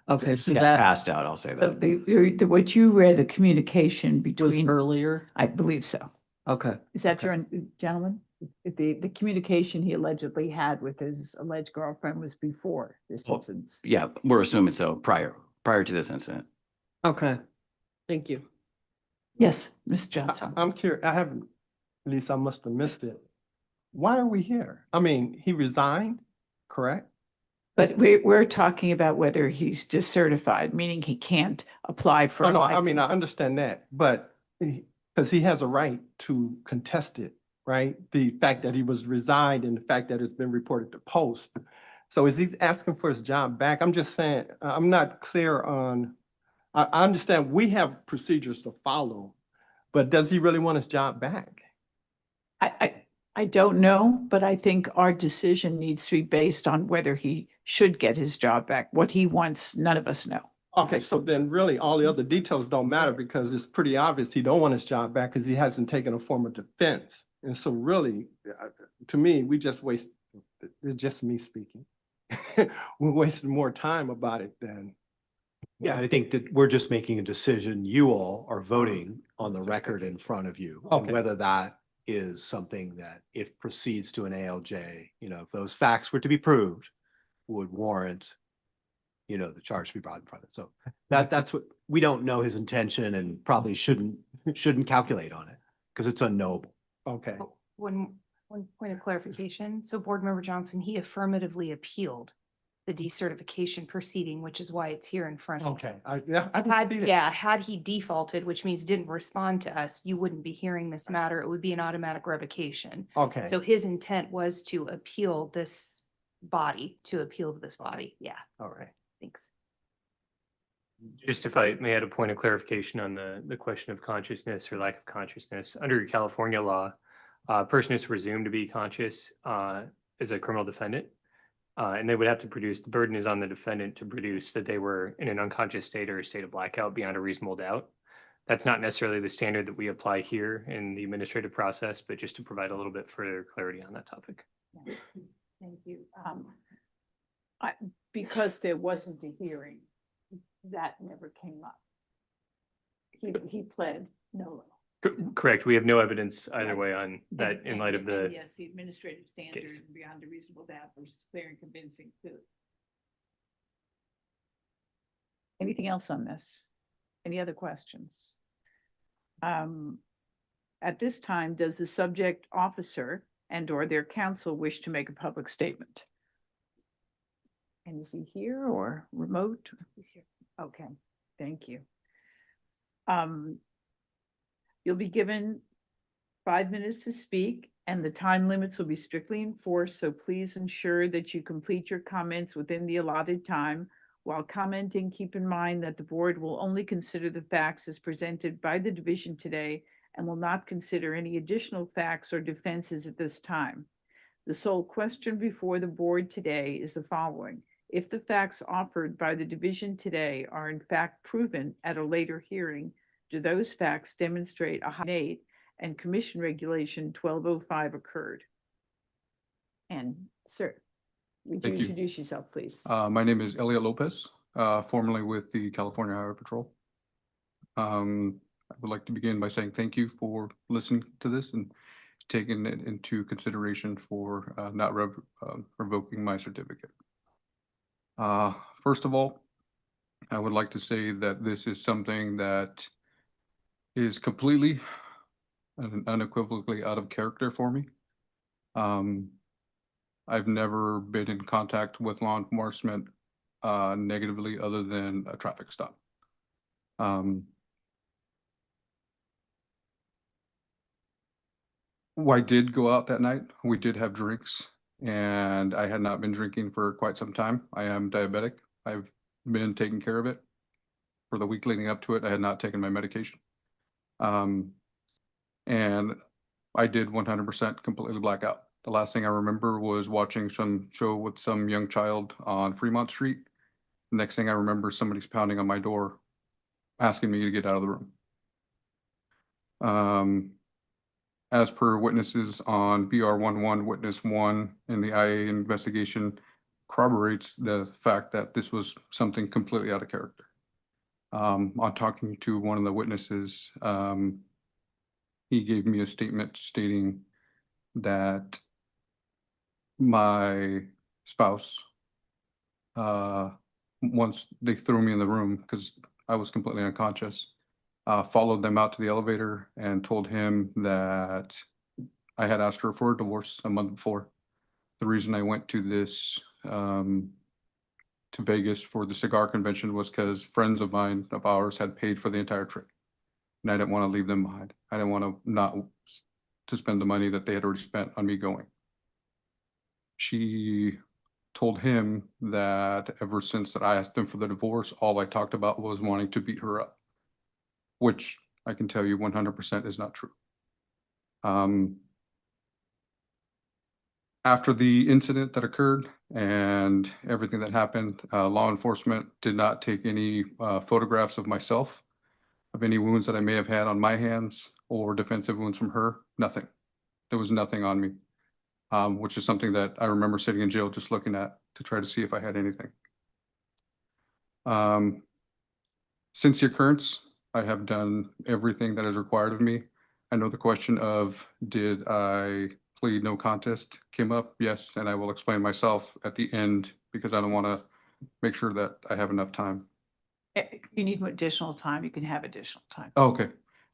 Okay, so Yeah, that passed out, I'll say that. What you read, a communication was between, earlier. I believe so. Okay. Is that your gentleman? The communication he allegedly had with his alleged girlfriend was before this Well, incident. Yeah, we're assuming so, prior to this incident. Okay. Thank you. Yes, Ms. Johnson. I'm curious, I haven't, at least I must have missed it. Why are we here? I mean, he resigned, correct? But we're talking about whether he's discertified, meaning he can't apply for. Oh, a no, I life- mean, I understand that, but because he has a right to contest it, right? The fact that he was resigned and the fact that it's been reported to Post. So is he asking for his job back? I'm just saying, I'm not clear on, I understand we have procedures to follow, but does he really want his job back? I don't know, but I think our decision needs to be based on whether he should get his job back. What he wants, none of us know. Okay, so then really all the other details don't matter because it's pretty obvious he don't want his job back because he hasn't taken a form of defense. And so really, to me, we just waste, it's just me speaking. We're wasting more time about it than. Yeah, I think that we're just making a decision. You all are voting on the record in front of you. And Okay. whether that is something that if proceeds to an ALJ, if those facts were to be proved, would warrant, the charge to be brought in front of it. So that's what, we don't know his intention and probably shouldn't calculate on it because it's unknowable. Okay. One point of clarification. So Board Member Johnson, he affirmatively appealed the decertification proceeding, which is why it's here in front of you. Okay, I didn't see that. Had he defaulted, which means didn't respond to us, you wouldn't be hearing this matter. It would be an automatic revocation. Okay. So his intent was to appeal this body, Yeah, All right. thanks. Just if I may add a point of clarification on the question of consciousness or lack of consciousness. Under California law, a person is presumed to be conscious as a criminal defendant. And they would have to produce, the burden is on the defendant to produce that they were in an unconscious state or a state of blackout beyond a reasonable doubt. That's not necessarily the standard that we apply here in the administrative process, but just to provide a little bit further clarity on that topic. Thank you. Because there wasn't a hearing, that never came up. He pled no. Correct. We have no evidence either way on that in light of the. Yes, the administrative standard beyond a reasonable doubt versus clear and convincing. Anything else on this? Any other questions? At this time, does the subject officer and/or their counsel wish to make a public statement? And is he here or remote? He's here. Okay, thank you. You'll be given 5 minutes to speak and the time limits will be strictly enforced. So please ensure that you complete your comments within the allotted time. While commenting, keep in mind that the board will only consider the facts as presented by the division today and will not consider any additional facts or defenses at this time. The sole question before the board today is the following. If the facts offered by the division today are in fact proven at a later hearing, do those facts demonstrate a high and Commission Regulation 1205 occurred? And sir, would you Thank you. introduce yourself, please? My name is Elliot Lopez, formerly with the California Highway Patrol. I would like to begin by saying thank you for listening to this and taking it into consideration for not revoking my certificate. First of all, I would like to say that this is something that is completely and unequivocally out of character for me. I've never been in contact with law enforcement negatively other than a traffic stop. I did go out that night. We did have drinks and I had not been drinking for quite some time. I am diabetic. I've been taking care of it. For the week leading up to it, I had not taken my medication. And I did 100% completely black out. The last thing I remember was watching some show with some young child on Fremont Street. The next thing I remember, somebody's pounding on my door, asking me to get out of the room. As per witnesses on BR11, witness 1 in the IA investigation corroborates the fact that this was something completely out of character. On talking to one of the witnesses, he gave me a statement stating that my spouse, once they threw me in the room because I was completely unconscious, followed them out to the elevator and told him that I had asked her for a divorce a month before. The reason I went to this, to Vegas for the cigar convention was because friends of mine, of ours, had paid for the entire trip. And I didn't want to leave them behind. I didn't want to not to spend the money that they had already spent on me going. She told him that ever since that I asked them for the divorce, all I talked about was wanting to beat her up, which I can tell you 100% is not true. After the incident that occurred and everything that happened, law enforcement did not take any photographs of myself, of any wounds that I may have had on my hands or defensive wounds from her. Nothing. There was nothing on me, which is something that I remember sitting in jail just looking at to try to see if I had anything. Since the occurrence, I have done everything that is required of me. I know the question of did I plead no contest came up. Yes, and I will explain myself at the end because I don't want to make sure that I have enough time. If you need additional time, you can have additional time. Okay.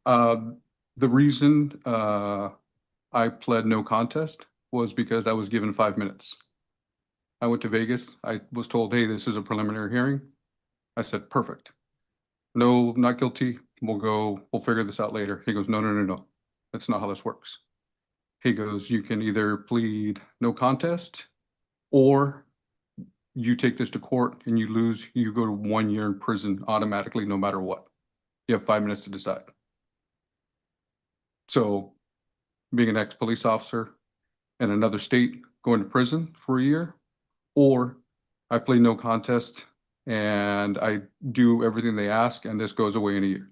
The reason I pled no contest was because I was given 5 minutes. I went to Vegas. I was told, hey, this is a preliminary hearing. I said, perfect. No, not guilty. We'll figure this out later. He goes, no. That's not how this works. He goes, you can either plead no contest or you take this to court and you lose, you go to 1 year in prison automatically, no matter what. You have 5 minutes to decide. So being an ex-police officer in another state, going to prison for a year, or I plead no contest and I do everything they ask and this goes away in a year.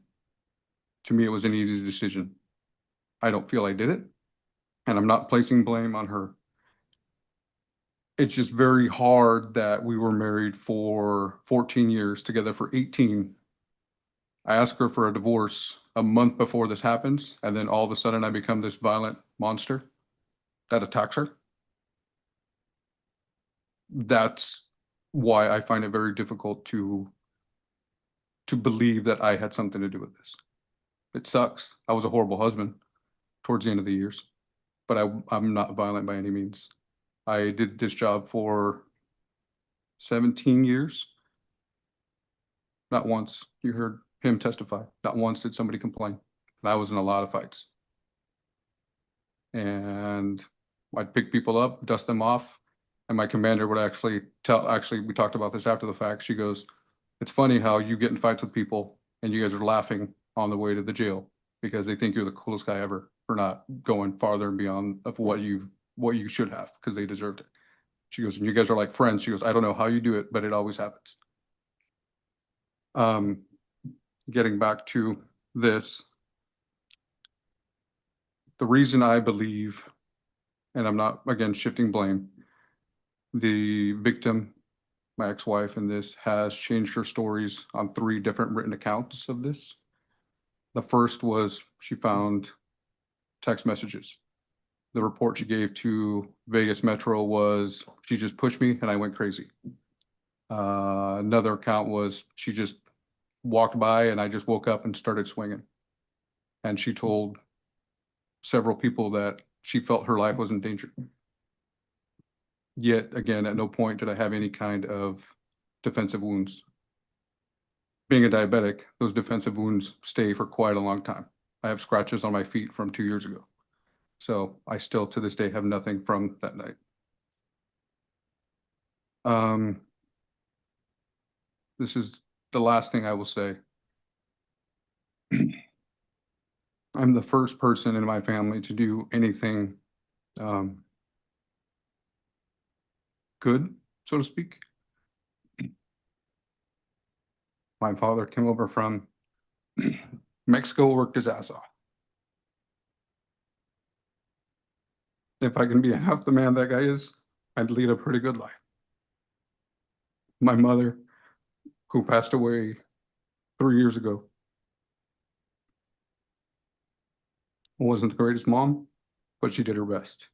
To me, it was an easy decision. I don't feel I did it, and I'm not placing blame on her. It's just very hard that we were married for 14 years, together for 18. I asked her for a divorce a month before this happens, and then all of a sudden I become this violent monster that attacks her. That's why I find it very difficult to believe that I had something to do with this. It sucks. I was a horrible husband towards the end of the years, but I'm not violent by any means. I did this job for 17 years. Not once, you heard him testify, not once did somebody complain. And I was in a lot of fights. And I'd pick people up, dust them off, and my commander would actually we talked about this after the fact. She goes, it's funny how you get in fights with people and you guys are laughing on the way to the jail because they think you're the coolest guy ever for not going farther and beyond of what you should have because they deserved it. She goes, and you guys are like friends. She goes, I don't know how you do it, but it always happens. Getting back to this, the reason I believe, and I'm not, again, shifting blame, the victim, my ex-wife in this, has changed her stories on 3 different written accounts of this. The first was she found text messages. The report she gave to Vegas Metro was she just pushed me and I went crazy. Another account was she just walked by and I just woke up and started swinging. And she told several people that she felt her life was in danger. Yet again, at no point did I have any kind of defensive wounds. Being a diabetic, those defensive wounds stay for quite a long time. I have scratches on my feet from 2 years ago. So I still to this day have nothing from that night. This is the last thing I will say. I'm the first person in my family to do anything good, so to speak. My father came over from Mexico, worked his ass off. If I can be half the man that guy is, I'd lead a pretty good life. My mother, who passed away 3 years ago, wasn't the greatest mom, but she did her best.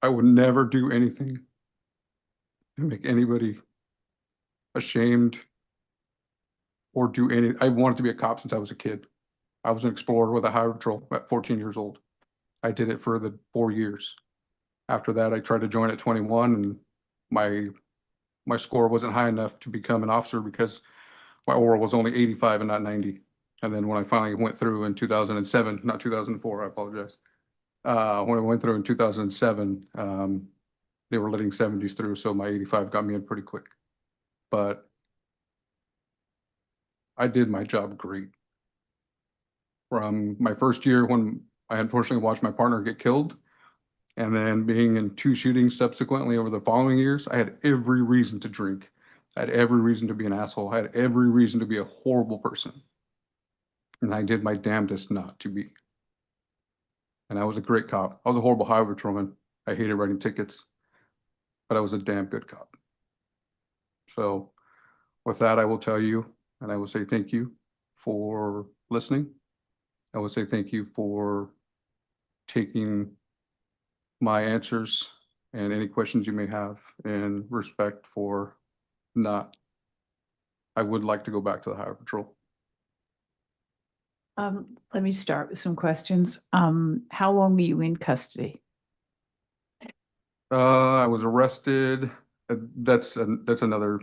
I would never do anything to make anybody ashamed or do any, I wanted to be a cop since I was a kid. I was an explorer with a highway patrol at 14 years old. I did it for the 4 years. After that, I tried to join at 21 and my score wasn't high enough to become an officer because my oral was only 85 and not 90. And then when I finally went through in 2007, not 2004, I apologize. When I went through in 2007, they were letting 70s through, so my 85 got me in pretty quick. But I did my job great. From my first year when I unfortunately watched my partner get killed, and then being in 2 shootings subsequently over the following years, I had every reason to drink. I had every reason to be an asshole. I had every reason to be a horrible person. And I did my damnedest not to be. And I was a great cop. I was a horrible highway patrolman. I hated writing tickets, but I was a damn good cop. So with that, I will tell you, and I will say thank you for listening. I will say thank you for taking my answers and any questions you may have in respect for not, I would like to go back to the highway patrol. Let me start with some questions. How long were you in custody? I was arrested. That's another.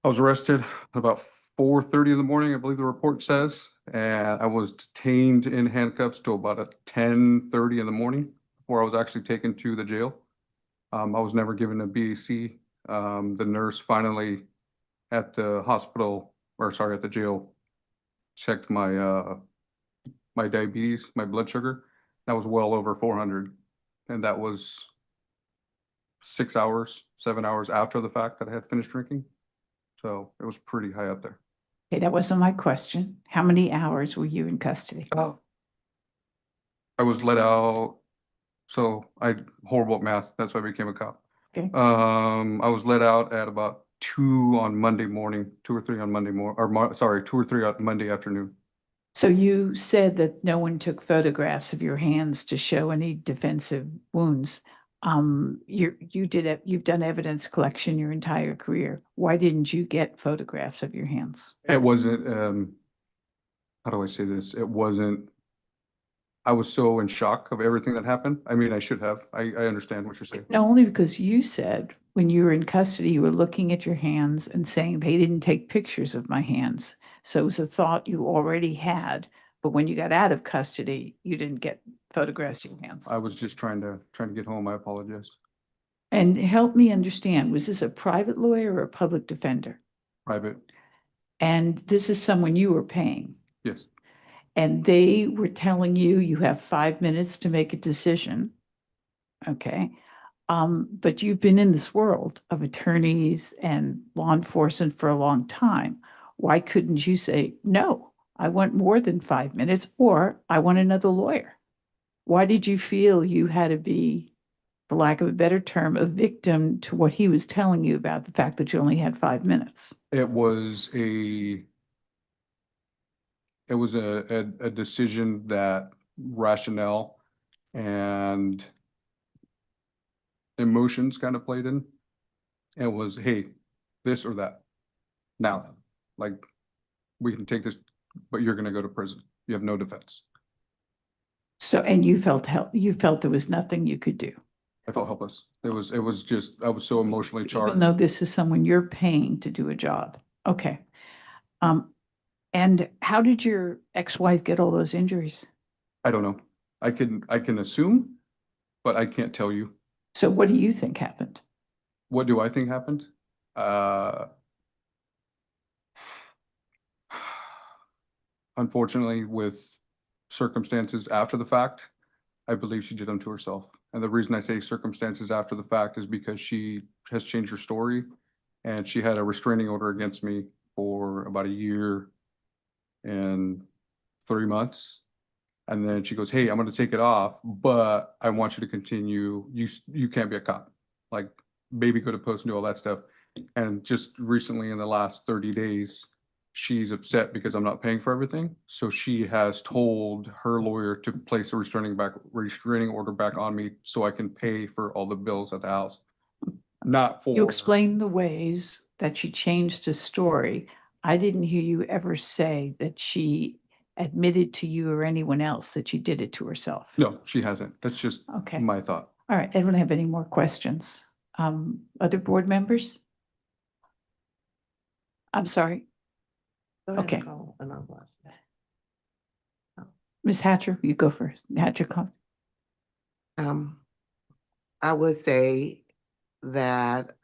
I was arrested about 4:30 in the morning, I believe the report says, and I was detained in handcuffs till about 10:30 in the morning before I was actually taken to the jail. I was never given a BAC. The nurse finally at the hospital, or sorry, at the jail, checked my my diabetes, my blood sugar. That was well over 400, and that was 6 hours, 7 hours after the fact that I had finished drinking. So it was pretty high up there. Okay, that wasn't my question. How many hours were you in custody? I was let out. So I horrible at math. That's why I became a cop. Okay. I was let out at about 2 on Monday morning, 2 or 3 on Monday morning, or sorry, 2 or 3 on Monday afternoon. So you said that no one took photographs of your hands to show any defensive wounds. You've done evidence collection your entire career. Why didn't you get photographs of your hands? It wasn't, how do I say this? It wasn't, I was so in shock of everything that happened. I mean, I should have. I understand what you're saying. No, only because you said when you were in custody, you were looking at your hands and saying they didn't take pictures of my hands. So it was a thought you already had, but when you got out of custody, you didn't get photographs of your hands. I was just trying to get home. I apologize. And help me understand, was this a private lawyer or a public defender? Private. And this is someone you were paying? Yes. And they were telling you, you have 5 minutes to make a decision. Okay. But you've been in this world of attorneys and law enforcement for a long time. Why couldn't you say, no, I want more than 5 minutes, or I want another lawyer? Why did you feel you had to be, for lack of a better term, a victim to what he was telling you about the fact that you only had 5 minutes? It was a decision that rationale and emotions kind of played in. It was, hey, this or that. Now, like, we can take this, but you're gonna go to prison. You have no defense. So, and you felt there was nothing you could do, I felt helpless. It was just, I was so emotionally even charged. though this is someone you're paying to do a job. Okay. And how did your ex-wife get all those injuries? I don't know. I can assume, but I can't tell you. So what do you think happened? What do I think happened? Unfortunately, with circumstances after the fact, I believe she did them to herself. And the reason I say circumstances after the fact is because she has changed her story, and she had a restraining order against me for about 1 year and 3 months. And then she goes, hey, I'm going to take it off, but I want you to continue. You can't be a cop. Like, baby go to post and do all that stuff. And just recently in the last 30 days, she's upset because I'm not paying for everything. So she has told her lawyer to place a restraining order back on me so I can pay for all the bills at the house. Not for. You explained the ways that she changed her story. I didn't hear you ever say that she admitted to you or anyone else that she did it to herself. No, she hasn't. That's just Okay. my thought. All right. Anyone have any more questions? Other board members? I'm sorry. Go ahead Okay. and call and I'll watch. Ms. Hatcher, you go first. Hatcher, come. I would say that,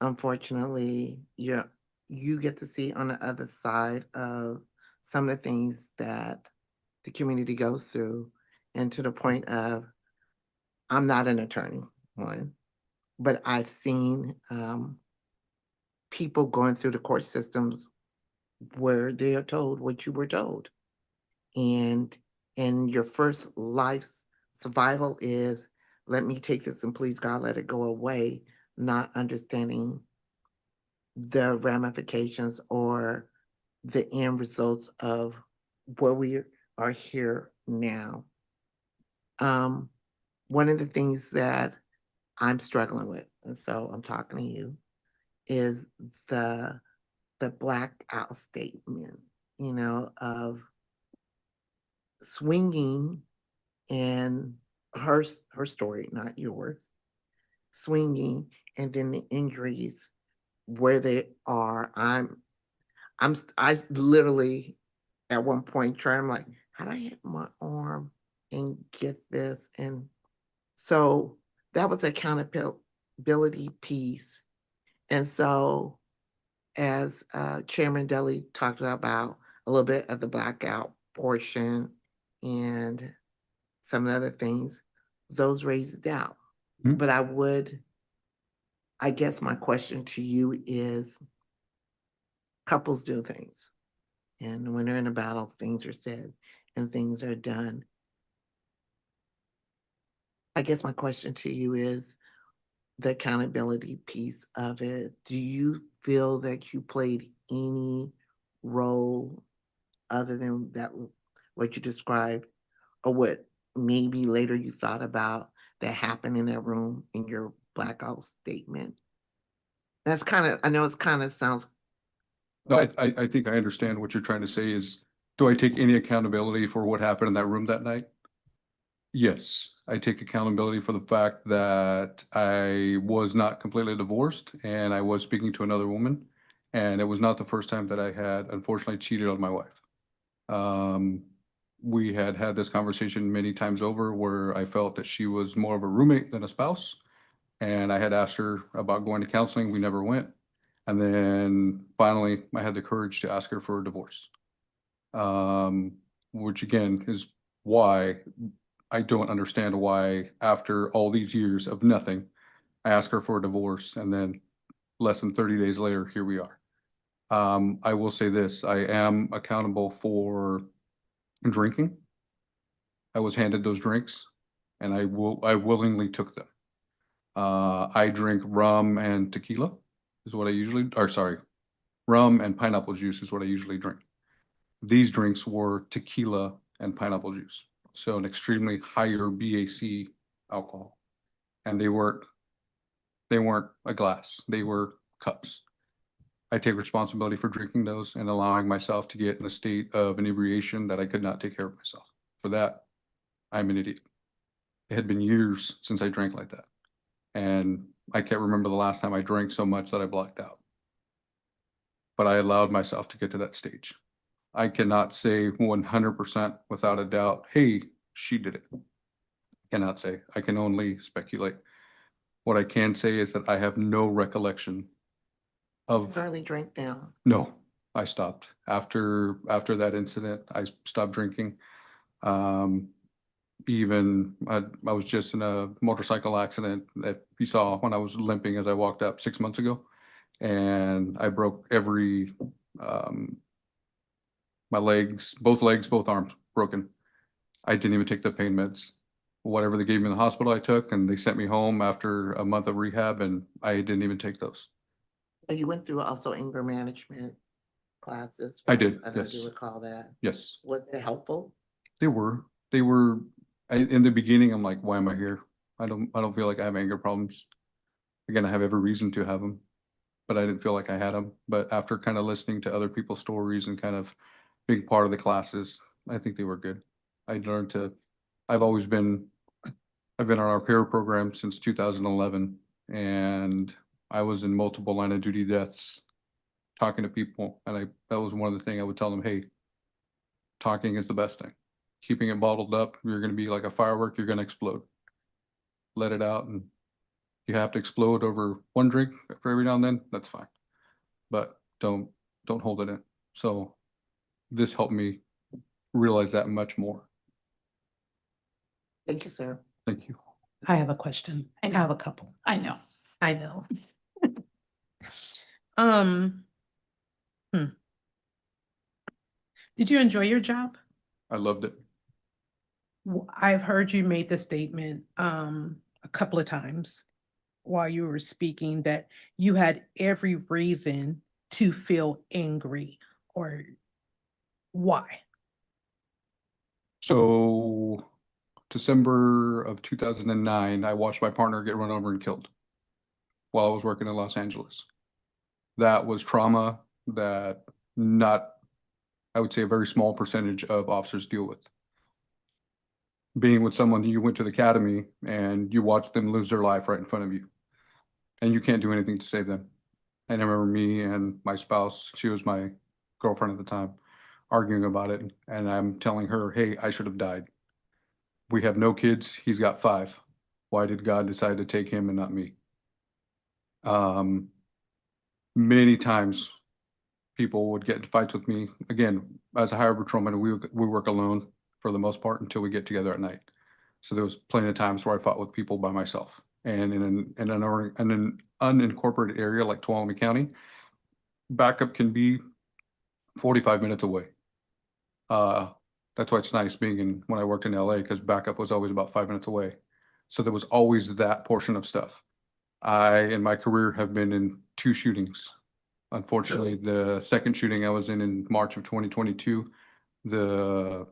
unfortunately, you get to see on the other side of some of the things that the community goes through, and to the point of, I'm not an attorney, one, but I've seen, people going through the court systems where they are told what you were told. And your first life's survival is, let me take this and please God, let it go away, not understanding the ramifications or the end results of where we are here now. One of the things that I'm struggling with, and so I'm talking to you, is the blackout statement, of swinging, and her story, not yours, swinging, and then the injuries where they are. I literally at one point I'm like, how do I hit my arm and get this? And so that was accountability piece. And so as Chairman Deli talked about a little bit of the blackout portion and some other things, those raised doubt. Mhm. But I guess my question to you is, couples do things. And when they're in a battle, things are said and things are done. I guess my question to you is the accountability piece of it. Do you feel that you played any role other than that, what you described, or what maybe later you thought about that happened in that room in your blackout statement? That's I know it's sounds. No, I think I understand what you're trying to say is, do I take any accountability for what happened in that room that night? Yes, I take accountability for the fact that I was not completely divorced and I was speaking to another woman. And it was not the first time that I had unfortunately cheated on my wife. We had had this conversation many times over where I felt that she was more of a roommate than a spouse. And I had asked her about going to counseling. We never went. And then finally, I had the courage to ask her for a divorce. Which again is why I don't understand why after all these years of nothing, I asked her for a divorce, and then less than 30 days later, here we are. I will say this, I am accountable for drinking. I was handed those drinks and I willingly took them. I drink rum and tequila is what I usually, or sorry, rum and pineapple juice is what I usually drink. These drinks were tequila and pineapple juice, so an extremely higher BAC alcohol. And they weren't a glass, they were cups. I take responsibility for drinking those and allowing myself to get in a state of inebriation that I could not take care of myself. For that, I'm an idiot. It had been years since I drank like that. And I can't remember the last time I drank so much that I blacked out. But I allowed myself to get to that stage. I cannot say 100% without a doubt, hey, she did it. Cannot say. I can only speculate. What I can say is that I have no recollection of. Currently drink now. No, I stopped after that incident. I stopped drinking. Even I was just in a motorcycle accident that you saw when I was limping as I walked up 6 months ago, and I broke every my legs, both arms broken. I didn't even take the pain meds. Whatever they gave me in the hospital, I took, and they sent me home after a month of rehab, and I didn't even take those. You went through also anger management classes. I did, I do yes. recall that. Yes, Was it helpful? they were. In the beginning, I'm like, why am I here? I don't feel like I have anger problems. Again, I have every reason to have them, but I didn't feel like I had them. But after kind of listening to other people's stories and kind of being part of the classes, I think they were good. I learned to, I've always been, I've been on our peer program since 2011, and I was in multiple line of duty deaths talking to people. And that was one of the things I would tell them, hey, talking is the best thing. Keeping it bottled up, you're going to be like a firework, you're going to explode. Let it out, and you have to explode over one drink for every now and then, that's fine. But don't hold it in. So this helped me realize that much more. Thank you, sir. Thank you. I have a question. I have a couple. I know. I know. Um, Did you enjoy your job? I loved it. I've heard you made the statement a couple of times while you were speaking that you had every reason to feel angry, or why? So December of 2009, I watched my partner get run over and killed while I was working in Los Angeles. That was trauma that I would say a very small percentage of officers deal with. Being with someone you went to the academy and you watch them lose their life right in front of you, and you can't do anything to save them. And I remember me and my spouse, she was my girlfriend at the time, arguing about it. And I'm telling her, hey, I should have died. We have no kids. He's got 5. Why did God decide to take him and not me? Many times people would get in fights with me. Again, as a highway patrolman, we work alone for the most part until we get together at night. So there was plenty of times where I fought with people by myself. And in an unincorporated area like Tuolumne County, backup can be 45 minutes away. That's why it's nice being when I worked in LA, because backup was always about 5 minutes away. So there was always that portion of stuff. I, in my career, have been in 2 shootings. Unfortunately, the second shooting I was in March of 2022, the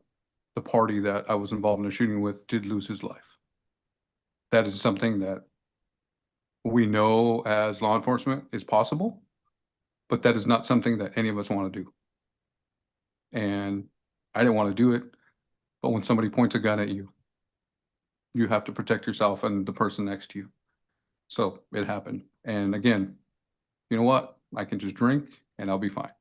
party that I was involved in a shooting with did lose his life. That is something that we know as law enforcement is possible, but that is not something that any of us want to do. And I didn't want to do it, but when somebody points a gun at you, you have to protect yourself and the person next to you. So it happened. And again, you know what? I can just drink and I'll be fine.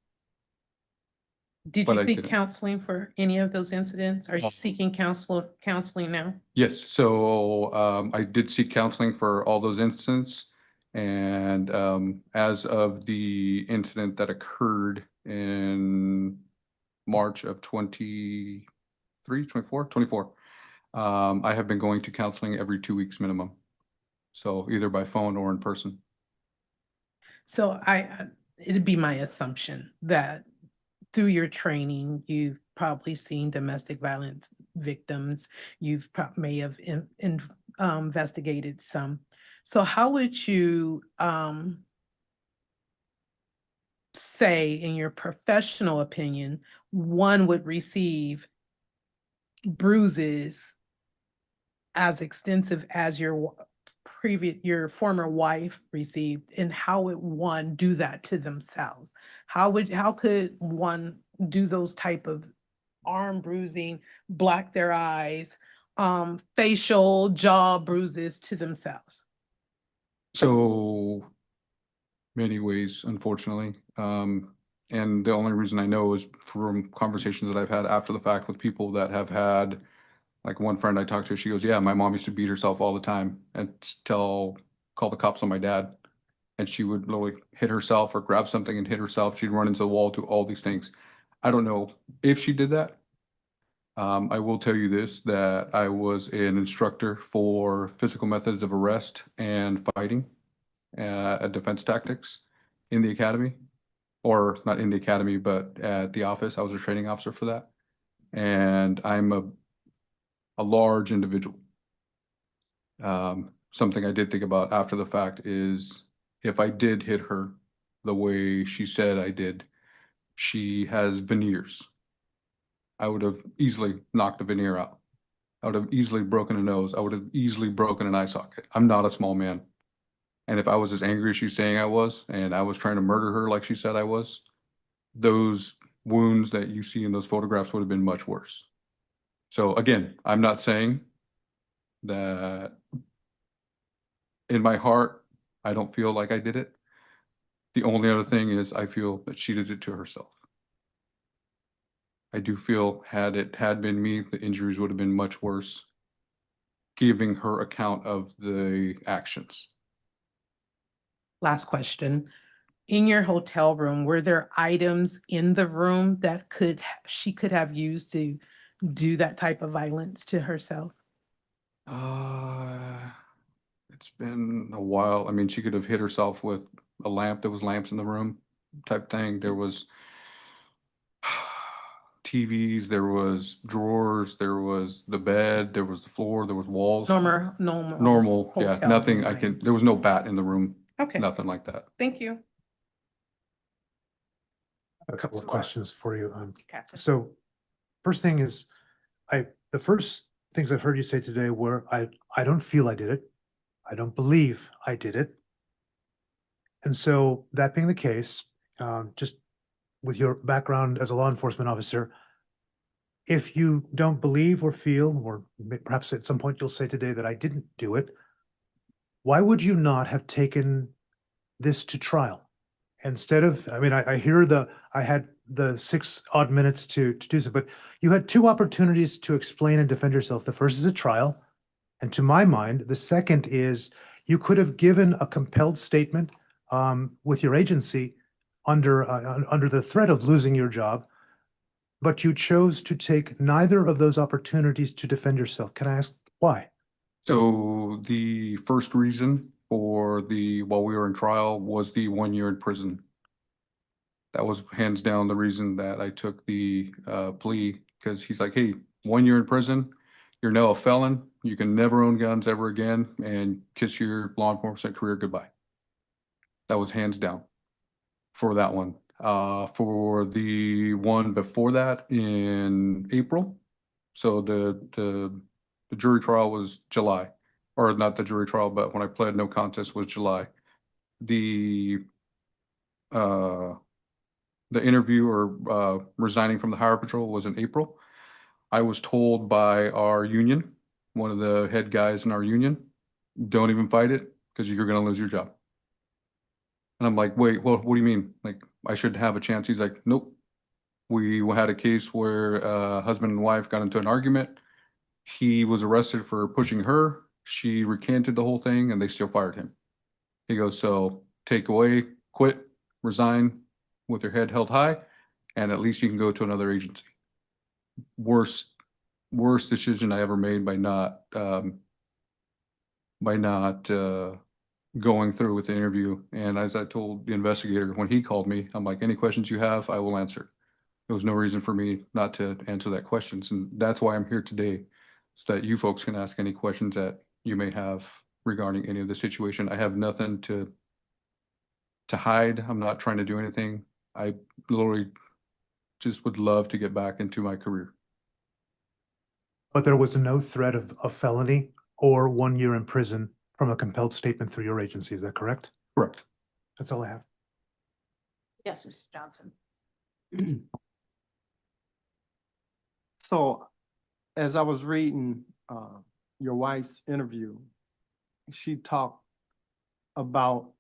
Did But you I seek didn't. counseling for any of those incidents? Are you seeking counseling now? Yes, so I did seek counseling for all those incidents. And as of the incident that occurred in March of 24, I have been going to counseling every 2 weeks minimum. So either by phone or in person. So it'd be my assumption that through your training, you've probably seen domestic violence victims. You've may have investigated some. So how would you say, in your professional opinion, one would receive bruises as extensive as your former wife received, and how would one do that to themselves? How could one do those type of arm bruising, black their eyes, facial jaw bruises to themselves? So many ways, unfortunately. And the only reason I know is from conversations that I've had after the fact with people that have had, like one friend I talked to, she goes, yeah, my mom used to beat herself all the time and call the cops on my dad. And she would literally hit herself or grab something and hit herself. She'd run into the wall, do all these things. I don't know if she did that. I will tell you this, that I was an instructor for physical methods of arrest and fighting, defense tactics in the academy, or not in the academy, but at the office. I was a training officer for that. And I'm a large individual. Something I did think about after the fact is if I did hit her the way she said I did, she has veneers. I would have easily knocked a veneer out. I would have easily broken a nose. I would have easily broken an eye socket. I'm not a small man. And if I was as angry as she's saying I was, and I was trying to murder her like she said I was, those wounds that you see in those photographs would have been much worse. So again, I'm not saying that in my heart, I don't feel like I did it. The only other thing is I feel that she did it to herself. I do feel had it had been me, the injuries would have been much worse, giving her account of the actions. Last question. In your hotel room, were there items in the room that she could have used to do that type of violence to herself? It's been a while. I mean, she could have hit herself with a lamp. There was lamps in the room type thing. There was TVs, there was drawers, there was the bed, there was the floor, there was walls. Normal, yeah, hotel nothing room I can, items. there was no bat in the room. Okay. Nothing like that. Thank you. A couple of questions for you. Catherine. So first thing is, the first things I've heard you say today were, I don't feel I did it. I don't believe I did it. And so that being the case, just with your background as a law enforcement officer, if you don't believe or feel, or perhaps at some point you'll say today that I didn't do it, why would you not have taken this to trial? Instead of, I mean, I hear I had the 6 odd minutes to do so, but you had 2 opportunities to explain and defend yourself. The first is a trial. And to my mind, the second is you could have given a compelled statement with your agency under the threat of losing your job, but you chose to take neither of those opportunities to defend yourself. Can I ask why? So the first reason for while we were in trial was the 1 year in prison. That was hands down the reason that I took the plea, because he's like, hey, 1 year in prison, you're now a felon. You can never own guns ever again, and kiss your law enforcement career goodbye. That was hands down for that one. For the one before that in April, so the jury trial was July, or not the jury trial, but when I pled no contest was July. The interview or resigning from the Highway Patrol was in April. I was told by our union, one of the head guys in our union, don't even fight it because you're going to lose your job. And I'm like, wait, well, what do you mean? Like, I should have a chance. He's like, nope. We had a case where husband and wife got into an argument. He was arrested for pushing her. She recanted the whole thing and they still fired him. He goes, so take away, quit, resign with your head held high, and at least you can go to another agency. Worst decision I ever made by not going through with the interview. And as I told the investigator when he called me, I'm like, any questions you have, I will answer. There was no reason for me not to answer that questions. And that's why I'm here today, so that you folks can ask any questions that you may have regarding any of the situation. I have nothing to hide. I'm not trying to do anything. I literally just would love to get back into my career. But there was no threat of a felony or 1 year in prison from a compelled statement through your agency. Is that correct? Correct. That's all I have. Yes, Mr. Johnson. So as I was reading your wife's interview, she talked about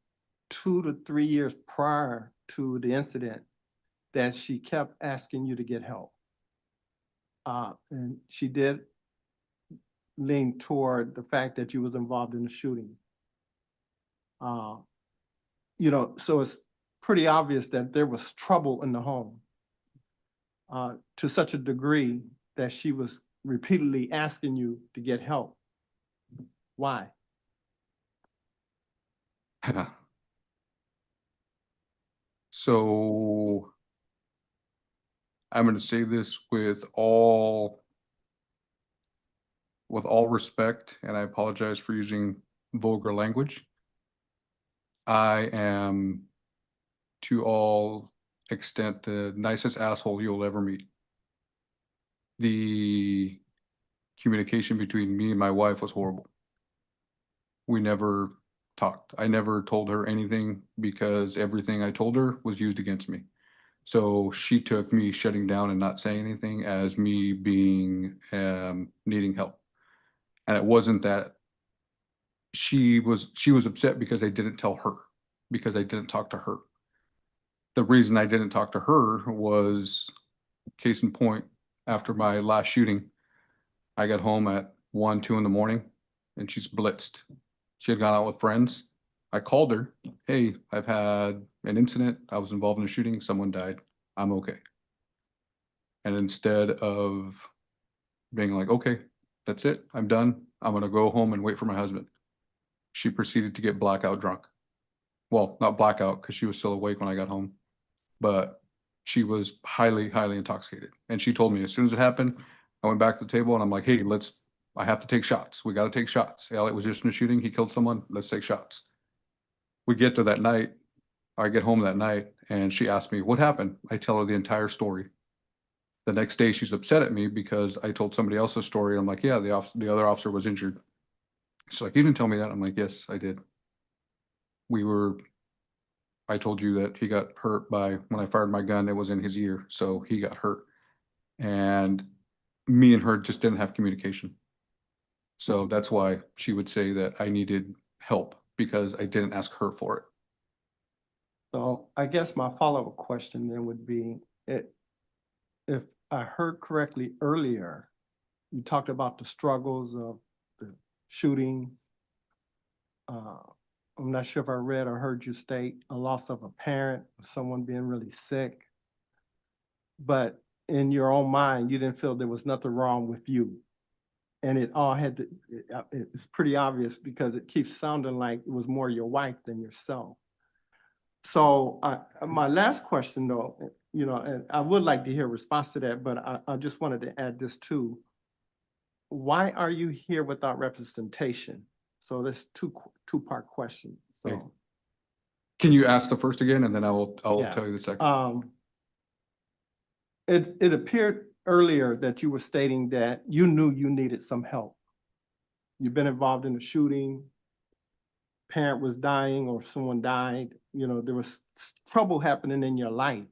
2 to 3 years prior to the incident that she kept asking you to get help. And she did lean toward the fact that you was involved in the shooting. You know, so it's pretty obvious that there was trouble in the home to such a degree that she was repeatedly asking you to get help. Why? So I'm going to say this with all respect, and I apologize for using vulgar language. I am, to all extent, the nicest asshole you'll ever meet. The communication between me and my wife was horrible. We never talked. I never told her anything because everything I told her was used against me. So she took me shutting down and not saying anything as me being needing help. And it wasn't that she was upset because I didn't tell her, because I didn't talk to her. The reason I didn't talk to her was, case in point, after my last shooting, I got home at 1, 2 in the morning and she's blitzed. She had gone out with friends. I called her, hey, I've had an incident. I was involved in a shooting. Someone died. I'm okay. And instead of being like, okay, that's it, I'm done, I'm gonna go home and wait for my husband, she proceeded to get blackout drunk. Well, not blackout because she was still awake when I got home, but she was highly, highly intoxicated. And she told me as soon as it happened, I went back to the table and I'm like, hey, I have to take shots. We got to take shots. Elliot was just in a shooting. He killed someone. Let's take shots. We get there that night. I get home that night and she asked me, what happened? I tell her the entire story. The next day she's upset at me because I told somebody else's story. I'm like, yeah, the other officer was injured. She's like, you didn't tell me that. I'm like, yes, I did. I told you that he got hurt by, when I fired my gun, it was in his ear. So he got hurt. And me and her just didn't have communication. So that's why she would say that I needed help because I didn't ask her for it. So I guess my follow-up question then would be, if I heard correctly earlier, you talked about the struggles of the shootings. I'm not sure if I read or heard you state a loss of a parent, someone being really sick. But in your own mind, you didn't feel there was nothing wrong with you. And it all had to, it's pretty obvious because it keeps sounding like it was more your wife than yourself. So my last question though, and I would like to hear a response to that, but I just wanted to add this too. Why are you here without representation? So that's two-part question. So Can you ask the first again and then I'll yeah. tell you the second. It appeared earlier that you were stating that you knew you needed some help. You've been involved in a shooting, parent was dying or someone died, there was trouble happening in your life.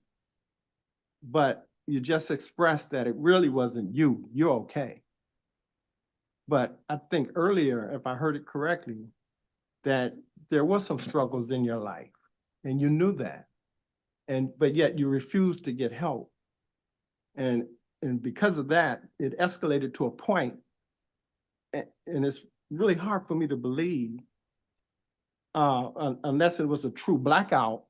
But you just expressed that it really wasn't you, you're okay. But I think earlier, if I heard it correctly, that there were some struggles in your life and you knew that. But yet you refused to get help. And because of that, it escalated to a point, and it's really hard for me to believe, unless it was a true blackout,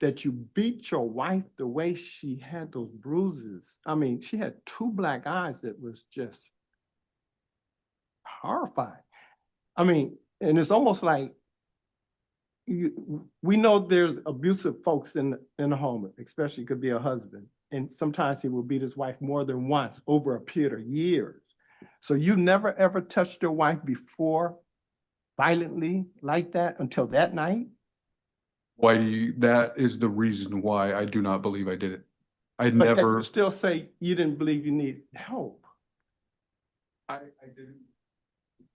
that you beat your wife the way she had those bruises. I mean, she had 2 black eyes that was just horrifying. I mean, and it's almost like we know there's abusive folks in the home, especially could be a husband. And sometimes he will beat his wife more than once over a period of years. So you never ever touched your wife before violently like that until that night? That is the reason why I do not believe I did it. I But never. you still say you didn't believe you need help. I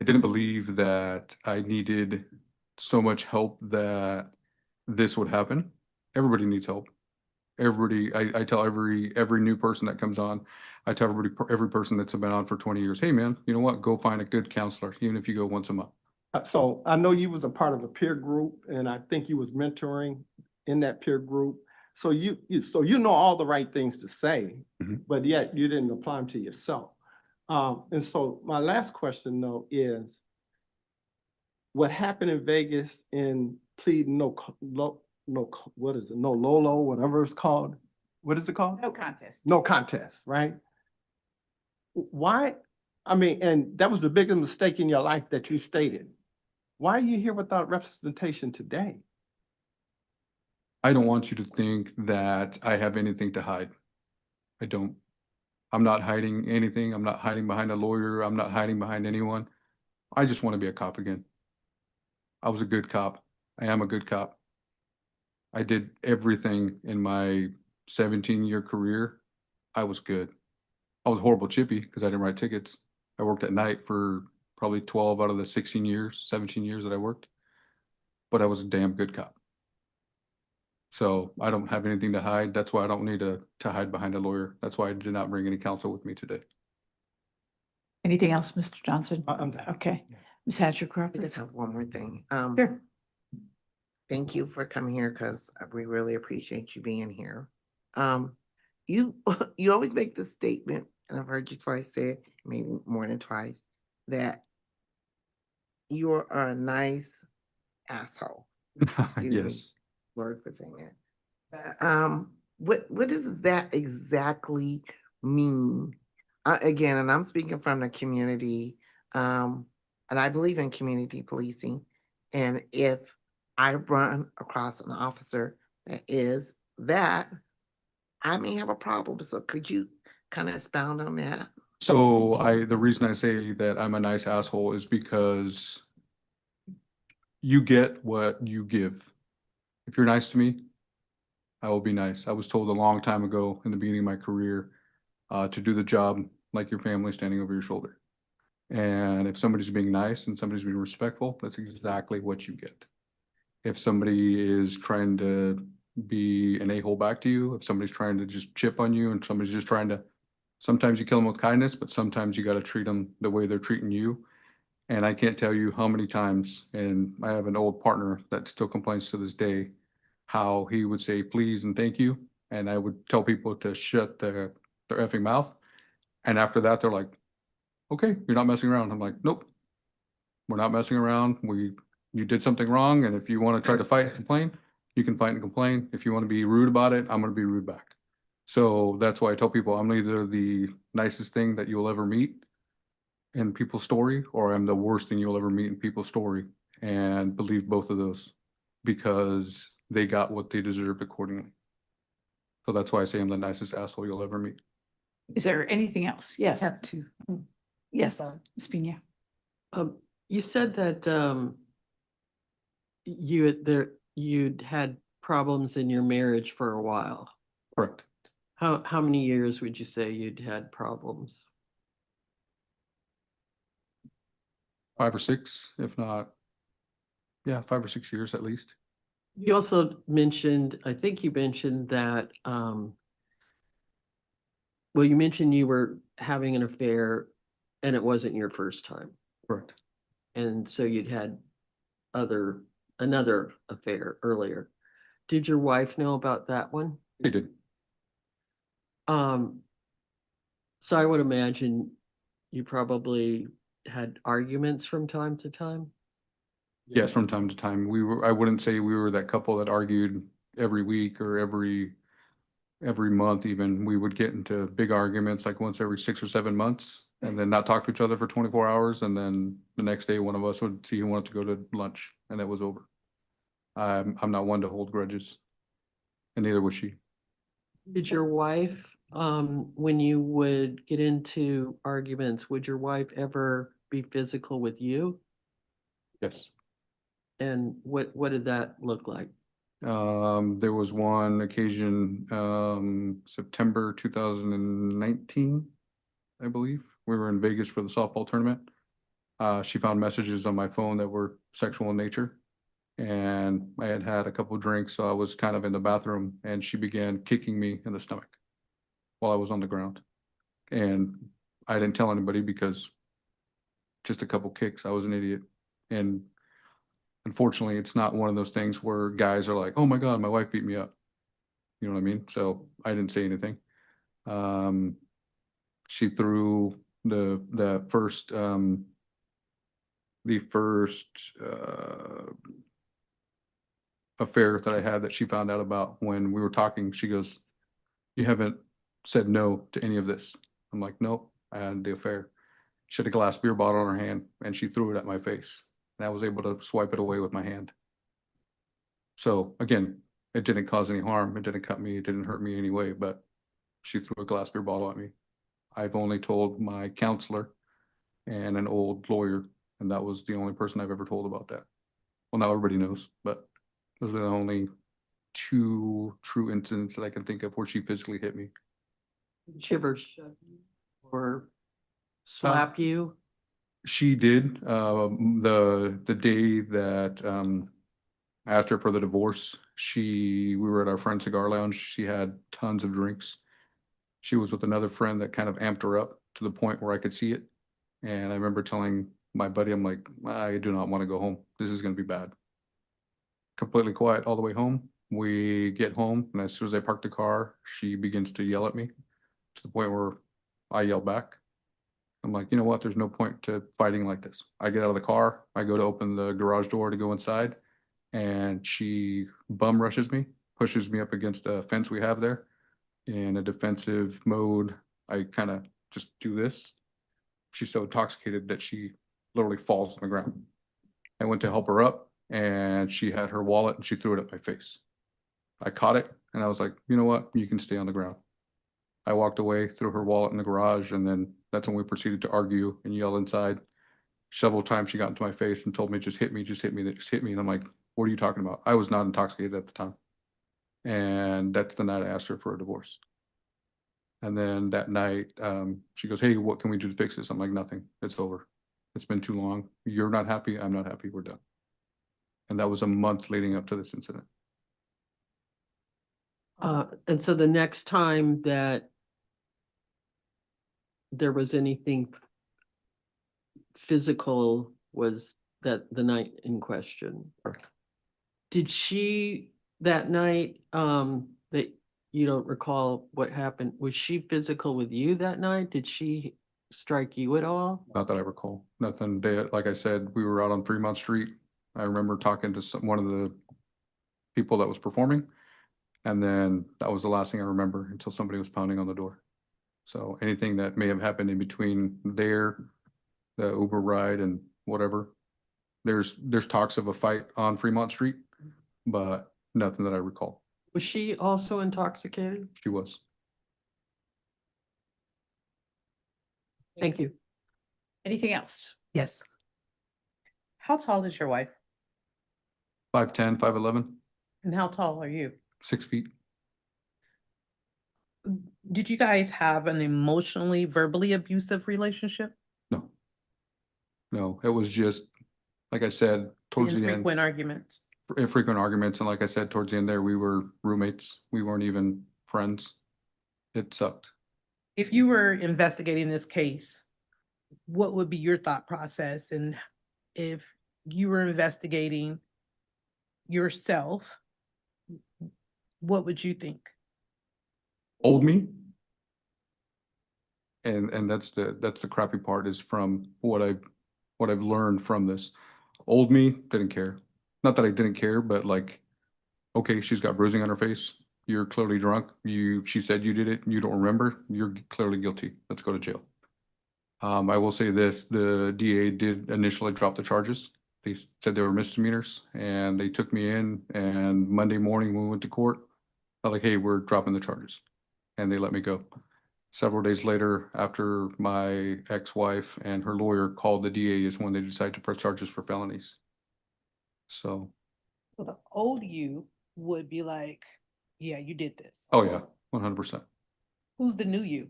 didn't believe that I needed so much help that this would happen. Everybody needs help. Everybody, I tell every new person that comes on, I tell every person that's been on for 20 years, hey man, you know what? Go find a good counselor, even if you go once a month. So I know you was a part of a peer group, and I think you was mentoring in that peer group. So you know all the right things to say, but yet you didn't apply them to yourself. And so my last question though is, what happened in Vegas in pleading what is it? No Lolo, whatever it's called. What is it called? No contest. No contest, right? Why? I mean, and that was the biggest mistake in your life that you stated. Why are you here without representation today? I don't want you to think that I have anything to hide. I don't. I'm not hiding anything. I'm not hiding behind a lawyer. I'm not hiding behind anyone. I just want to be a cop again. I was a good cop. I am a good cop. I did everything in my 17-year career. I was good. I was horrible chippy because I didn't write tickets. I worked at night for probably 12 out of the 16 years, 17 years that I worked. but I was a damn good cop. So I don't have anything to hide. That's why I don't need to hide behind a lawyer. That's why I did not bring any counsel with me today. Anything else, Mr. Johnson? I'm done. Okay. Ms. Hatcher I Crawford? just have one more thing. Sure. Thank you for coming here because we really appreciate you being here. You you always make the statement, and I've heard you twice say it, maybe more than twice, that you are a nice asshole. Excuse me, Yes. Lord, for saying that. What does that exactly mean? Again, and I'm speaking from the community, and I believe in community policing. And if I run across an officer that is that, I may have a problem. So could you kind of expound on that? So the reason I say that I'm a nice asshole is because you get what you give. If you're nice to me, I will be nice. I was told a long time ago in the beginning of my career to do the job like your family standing over your shoulder. And if somebody's being nice and somebody's being respectful, that's exactly what you get. If somebody is trying to be an a-hole back to you, if somebody's trying to just chip on you and somebody's just trying to, sometimes you kill them with kindness, but sometimes you got to treat them the way they're treating you. And I can't tell you how many times, and I have an old partner that still complains to this day, how he would say please and thank you. And I would tell people to shut their effing mouth. And after that, they're like, okay, you're not messing around. I'm like, nope, we're not messing around. You did something wrong. And if you want to try to fight and complain, you can fight and complain. If you want to be rude about it, I'm going to be rude back. So that's why I tell people I'm either the nicest thing that you'll ever meet in people's story, or I'm the worst thing you'll ever meet in people's story. And believe both of those because they got what they deserved accordingly. So that's why I say I'm the nicest asshole you'll ever meet. Is there anything else? Yes. Have to. Yes, Ms. Pena. You said that you'd had problems in your marriage for a while. Correct. How many years would you say you'd had problems? 5 or 6, if not, yeah, 5 or 6 years at least. You also mentioned, I think you mentioned that, well, you mentioned you were having an affair and it wasn't your first time. Correct. And so you'd had another affair earlier. Did your wife know about that one? They did. So I would imagine you probably had arguments from time to time. Yes, from time to time. I wouldn't say we were that couple that argued every week or every month even. We would get into big arguments like once every 6 or 7 months and then not talk to each other for 24 hours. And then the next day, one of us would see who wanted to go to lunch and it was over. I'm not one to hold grudges, and neither was she. Did your wife, when you would get into arguments, would your wife ever be physical with you? Yes. And what did that look like? There was one occasion, September 2019, I believe. We were in Vegas for the softball tournament. She found messages on my phone that were sexual in nature. And I had had a couple of drinks, so I was kind of in the bathroom and she began kicking me in the stomach while I was on the ground. And I didn't tell anybody because just a couple kicks, I was an idiot. And unfortunately, it's not one of those things where guys are like, oh my God, my wife beat me up. You know what I mean? So I didn't say anything. She threw the first affair that I had that she found out about when we were talking. She goes, you haven't said no to any of this. I'm like, nope, I had the affair. She had a glass beer bottle in her hand and she threw it at my face. And I was able to swipe it away with my hand. So again, it didn't cause any harm. It didn't cut me. It didn't hurt me anyway, but she threw a glass beer bottle at me. I've only told my counselor and an old lawyer, and that was the only person I've ever told about that. Well, now everybody knows, but those are the only 2 true incidents that I can think of where she physically hit me. Did she ever shove you or slap you? She did. The day that I asked her for the divorce. We were at our friend's cigar lounge. She had tons of drinks. She was with another friend that kind of amped her up to the point where I could see it. And I remember telling my buddy, I'm like, I do not want to go home. This is going to be bad. Completely quiet all the way home. We get home, and as soon as I park the car, she begins to yell at me to the point where I yell back. I'm like, you know what? There's no point to fighting like this. I get out of the car. I go to open the garage door to go inside, and she bum rushes me, pushes me up against a fence we have there. In a defensive mode, I kind of just do this. She's so intoxicated that she literally falls on the ground. I went to help her up, and she had her wallet and she threw it at my face. I caught it, and I was like, you know what? You can stay on the ground. I walked away, threw her wallet in the garage, and then that's when we proceeded to argue and yell inside. Several times she got into my face and told me, just hit me, just hit me, just hit me. And I'm like, what are you talking about? I was not intoxicated at the time. And that's the night I asked her for a divorce. And then that night, she goes, hey, what can we do to fix this? I'm like, nothing. It's over. It's been too long. You're not happy. I'm not happy. We're done. And that was a month leading up to this incident. And so the next time that there was anything physical was that the night in question. Did she that night, that you don't recall what happened, was she physical with you that night? Did she strike you at all? Not that I recall. Nothing. Like I said, we were out on Fremont Street. I remember talking to one of the people that was performing. And then that was the last thing I remember until somebody was pounding on the door. So anything that may have happened in between there, the Uber ride and whatever, there's talks of a fight on Fremont Street, but nothing that I recall. Was she also intoxicated? She was. Thank you. Anything else? Yes. How tall is your wife? 5'10", 5'11", And how tall are you? 6 feet. Did you guys have an emotionally, verbally abusive relationship? No. No, it was just, like I said, towards the end. Infrequent arguments? Infrequent arguments. And like I said, towards the end there, we were roommates. We weren't even friends. It sucked. If you were investigating this case, what would be your thought process? And if you were investigating yourself, what would you think? Old me. And that's the crappy part, is from what I've learned from this. Old me didn't care. Not that I didn't care, but like, okay, she's got bruising on her face. You're clearly drunk. She said you did it. You don't remember. You're clearly guilty. Let's go to jail. I will say this, the DA did initially drop the charges. They said they were misdemeanors, and they took me in, and Monday morning when we went to court, they're like, hey, we're dropping the charges. And they let me go. Several days later, after my ex-wife and her lawyer called the DA, is when they decided to press charges for felonies. So. Well, the old you would be like, yeah, you did this. Oh yeah, 100%. Who's the new you?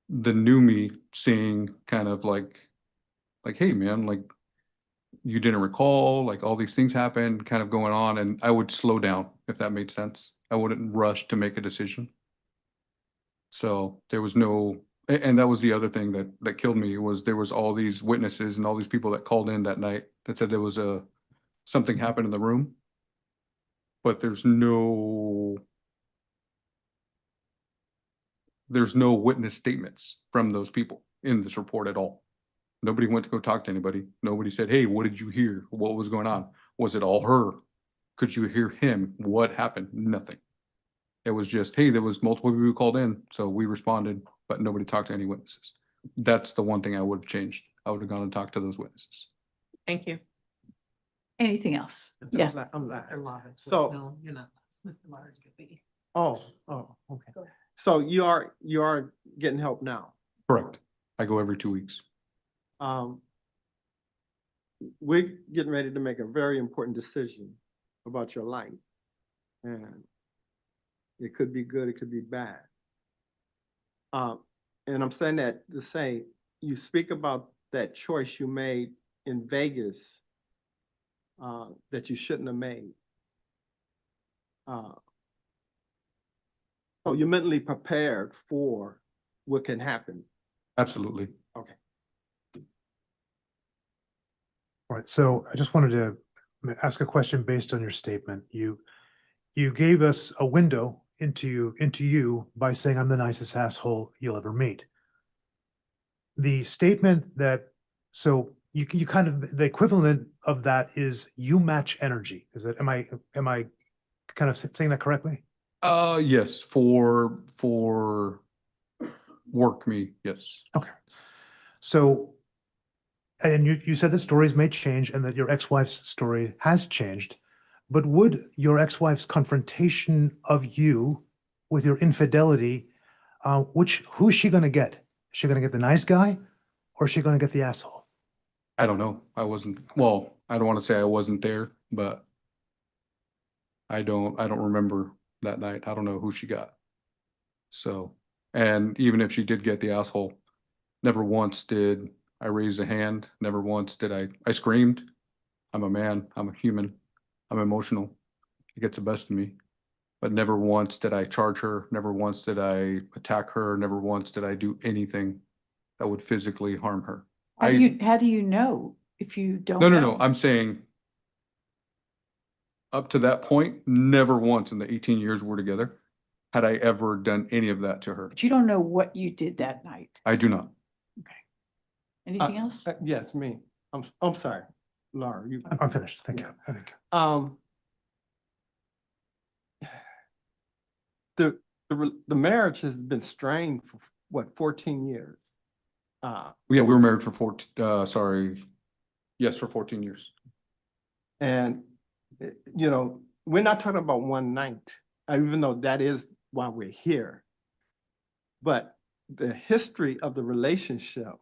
The new me seeing kind of like, hey man, like you didn't recall, like all these things happened kind of going on, and I would slow down, if that made sense. I wouldn't rush to make a decision. So there was no, and that was the other thing that killed me, was there was all these witnesses and all these people that called in that night that said there was something happened in the room, but there's no witness statements from those people in this report at all. Nobody went to go talk to anybody. Nobody said, hey, what did you hear? What was going on? Was it all her? Could you hear him? What happened? Nothing. It was just, hey, there was multiple people who called in, so we responded, but nobody talked to any witnesses. That's the one thing I would have changed. I would have gone and talked to those witnesses. Thank you. Anything else? Yes. So- No, you're not. Mr. Myers could be. Oh, okay. So you are getting help now. Correct. I go every 2 weeks. We're getting ready to make a very important decision about your life. And it could be good, it could be bad. And I'm saying that to say, you speak about that choice you made in Vegas that you shouldn't have made. So you're mentally prepared for what can happen. Absolutely. Okay. All right, so I just wanted to ask a question based on your statement. You gave us a window into you by saying I'm the nicest asshole you'll ever meet. The statement that, so you kind of, the equivalent of that is you match energy. Is that, am I kind of saying that correctly? Yes, for work me, yes. Okay. So, and you said that stories may change and that your ex-wife's story has changed, but would your ex-wife's confrontation of you with your infidelity, who is she gonna get? Is she gonna get the nice guy or is she gonna get the asshole? I don't know. I wasn't, well, I don't want to say I wasn't there, but I don't remember that night. I don't know who she got. So, and even if she did get the asshole, never once did I raise a hand. Never once did I screamed. I'm a man. I'm a human. I'm emotional. It gets the best of me. But never once did I charge her. Never once did I attack her. Never once did I do anything that would physically harm her. How do you know if you don't No, know? I'm saying up to that point, never once in the 18 years we're together had I ever done any of that to her. But you don't know what you did that night. I do not. Anything else? Yes, me. I'm sorry, Laura, you. I'm finished. Thank you. The marriage has been strained for what, 14 years? Yeah, we were married for 14, yes, for 14 years. And, you know, we're not talking about one night, even though that is why we're here. But the history of the relationship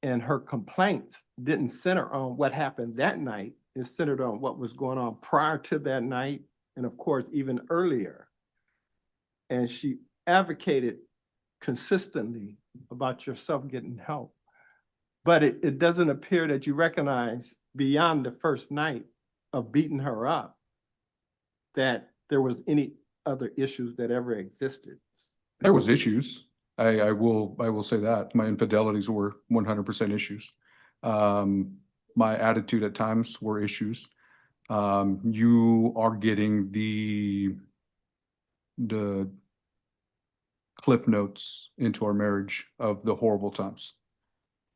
and her complaints didn't center on what happened that night. It centered on what was going on prior to that night, and of course, even earlier. And she advocated consistently about yourself getting help. But it doesn't appear that you recognize beyond the first night of beating her up that there was any other issues that ever existed. There was issues. I will say that my infidelities were 100% issues. My attitude at times were issues. You are getting the cliff notes into our marriage of the horrible times.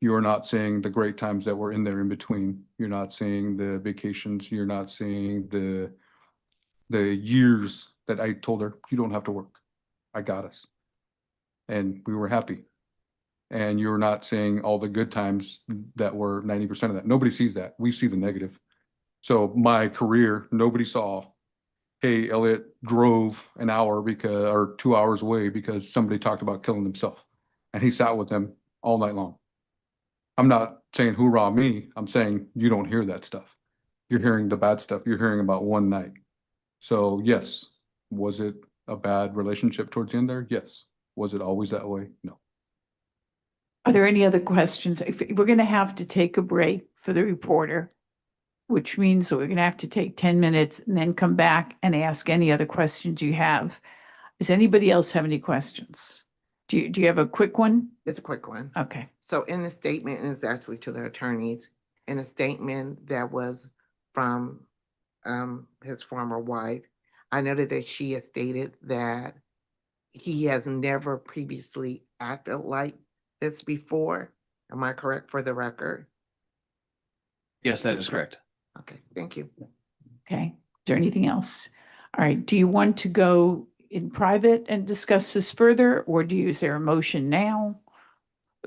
You are not seeing the great times that were in there in between. You're not seeing the vacations. You're not seeing the years that I told her, you don't have to work. I got us. And we were happy. And you're not seeing all the good times that were 90% of that. Nobody sees that. We see the negative. So my career, nobody saw, hey, Elliot drove an hour or 2 hours away because somebody talked about killing himself. And he sat with them all night long. I'm not saying hoorah me. I'm saying you don't hear that stuff. You're hearing the bad stuff. You're hearing about one night. So yes, was it a bad relationship towards the end there? Yes. Was it always that way? No. Are there any other questions? If we're going to have to take a break for the reporter, which means that we're going to have to take 10 minutes and then come back and ask any other questions you have. Does anybody else have any questions? Do you have a quick one? It's a quick one. Okay. So in the statement, and it's actually to the attorneys, in a statement that was from his former wife, I noted that she had stated that he has never previously acted like this before. Am I correct for the record? Yes, that is correct. Okay, thank you. Okay. Is there anything else? All right. Do you want to go in private and discuss this further, or is there a motion now?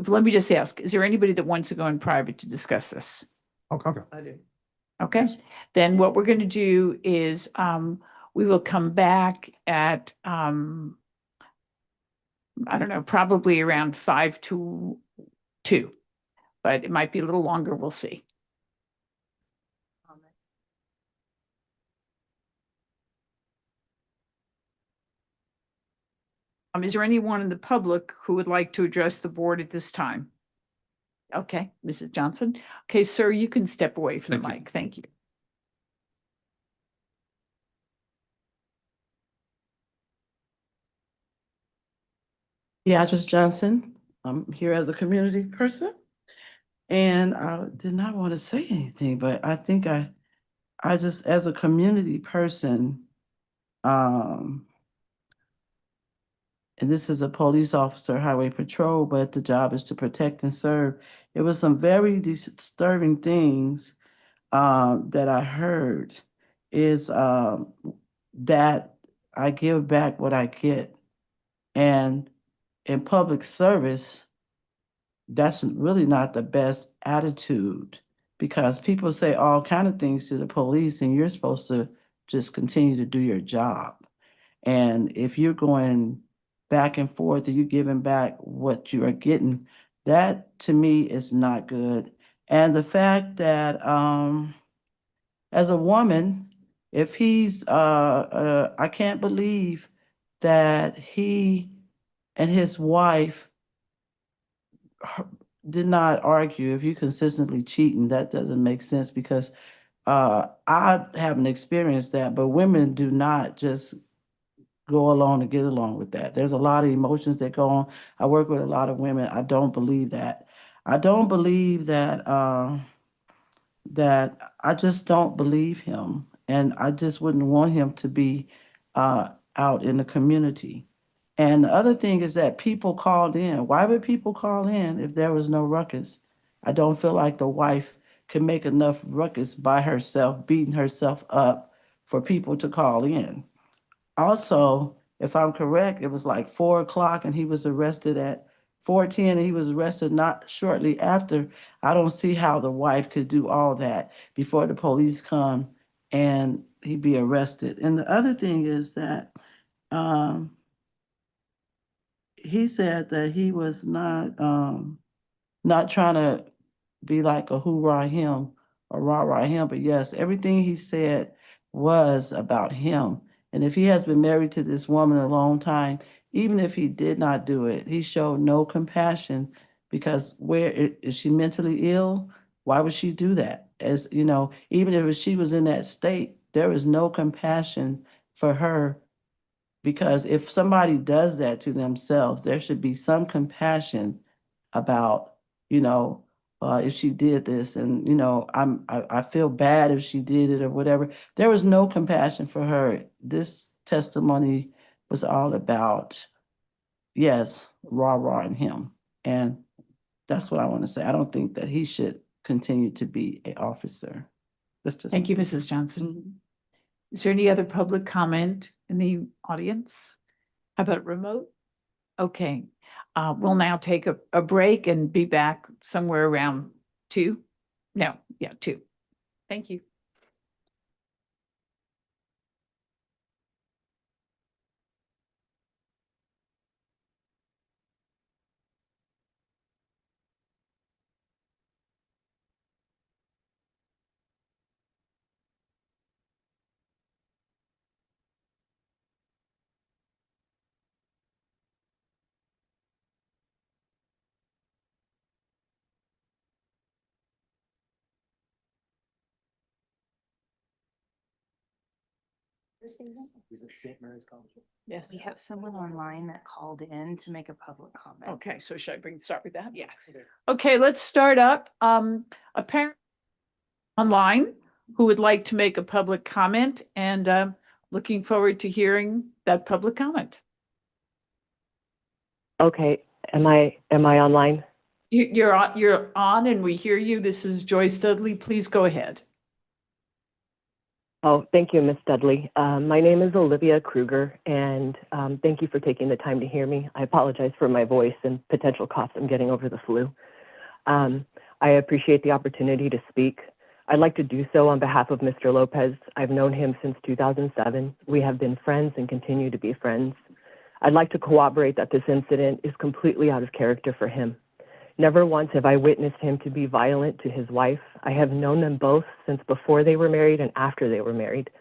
Let me just ask, is there anybody that wants to go in private to discuss this? Okay. I do. Okay, then what we're going to do is we will come back at I don't know, probably around 5 to 2, but it might be a little longer. We'll see. Is there anyone in the public who would like to address the board at this time? Okay, Mrs. Johnson. Okay, sir, you can step away from the mic. Thank you. Beatrice Johnson. I'm here as a community person. And I did not want to say anything, but I think I just, as a community person, and this is a police officer, highway patrol, but the job is to protect and serve. It was some very disturbing things that I heard is that I give back what I get. And in public service, that's really not the best attitude because people say all kind of things to the police and you're supposed to just continue to do your job. And if you're going back and forth and you're giving back what you are getting, that to me is not good. And the fact that as a woman, if he's I can't believe that he and his wife did not argue. If you consistently cheating, that doesn't make sense because I haven't experienced that, but women do not just go along to get along with that. There's a lot of emotions that go on. I work with a lot of women. I don't believe that. I don't believe that I just don't believe him. And I just wouldn't want him to be out in the community. And the other thing is that people called in. Why would people call in if there was no ruckus? I don't feel like the wife can make enough ruckus by herself, beating herself up for people to call in. Also, if I'm correct, it was like 4 o'clock and he was arrested at 4:10 and he was arrested not shortly after. I don't see how the wife could do all that before the police come and he'd be arrested. And the other thing is that um, he said that he was not trying to be like a hoorah him or rah-rah him, but yes, everything he said was about him. And if he has been married to this woman a long time, even if he did not do it, he showed no compassion because is she mentally ill? Why would she do that? As you know, even if she was in that state, there is no compassion for her because if somebody does that to themselves, there should be some compassion about, you know, if she did this and, I feel bad if she did it or whatever. There was no compassion for her. This testimony was all about, yes, rah-rah and him. And that's what I want to say. I don't think that he should continue to be an officer. That's just. Thank you, Mrs. Johnson. Is there any other public comment in the audience? How about remote? Okay, we'll now take a break and be back somewhere around 2. No, yeah, 2. Thank you. Is it St. Mary's College? Yes. We have someone online that called in to make a public comment. Okay, so should I start with that? Yeah. Okay, let's start up. A parent online who would like to make a public comment and looking forward to hearing that public comment. Okay, am I online? You're on and we hear you. This is Joyce Dudley. Please go ahead. Oh, thank you, Miss Dudley. My name is Olivia Kruger, and thank you for taking the time to hear me. I apologize for my voice and potential coughs I'm getting over the flu. I appreciate the opportunity to speak. I'd like to do so on behalf of Mr. Lopez. I've known him since 2007. We have been friends and continue to be friends. I'd like to corroborate that this incident is completely out of character for him. Never once have I witnessed him to be violent to his wife. I have known them both since before they were married and after they were married.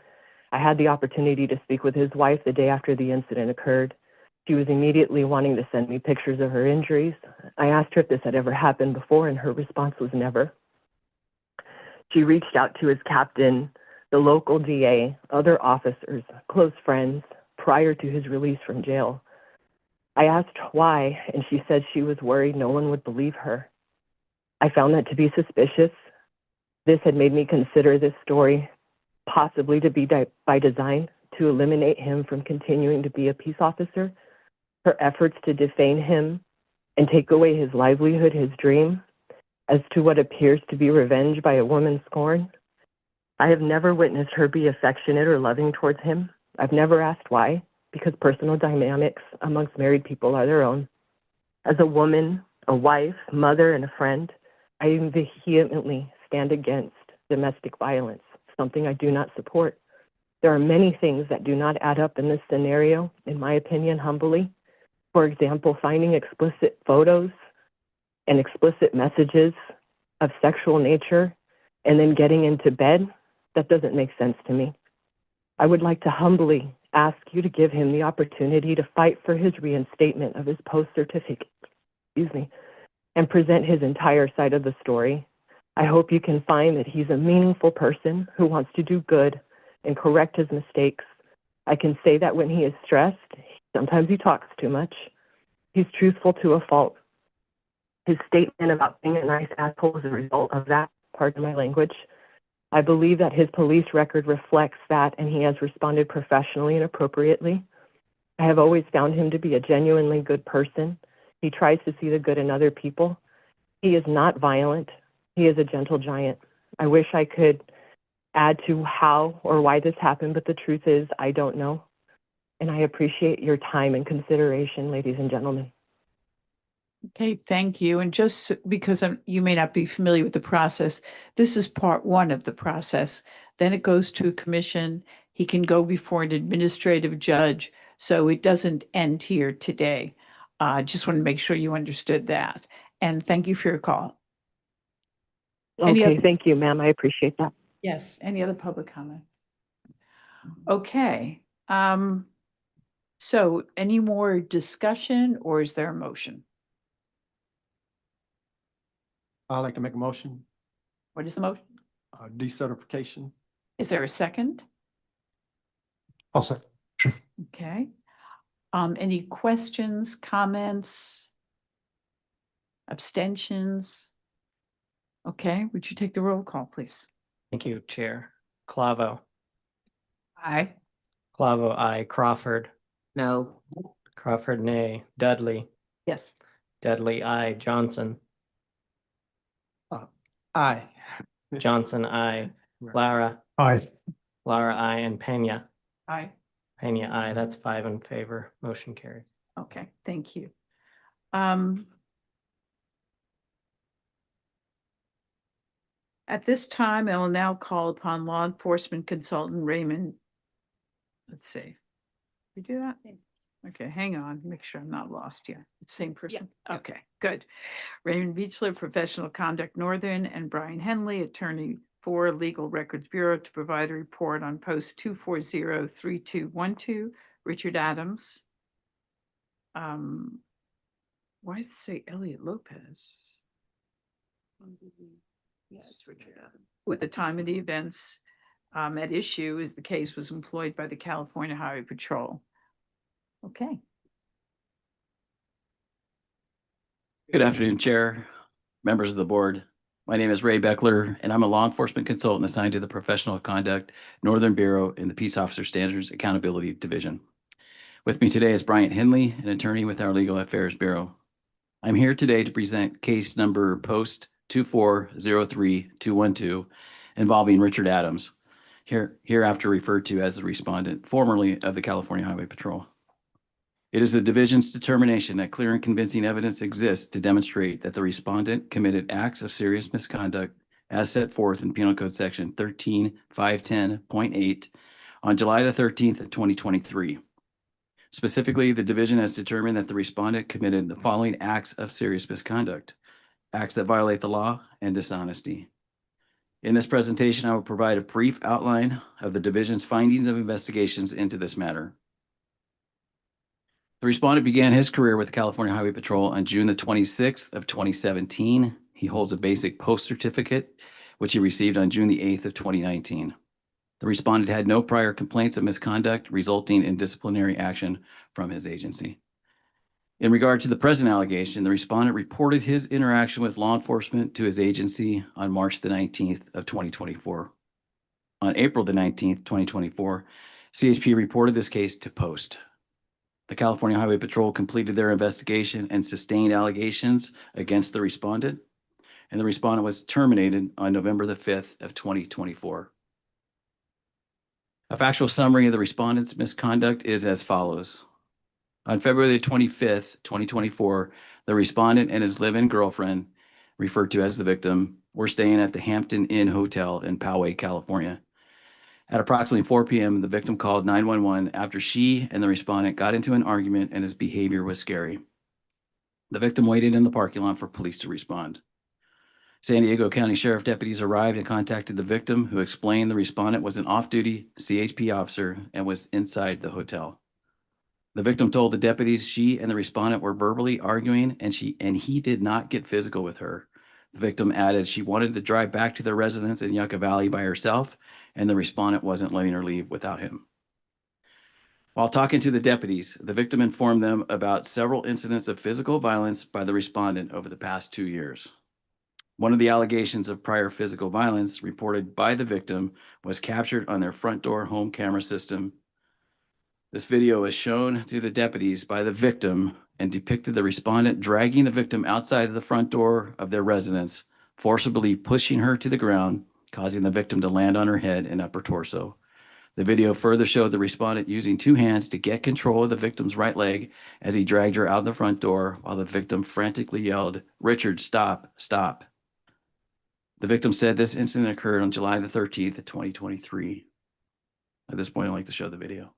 I had the opportunity to speak with his wife the day after the incident occurred. She was immediately wanting to send me pictures of her injuries. I asked her if this had ever happened before, and her response was never. She reached out to his captain, the local DA, other officers, close friends, prior to his release from jail. I asked why, and she said she was worried no one would believe her. I found that to be suspicious. This had made me consider this story possibly to be by design to eliminate him from continuing to be a peace officer. Her efforts to defame him and take away his livelihood, his dream, as to what appears to be revenge by a woman's scorn. I have never witnessed her be affectionate or loving towards him. I've never asked why, because personal dynamics amongst married people are their own. As a woman, a wife, mother, and a friend, I vehemently stand against domestic violence, something I do not support. There are many things that do not add up in this scenario, in my opinion, humbly. For example, finding explicit photos and explicit messages of sexual nature and then getting into bed, that doesn't make sense to me. I would like to humbly ask you to give him the opportunity to fight for his reinstatement of his post certificate, and present his entire side of the story. I hope you can find that he's a meaningful person who wants to do good and correct his mistakes. I can say that when he is stressed, sometimes he talks too much. He's truthful to a fault. His statement about being a nice asshole is a result of that, pardon my language. I believe that his police record reflects that, and he has responded professionally and appropriately. I have always found him to be a genuinely good person. He tries to see the good in other people. He is not violent. He is a gentle giant. I wish I could add to how or why this happened, but the truth is I don't know. And I appreciate your time and consideration, ladies and gentlemen. Okay, thank you. And just because you may not be familiar with the process, this is part one of the process. Then it goes to a commission. He can go before an administrative judge. So it doesn't end here today. Just want to make sure you understood that. And thank you for your call. Okay, thank you, ma'am. I appreciate that. Yes. Any other public comment? Okay. So any more discussion, or is there a motion? I'd like to make a motion, What is the motion? decertification. Is there a second? I'll say. Okay. Any questions, comments? Abstentions? Okay, would you take the roll call, please? Thank you, Chair. Clavo. Aye. Clavo, aye. Crawford. No. Crawford, nay. Dudley. Yes. Dudley, aye. Johnson. Aye. Johnson, aye. Lara. Aye. Lara, aye. And Pena. Aye. Pena, aye. That's 5 in favor. Motion carries. Okay, thank you. At this time, I will now call upon law enforcement consultant Raymond. Let's see. You do that? Okay, hang on, make sure I'm not lost here. It's same person? Okay, good. Raymond Beechler, Professional Conduct Northern, and Brian Henley, Attorney for Legal Records Bureau, to provide a report on post 2403212, Richard Adams. Why does it say Elliot Lopez? Yeah, it's Richard Adams. With the time of the events at issue is the case was employed by the California Highway Patrol. Okay. Good afternoon, Chair, members of the board. My name is Ray Beckler, and I'm a law enforcement consultant assigned to the Professional Conduct Northern Bureau in the Peace Officer Standards Accountability Division. With me today is Bryant Henley, an attorney with our Legal Affairs Bureau. I'm here today to present case number post 2403212 involving Richard Adams, hereafter referred to as the respondent, formerly of the California Highway Patrol. It is the division's determination that clear and convincing evidence exists to demonstrate that the respondent committed acts of serious misconduct as set forth in Penal Code Section 13510.8 on July the 13th of 2023. Specifically, the division has determined that the respondent committed the following acts of serious misconduct: acts that violate the law and dishonesty. In this presentation, I will provide a brief outline of the division's findings of investigations into this matter. The respondent began his career with the California Highway Patrol on June the 26th of 2017. He holds a basic post certificate, which he received on June the 8th of 2019. The respondent had no prior complaints of misconduct resulting in disciplinary action from his agency. In regard to the present allegation, the respondent reported his interaction with law enforcement to his agency on March the 19th of 2024. On April the 19th, 2024, CHP reported this case to POST. The California Highway Patrol completed their investigation and sustained allegations against the respondent, and the respondent was terminated on November the 5th of 2024. A factual summary of the respondent's misconduct is as follows. On February 25th, 2024, the respondent and his live-in girlfriend, referred to as the victim, were staying at the Hampton Inn Hotel in Poway, California. At approximately 4 p.m., the victim called 911 after she and the respondent got into an argument and his behavior was scary. The victim waited in the parking lot for police to respond. San Diego County Sheriff deputies arrived and contacted the victim, who explained the respondent was an off-duty CHP officer and was inside the hotel. The victim told the deputies she and the respondent were verbally arguing and he did not get physical with her. The victim added she wanted to drive back to their residence in Yucca Valley by herself, and the respondent wasn't letting her leave without him. While talking to the deputies, the victim informed them about several incidents of physical violence by the respondent over the past 2 years. One of the allegations of prior physical violence reported by the victim was captured on their front door home camera system. This video was shown to the deputies by the victim and depicted the respondent dragging the victim outside of the front door of their residence, forcibly pushing her to the ground, causing the victim to land on her head and upper torso. The video further showed the respondent using 2 hands to get control of the victim's right leg as he dragged her out the front door while the victim frantically yelled, "Richard, stop, stop." The victim said this incident occurred on July the 13th of 2023. At this point, I'd like to show the video.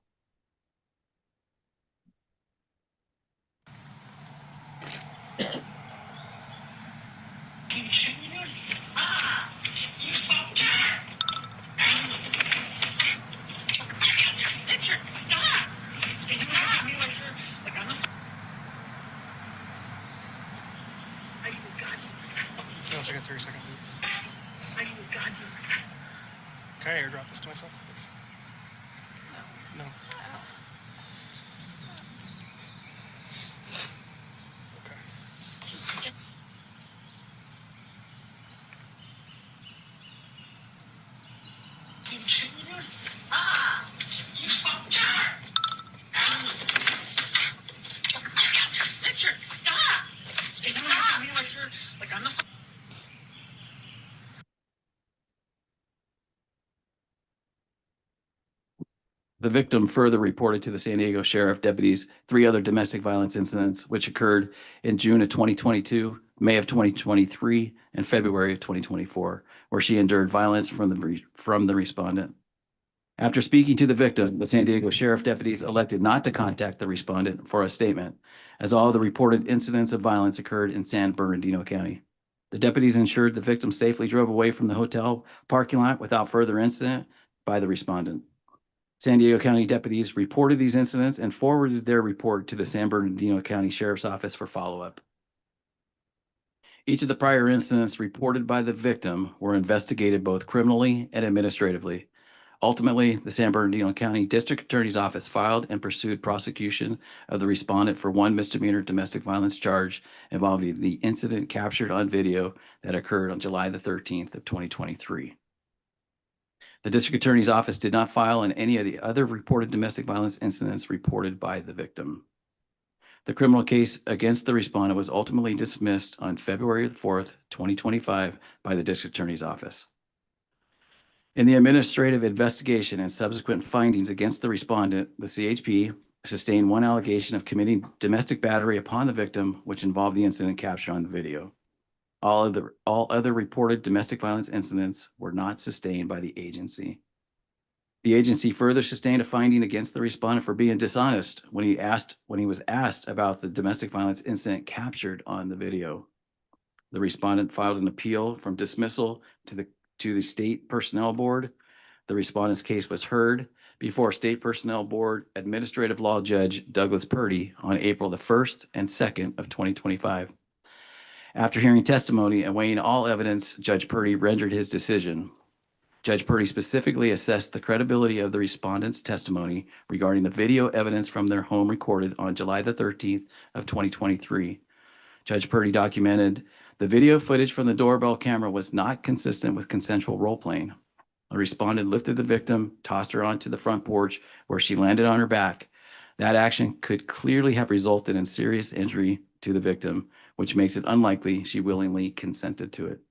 Like a 30-second loop. Can I airdrop this to myself, please? No. No. Okay. Richard, stop! Stop! Like you're like I'm the. The victim further reported to the San Diego Sheriff deputies 3 other domestic violence incidents, which occurred in June of 2022, May of 2023, and February of 2024, where she endured violence from the respondent. After speaking to the victim, the San Diego Sheriff deputies elected not to contact the respondent for a statement, as all the reported incidents of violence occurred in San Bernardino County. The deputies ensured the victim safely drove away from the hotel parking lot without further incident by the respondent. San Diego County deputies reported these incidents and forwarded their report to the San Bernardino County Sheriff's Office for follow-up. Each of the prior incidents reported by the victim were investigated both criminally and administratively. Ultimately, the San Bernardino County District Attorney's Office filed and pursued prosecution of the respondent for 1 misdemeanor domestic violence charge involving the incident captured on video that occurred on July the 13th of 2023. The District Attorney's Office did not file in any of the other reported domestic violence incidents reported by the victim. The criminal case against the respondent was ultimately dismissed on February 4th, 2025 by the District Attorney's Office. In the administrative investigation and subsequent findings against the respondent, the CHP sustained 1 allegation of committing domestic battery upon the victim, which involved the incident captured on the video. All other reported domestic violence incidents were not sustained by the agency. The agency further sustained a finding against the respondent for being dishonest when he was asked about the domestic violence incident captured on the video. The respondent filed an appeal from dismissal to the State Personnel Board. The respondent's case was heard before State Personnel Board Administrative Law Judge Douglas Purdy on April the 1st and 2nd of 2025. After hearing testimony and weighing all evidence, Judge Purdy rendered his decision. Judge Purdy specifically assessed the credibility of the respondent's testimony regarding the video evidence from their home recorded on July the 13th of 2023. Judge Purdy documented the video footage from the doorbell camera was not consistent with consensual role-playing. The respondent lifted the victim, tossed her onto the front porch where she landed on her back. That action could clearly have resulted in serious injury to the victim, which makes it unlikely she willingly consented to it.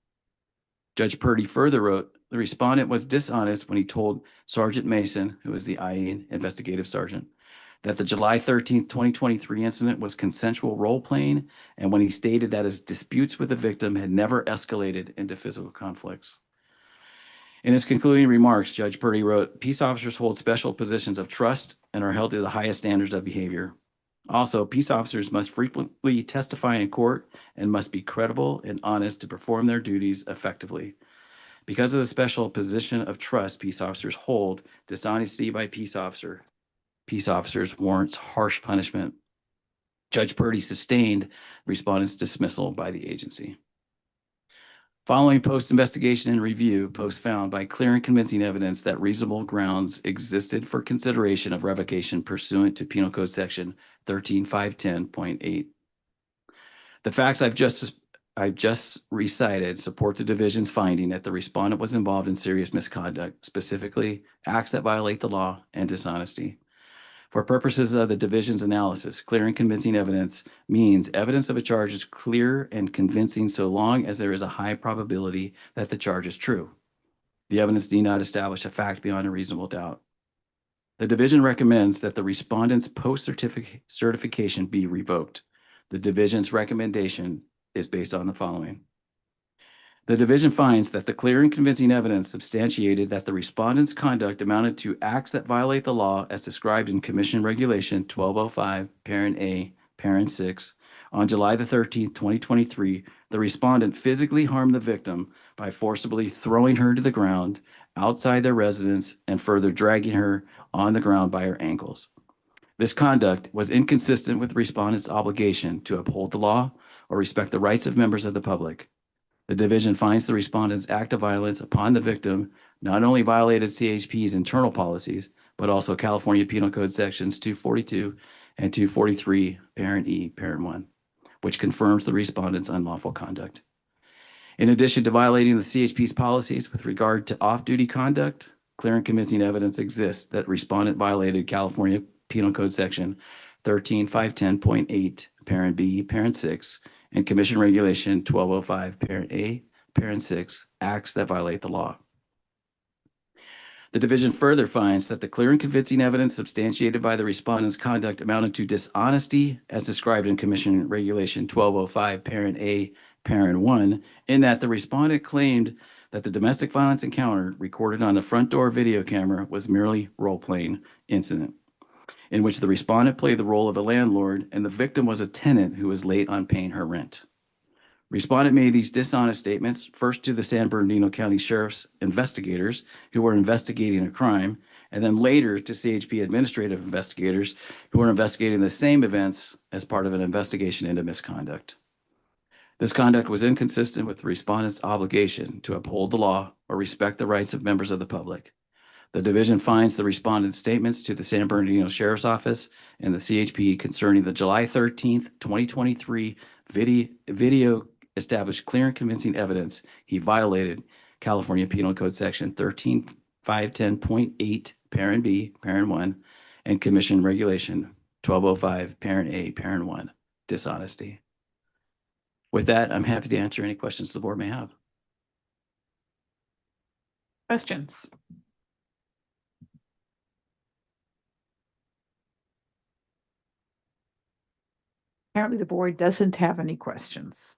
Judge Purdy further wrote, the respondent was dishonest when he told Sergeant Mason, who was the IA investigative sergeant, that the July 13th, 2023 incident was consensual role-playing, and when he stated that his disputes with the victim had never escalated into physical conflicts. In his concluding remarks, Judge Purdy wrote, peace officers hold special positions of trust and are held to the highest standards of behavior. Also, peace officers must frequently testify in court and must be credible and honest to perform their duties effectively. Because of the special position of trust peace officers hold, dishonesty by peace officers warrants harsh punishment. Judge Purdy sustained respondent's dismissal by the agency. Following post-investigation and review, post found by clear and convincing evidence that reasonable grounds existed for consideration of revocation pursuant to Penal Code Section 13510.8. The facts I've just recited support the division's finding that the respondent was involved in serious misconduct, specifically acts that violate the law and dishonesty. For purposes of the division's analysis, clear and convincing evidence means evidence of a charge is clear and convincing so long as there is a high probability that the charge is true. The evidence need not establish a fact beyond a reasonable doubt. The division recommends that the respondent's post-certification be revoked. The division's recommendation is based on the following. The division finds that the clear and convincing evidence substantiated that the respondent's conduct amounted to acts that violate the law as described in Commission Regulation 1205, Parent A, Parent 6. On July the 13th, 2023, the respondent physically harmed the victim by forcibly throwing her to the ground outside their residence and further dragging her on the ground by her ankles. This conduct was inconsistent with the respondent's obligation to uphold the law or respect the rights of members of the public. The division finds the respondent's act of violence upon the victim not only violated CHP's internal policies, but also California Penal Code Sections 242 and 243, Parent E, Parent 1, which confirms the respondent's unlawful conduct. In addition to violating the CHP's policies with regard to off-duty conduct, clear and convincing evidence exists that respondent violated California Penal Code Section 13510.8, Parent B, Parent 6, and Commission Regulation 1205, Parent A, Parent 6, acts that violate the law. The division further finds that the clear and convincing evidence substantiated by the respondent's conduct amounted to dishonesty as described in Commission Regulation 1205, Parent A, Parent 1, in that the respondent claimed that the domestic violence encounter recorded on the front door video camera was merely role-playing incident, in which the respondent played the role of a landlord and the victim was a tenant who was late on paying her rent. Respondent made these dishonest statements first to the San Bernardino County Sheriff's investigators who were investigating a crime, and then later to CHP administrative investigators who were investigating the same events as part of an investigation into misconduct. This conduct was inconsistent with the respondent's obligation to uphold the law or respect the rights of members of the public. The division finds the respondent's statements to the San Bernardino Sheriff's Office and the CHP concerning the July 13th, 2023 video established clear and convincing evidence he violated California Penal Code Section 13510.8, Parent B, Parent 1, and Commission Regulation 1205, Parent A, Parent 1, dishonesty. With that, I'm happy to answer any questions the board may have. Questions? Apparently the board doesn't have any questions.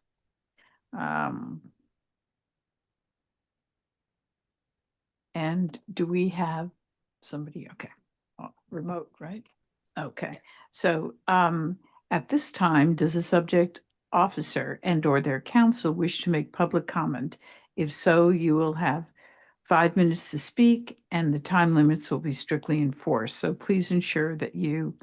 And do we have somebody? Okay. Remote, right? Okay. So at this time, does the subject officer and or their counsel wish to make public comment? If so, you will have 5 minutes to speak and the time limits will be strictly enforced. So please ensure that you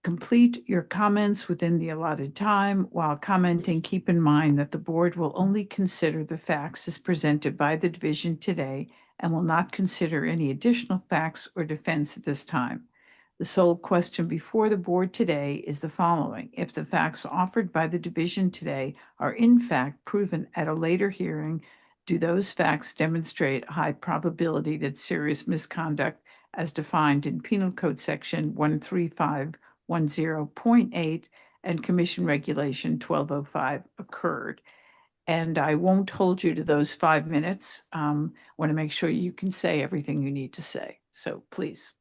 Complete your comments within the allotted time. While commenting, keep in mind that the board will only consider the facts as presented by the division today and will not consider any additional facts or defense at this time. The sole question before the board today is the following. If the facts offered by the division today are in fact proven at a later hearing, do those facts demonstrate a high probability that serious misconduct as defined in Penal Code Section 13510.8 and Commission Regulation 1205 occurred? And I won't hold you to those 5 minutes. Want to make sure you can say everything you need to say. So please.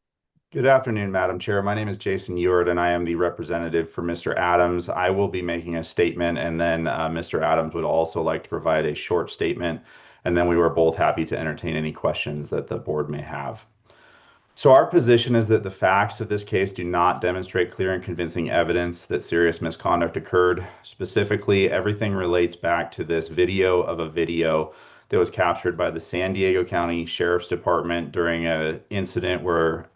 Good afternoon, Madam Chair. My name is Jason Ewart, and I am the representative for Mr. Adams. I will be making a statement, and then Mr. Adams would also like to provide a short statement, and then we were both happy to entertain any questions that the board may have. So our position is that the facts of this case do not demonstrate clear and convincing evidence that serious misconduct occurred. Specifically, everything relates back to this video of a video that was captured by the San Diego County Sheriff's Department during an incident where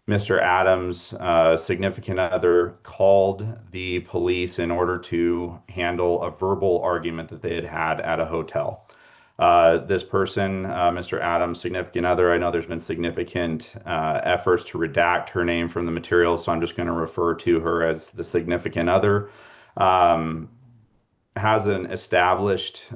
Mr. Adams' significant other called the police in order to handle a verbal argument that they had had at a hotel. This person, Mr. Adams' significant other, I know there's been significant efforts to redact her name from the materials, so I'm just going to refer to her as the significant other. Has an established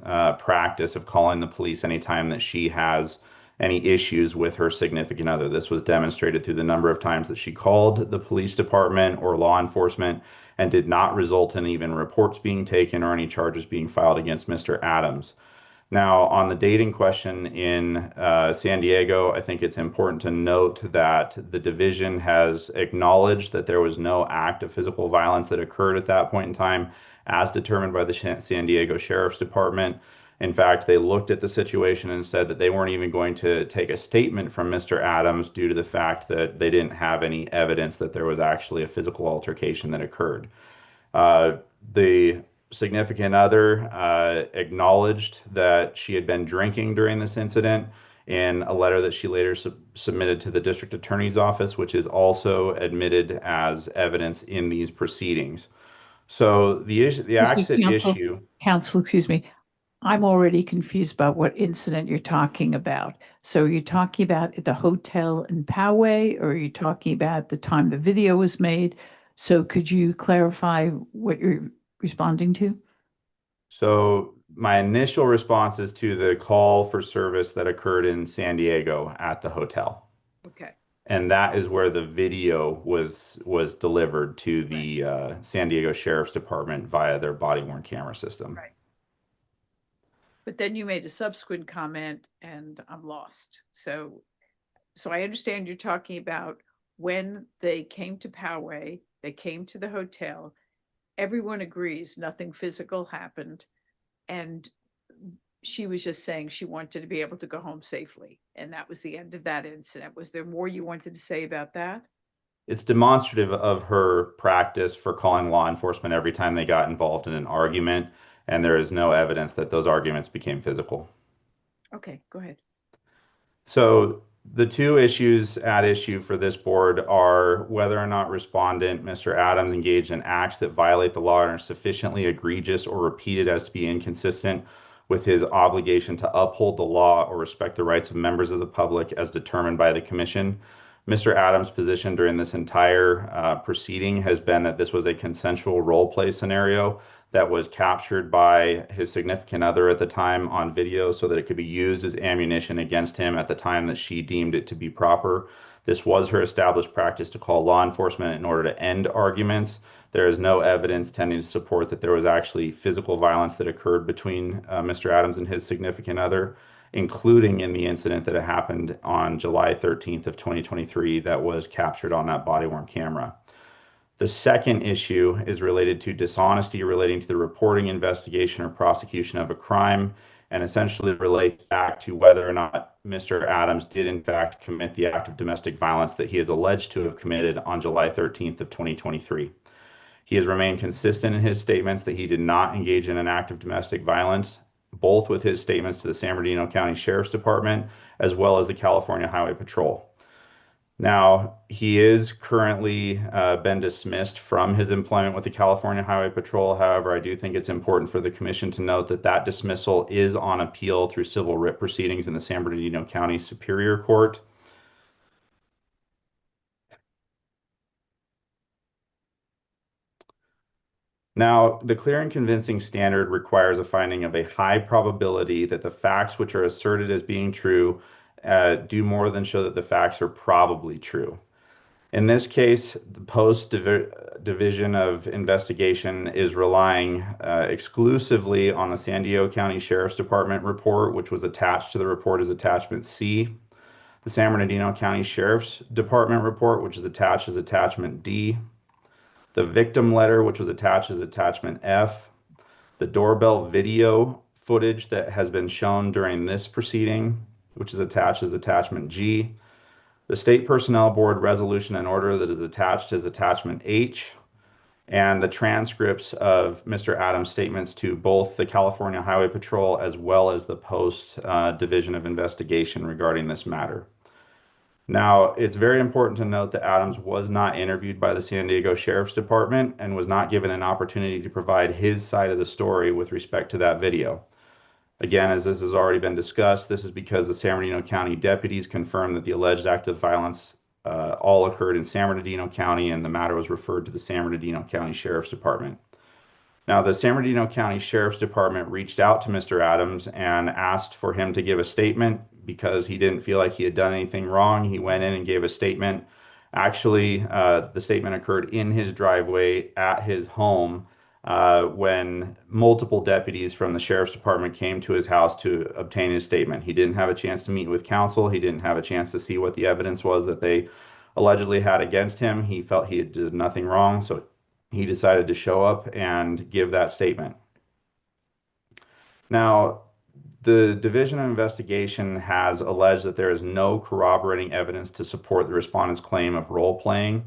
practice of calling the police anytime that she has any issues with her significant other. This was demonstrated through the number of times that she called the police department or law enforcement and did not result in even reports being taken or any charges being filed against Mr. Adams. Now, on the dating question in San Diego, I think it's important to note that the division has acknowledged that there was no act of physical violence that occurred at that point in time, as determined by the San Diego Sheriff's Department. In fact, they looked at the situation and said that they weren't even going to take a statement from Mr. Adams due to the fact that they didn't have any evidence that there was actually a physical altercation that occurred. The significant other acknowledged that she had been drinking during this incident in a letter that she later submitted to the district attorney's office, which is also admitted as evidence in these proceedings. So the acts at issue. Counsel, excuse me. I'm already confused about what incident you're talking about. So are you talking about at the hotel in Poway, or are you talking about the time the video was made? So could you clarify what you're responding to? So my initial response is to the call for service that occurred in San Diego at the hotel. Okay. And that is where the video was delivered to the San Diego Sheriff's Department via their body-worn camera system. Right. But then you made a subsequent comment and I'm lost. So I understand you're talking about when they came to Poway, they came to the hotel, everyone agrees nothing physical happened. And she was just saying she wanted to be able to go home safely. And that was the end of that incident. Was there more you wanted to say about that? It's demonstrative of her practice for calling law enforcement every time they got involved in an argument, and there is no evidence that those arguments became physical. Okay, go ahead. So the two issues at issue for this board are whether or not respondent, Mr. Adams, engaged in acts that violate the law and are sufficiently egregious or repeated as to be inconsistent with his obligation to uphold the law or respect the rights of members of the public as determined by the commission. Mr. Adams' position during this entire proceeding has been that this was a consensual role play scenario that was captured by his significant other at the time on video so that it could be used as ammunition against him at the time that she deemed it to be proper. This was her established practice to call law enforcement in order to end arguments. There is no evidence tending to support that there was actually physical violence that occurred between Mr. Adams and his significant other, including in the incident that happened on July 13th of 2023 that was captured on that body-worn camera. The second issue is related to dishonesty relating to the reporting, investigation, or prosecution of a crime, and essentially relates back to whether or not Mr. Adams did in fact commit the act of domestic violence that he is alleged to have committed on July 13th of 2023. He has remained consistent in his statements that he did not engage in an act of domestic violence, both with his statements to the San Bernardino County Sheriff's Department as well as the California Highway Patrol. Now, he is currently been dismissed from his employment with the California Highway Patrol. However, I do think it's important for the commission to note that that dismissal is on appeal through civil writ proceedings in the San Bernardino County Superior Court. Now, the clear and convincing standard requires a finding of a high probability that the facts which are asserted as being true do more than show that the facts are probably true. In this case, the Division of Investigation is relying exclusively on the San Diego County Sheriff's Department report, which was attached to the report as Attachment C, the San Bernardino County Sheriff's Department report, which is attached as Attachment D, the victim letter, which was attached as Attachment F, the doorbell video footage that has been shown during this proceeding, which is attached as Attachment G, the State Personnel Board resolution and order that is attached as Attachment H, and the transcripts of Mr. Adams' statements to both the California Highway Patrol as well as the Post Division of Investigation regarding this matter. Now, it's very important to note that Adams was not interviewed by the San Diego Sheriff's Department and was not given an opportunity to provide his side of the story with respect to that video. Again, as this has already been discussed, this is because the San Bernardino County deputies confirmed that the alleged act of violence all occurred in San Bernardino County, and the matter was referred to the San Bernardino County Sheriff's Department. Now, the San Bernardino County Sheriff's Department reached out to Mr. Adams and asked for him to give a statement because he didn't feel like he had done anything wrong. He went in and gave a statement. Actually, the statement occurred in his driveway at his home when multiple deputies from the Sheriff's Department came to his house to obtain his statement. He didn't have a chance to meet with counsel. He didn't have a chance to see what the evidence was that they allegedly had against him. He felt he did nothing wrong, so he decided to show up and give that statement. Now, the Division of Investigation has alleged that there is no corroborating evidence to support the respondent's claim of role playing.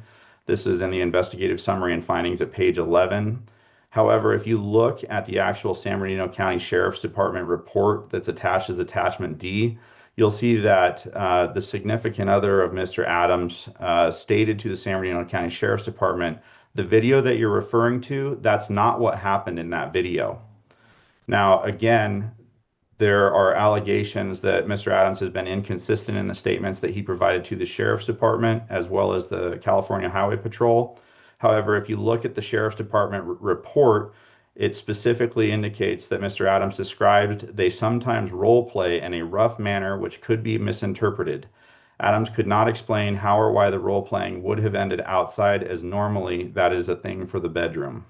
This is in the investigative summary and findings at page 11. However, if you look at the actual San Bernardino County Sheriff's Department report that's attached as Attachment D, you'll see that the significant other of Mr. Adams stated to the San Bernardino County Sheriff's Department, the video that you're referring to, that's not what happened in that video. Now, again, there are allegations that Mr. Adams has been inconsistent in the statements that he provided to the Sheriff's Department as well as the California Highway Patrol. However, if you look at the Sheriff's Department report, it specifically indicates that Mr. Adams described they sometimes role play in a rough manner which could be misinterpreted. Adams could not explain how or why the role playing would have ended outside, as normally that is a thing for the bedroom.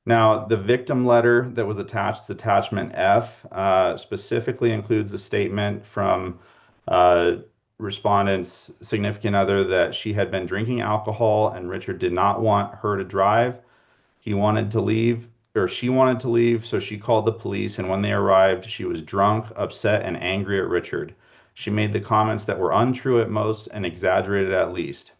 Now, the victim letter that was attached to Attachment F specifically includes a statement from respondent's significant other that she had been drinking alcohol and Richard did not want her to drive. He wanted to leave, or she wanted to leave, so she called the police, and when they arrived, she was drunk, upset, and angry at Richard. She made the comments that were untrue at most and exaggerated at least.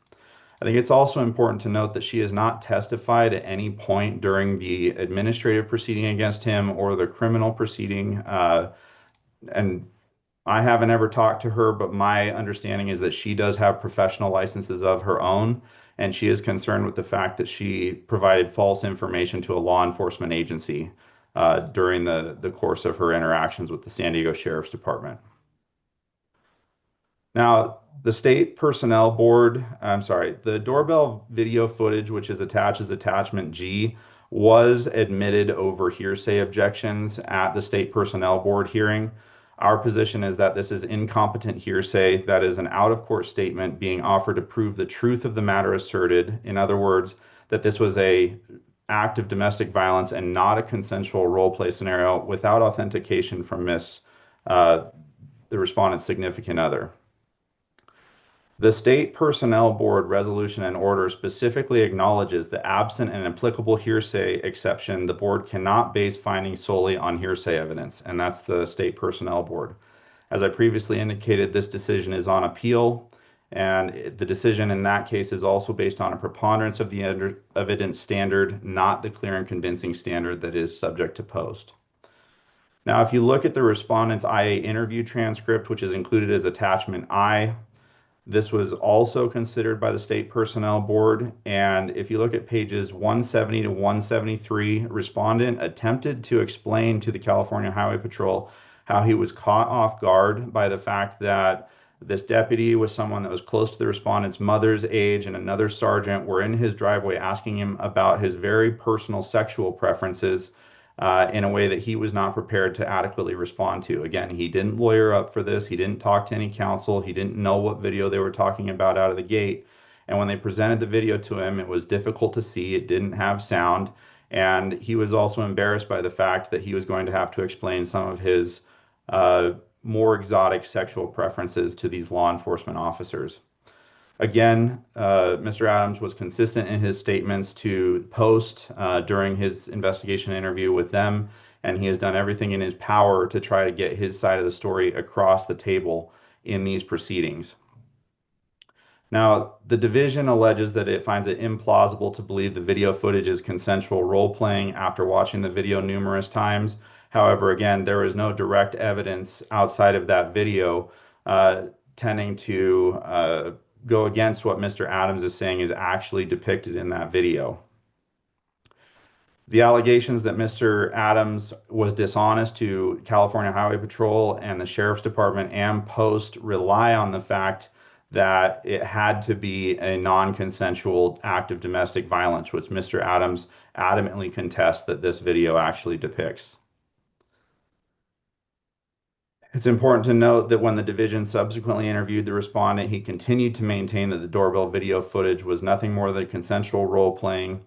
I think it's also important to note that she has not testified at any point during the administrative proceeding against him or the criminal proceeding. And I haven't ever talked to her, but my understanding is that she does have professional licenses of her own, and she is concerned with the fact that she provided false information to a law enforcement agency during the course of her interactions with the San Diego Sheriff's Department. Now, the State Personnel Board, the doorbell video footage, which is attached as Attachment G, was admitted over hearsay objections at the State Personnel Board hearing. Our position is that this is incompetent hearsay, that is an out-of-court statement being offered to prove the truth of the matter asserted. In other words, that this was an act of domestic violence and not a consensual role play scenario without authentication from the respondent's significant other. The State Personnel Board resolution and order specifically acknowledges the absent and applicable hearsay exception. The board cannot base findings solely on hearsay evidence, and that's the State Personnel Board. As I previously indicated, this decision is on appeal, and the decision in that case is also based on a preponderance of the evidence standard, not the clear and convincing standard that is subject to post. Now, if you look at the respondent's IA interview transcript, which is included as Attachment I, This was also considered by the State Personnel Board, and if you look at pages 170 to 173, respondent attempted to explain to the California Highway Patrol how he was caught off guard by the fact that this deputy was someone that was close to the respondent's mother's age, and another sergeant were in his driveway asking him about his very personal sexual preferences in a way that he was not prepared to adequately respond to. Again, he didn't lawyer up for this. He didn't talk to any counsel. He didn't know what video they were talking about out of the gate. And when they presented the video to him, it was difficult to see. It didn't have sound. And he was also embarrassed by the fact that he was going to have to explain some of his more exotic sexual preferences to these law enforcement officers. Again, Mr. Adams was consistent in his statements to Post during his investigation interview with them, and he has done everything in his power to try to get his side of the story across the table in these proceedings. Now, the division alleges that it finds it implausible to believe the video footage is consensual role-playing after watching the video numerous times. However, again, there is no direct evidence outside of that video tending to go against what Mr. Adams is saying is actually depicted in that video. The allegations that Mr. Adams was dishonest to California Highway Patrol and the Sheriff's Department and Post rely on the fact that it had to be a non-consensual act of domestic violence, which Mr. Adams adamantly contests that this video actually depicts. It's important to note that when the division subsequently interviewed the respondent, he continued to maintain that the doorbell video footage was nothing more than consensual role-playing.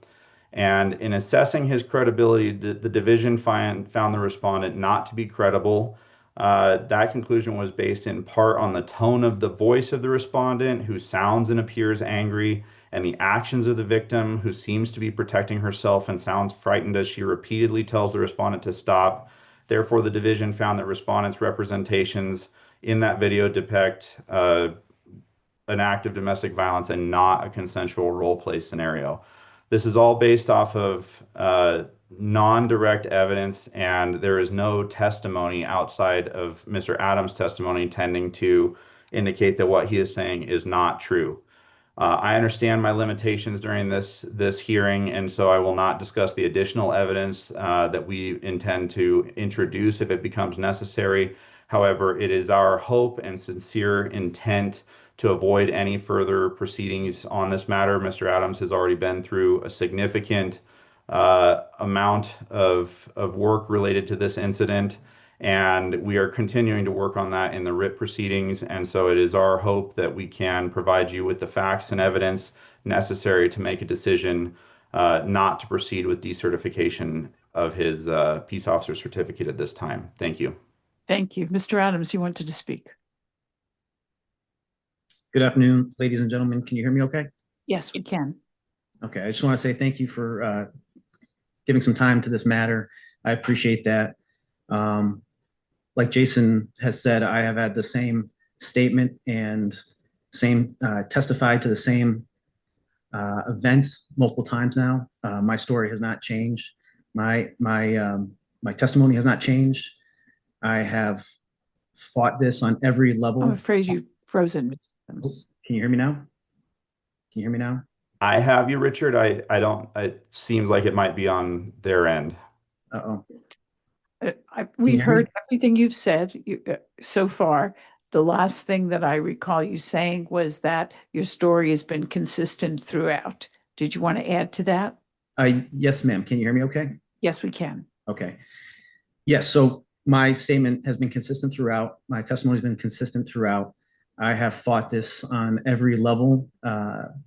And in assessing his credibility, the division found the respondent not to be credible. That conclusion was based in part on the tone of the voice of the respondent, who sounds and appears angry, and the actions of the victim, who seems to be protecting herself and sounds frightened as she repeatedly tells the respondent to stop. Therefore, the division found that respondent's representations in that video depict an act of domestic violence and not a consensual role play scenario. This is all based off of non-direct evidence, and there is no testimony outside of Mr. Adams' testimony tending to indicate that what he is saying is not true. I understand my limitations during this hearing, and so I will not discuss the additional evidence that we intend to introduce if it becomes necessary. However, it is our hope and sincere intent to avoid any further proceedings on this matter. Mr. Adams has already been through a significant amount of work related to this incident, and we are continuing to work on that in the writ proceedings. And so it is our hope that we can provide you with the facts and evidence necessary to make a decision not to proceed with decertification of his peace officer certificate at this time. Thank you. Thank you. Mr. Adams, you wanted to speak. Good afternoon, ladies and gentlemen. Can you hear me okay? Yes, we can. Okay, I just want to say thank you for giving some time to this matter. I appreciate that. Like Jason has said, I have had the same statement and testified to the same event multiple times now. My story has not changed. My testimony has not changed. I have fought this on every level. I'm afraid you've frozen, Mr. Adams. Can you hear me now? Can you hear me now? I have you, Richard. I don't, it seems like it might be on their end. Uh-oh. We've heard everything you've said so far. The last thing that I recall you saying was that your story has been consistent throughout. Did you want to add to that? Yes, ma'am. Can you hear me okay? Yes, we can. Okay. Yes, so my statement has been consistent throughout. My testimony has been consistent throughout. I have fought this on every level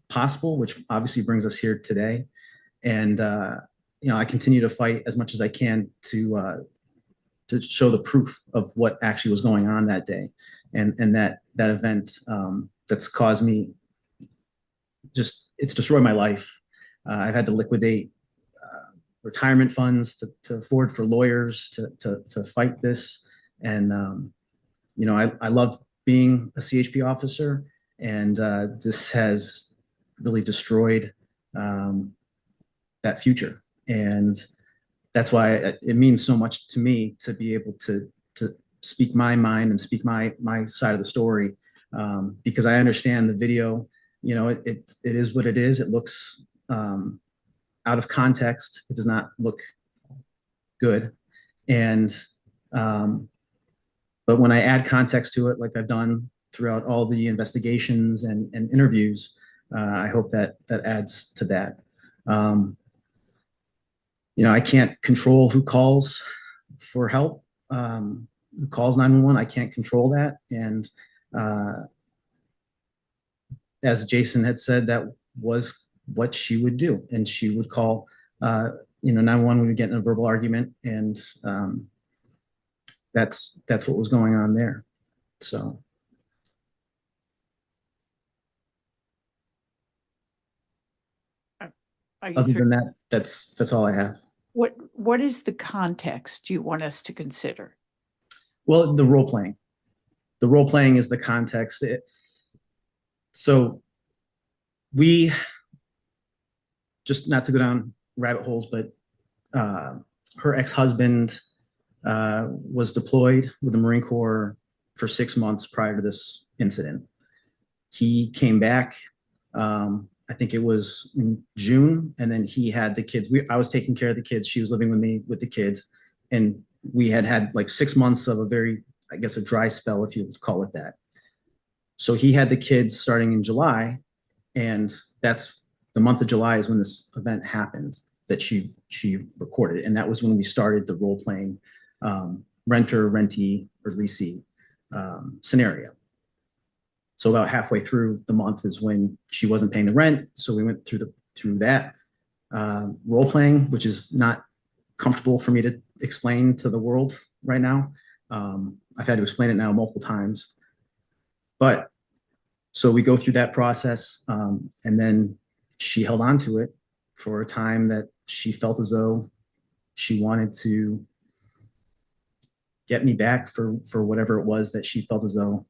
possible, which obviously brings us here today. And, I continue to fight as much as I can to show the proof of what actually was going on that day. And that event that's caused me it's destroyed my life. I've had to liquidate retirement funds to afford for lawyers to fight this. And, I loved being a CHP officer, and this has really destroyed that future. And that's why it means so much to me to be able to speak my mind and speak my side of the story because I understand the video, you know, it is what it is. It looks out of context. It does not look good. And, but when I add context to it, like I've done throughout all the investigations and interviews, I hope that adds to that. You know, I can't control who calls for help, who calls 911. I can't control that. And as Jason had said, that was what she would do. And she would call, you know, 911 when we get in a verbal argument. And that's what was going on there. So. Other than that, that's all I have. What is the context you want us to consider? Well, the role playing. The role playing is the context. So we, just not to go down rabbit holes, but her ex-husband was deployed with the Marine Corps for 6 months prior to this incident. He came back, I think it was in June, and then he had the kids. I was taking care of the kids. She was living with me with the kids. And we had like 6 months of a very, I guess, a dry spell, if you would call it that. So he had the kids starting in July, and that's the month of July is when this event happened that she recorded. And that was when we started the role playing renter, rentee, or leasee scenario. So about halfway through the month is when she wasn't paying the rent. So we went through that role playing, which is not comfortable for me to explain to the world right now. I've had to explain it now multiple times. But so we go through that process, and then she held on to it for a time that she felt as though she wanted to get me back for whatever it was that she felt as though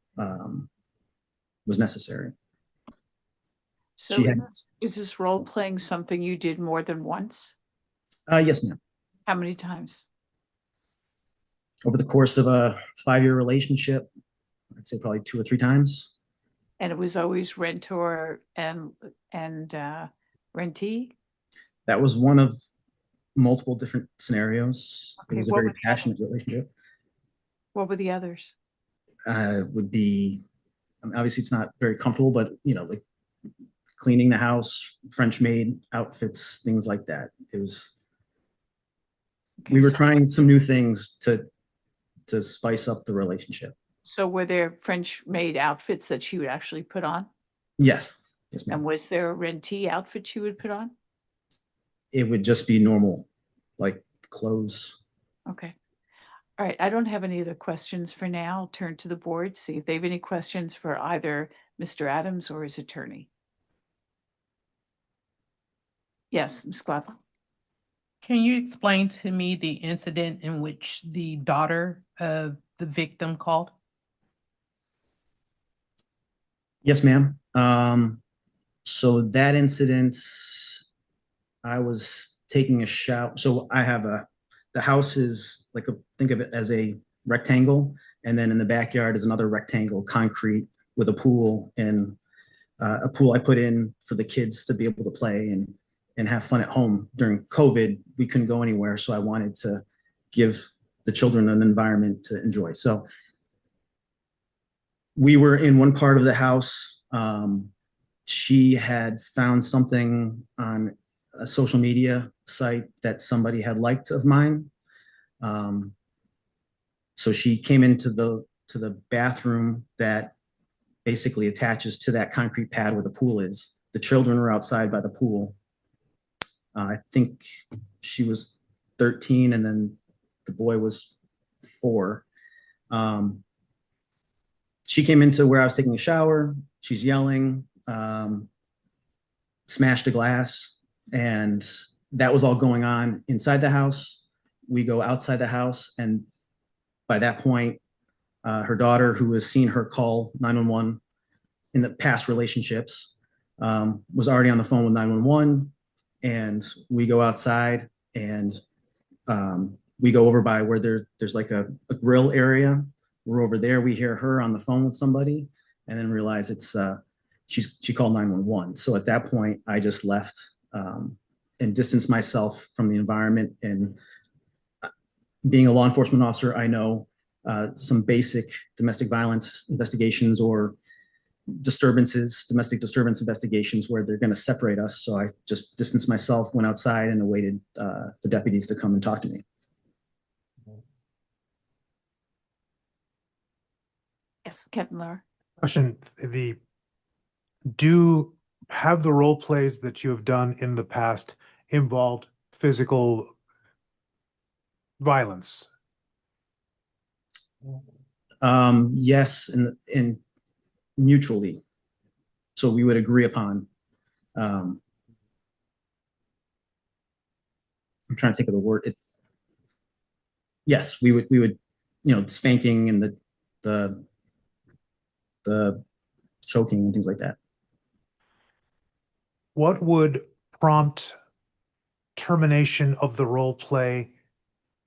was necessary. So is this role playing something you did more than once? Yes, ma'am. How many times? Over the course of a 5-year relationship, I'd say probably 2 or 3 times. And it was always rentor and rentee? That was one of multiple different scenarios. Okay, It was a what very were the passionate relationship. What were the others? Would be, I mean, obviously it's not very comfortable, but you know, like cleaning the house, French maid outfits, things like that. It was, we were trying some new things to spice up the relationship. So were there French maid outfits that she would actually put on? Yes. Yes, ma'am. And was there a rentee outfit she would put on? It would just be normal, like clothes. Okay. All right. I don't have any other questions for now. I'll turn to the board, see if they have any questions for either Mr. Adams or his attorney. Yes, Ms. Gladwell. Can you explain to me the incident in which the daughter of the victim called? Yes, ma'am. So that incident, I was taking a shower. So I have the house is like think of it as a rectangle. And then in the backyard is another rectangle, concrete with a pool, and a pool I put in for the kids to be able to play and have fun at home. During COVID, we couldn't go anywhere. So I wanted to give the children an environment to enjoy. So we were in one part of the house. She had found something on a social media site that somebody had liked of mine. So she came into the bathroom that basically attaches to that concrete pad where the pool is. The children were outside by the pool. I think she was 13 and then the boy was 4. She came into where I was taking a shower. She's yelling, smashed a glass, and that was all going on inside the house. We go outside the house, and by that point, her daughter, who has seen her call 911 in the past relationships, was already on the phone with 911, and we go outside, and we go over by where there's like a grill area. We're over there. We hear her on the phone with somebody, and then realized she called 911. So at that point, I just left and distanced myself from the environment. And being a law enforcement officer, I know some basic domestic violence investigations or domestic disturbance investigations where they're going to separate us. So I just distanced myself, went outside, and awaited the deputies to come and talk to me. Yes, Captain Lauer. Question, have the role plays that you have done in the past involved physical violence? Yes, and mutually. So we would agree upon. I'm trying to think of the word. Yes, we would, spanking and the choking and things like that. What would prompt termination of the role play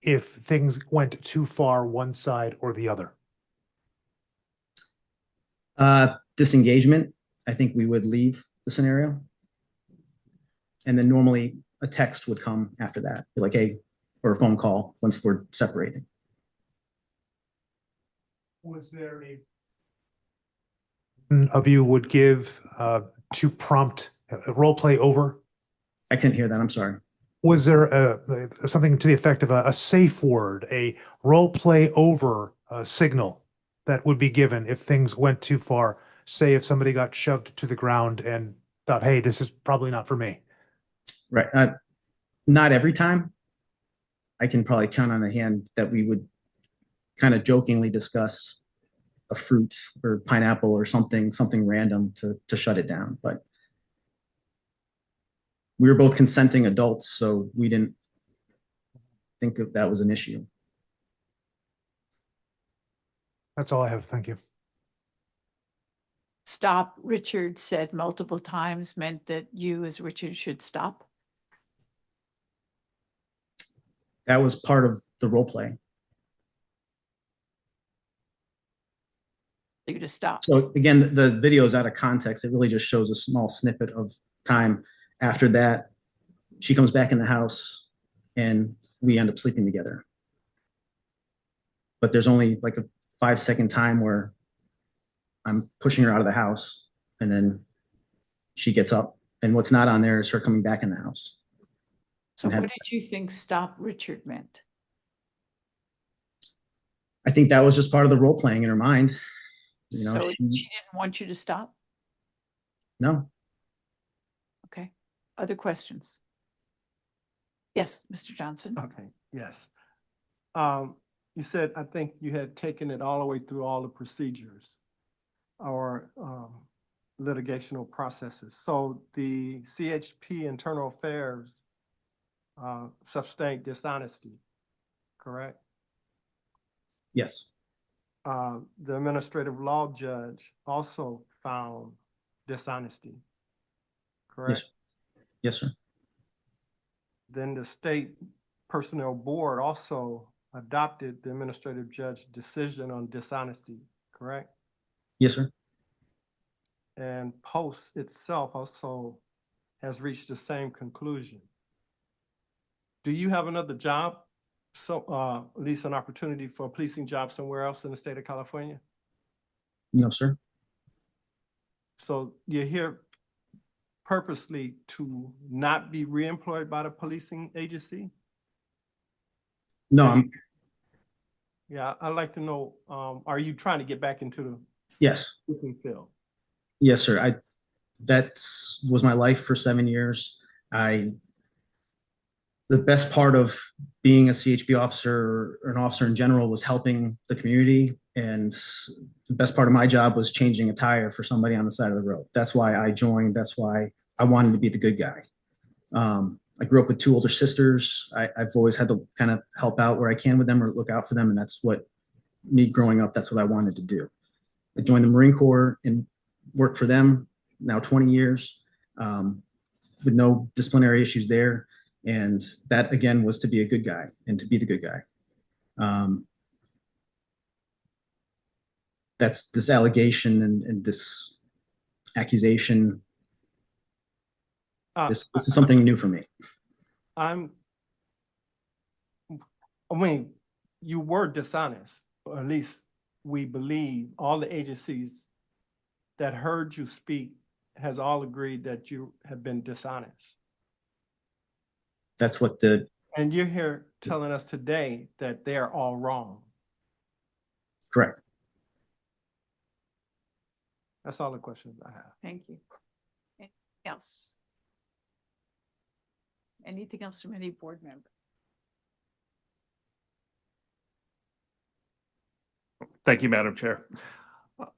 if things went too far one side or the other? Disengagement. I think we would leave the scenario. And then normally a text would come after that, be like, hey, or a phone call once we're separated. Was there of you would give to prompt a role play over? I couldn't hear that. I'm sorry. Was there something to the effect of a safe word, a role play over signal that would be given if things went too far? Say if somebody got shoved to the ground and thought, hey, this is probably not for me. Right. Not every time. I can probably count on a hand that we would kind of jokingly discuss a fruit or pineapple or something random to shut it down. But we were both consenting adults, so we didn't think that was an issue. That's all I have. Thank you. Stop, Richard said multiple times meant that you as Richard should stop. That was part of the role play. You to stop. So again, the video is out of context. It really just shows a small snippet of time. After that, she comes back in the house and we end up sleeping together. But there's only like a 5-second time where I'm pushing her out of the house and then she gets up, and what's not on there is her coming back in the house. So what did you think stop Richard meant? I think that was just part of the role playing in her mind. You know, so she didn't want you to stop? No. Okay. Other questions? Yes, Mr. Johnson. Okay, yes. You said, I think you had taken it all the way through all the procedures or litigational processes. So the CHP Internal Affairs sustained dishonesty, correct? Yes. The administrative law judge also found dishonesty, correct? Yes, sir. Then the state personnel board also adopted the administrative judge decision on dishonesty, correct? Yes, sir. And POST itself also has reached the same conclusion. Do you have another job? So at least an opportunity for a policing job somewhere else in the state of California? No, sir. So you're here purposely to not be reemployed by the policing agency? No, Yeah, I'd like to know, are you trying to get back into the yes. policing field? Yes, sir. That was my life for 7 years. The best part of being a CHP officer or an officer in general was helping the community. And the best part of my job was changing a tire for somebody on the side of the road. That's why I joined. That's why I wanted to be the good guy. I grew up with 2 older sisters. I've always had to kind of help out where I can with them or look out for them. And that's what me growing up, that's what I wanted to do. I joined the Marine Corps and worked for them now 20 years with no disciplinary issues there. And that, again, was to be a good guy and to be the good guy. that's this allegation and this accusation. This is something new for me. I mean, you were dishonest, or at least we believe all the agencies that heard you speak has all agreed that you have been dishonest. That's what the And you're here telling us today that they are all wrong. correct. That's all the questions I have. Thank you. Anything else? Anything else from any board member? Thank you, Madam Chair.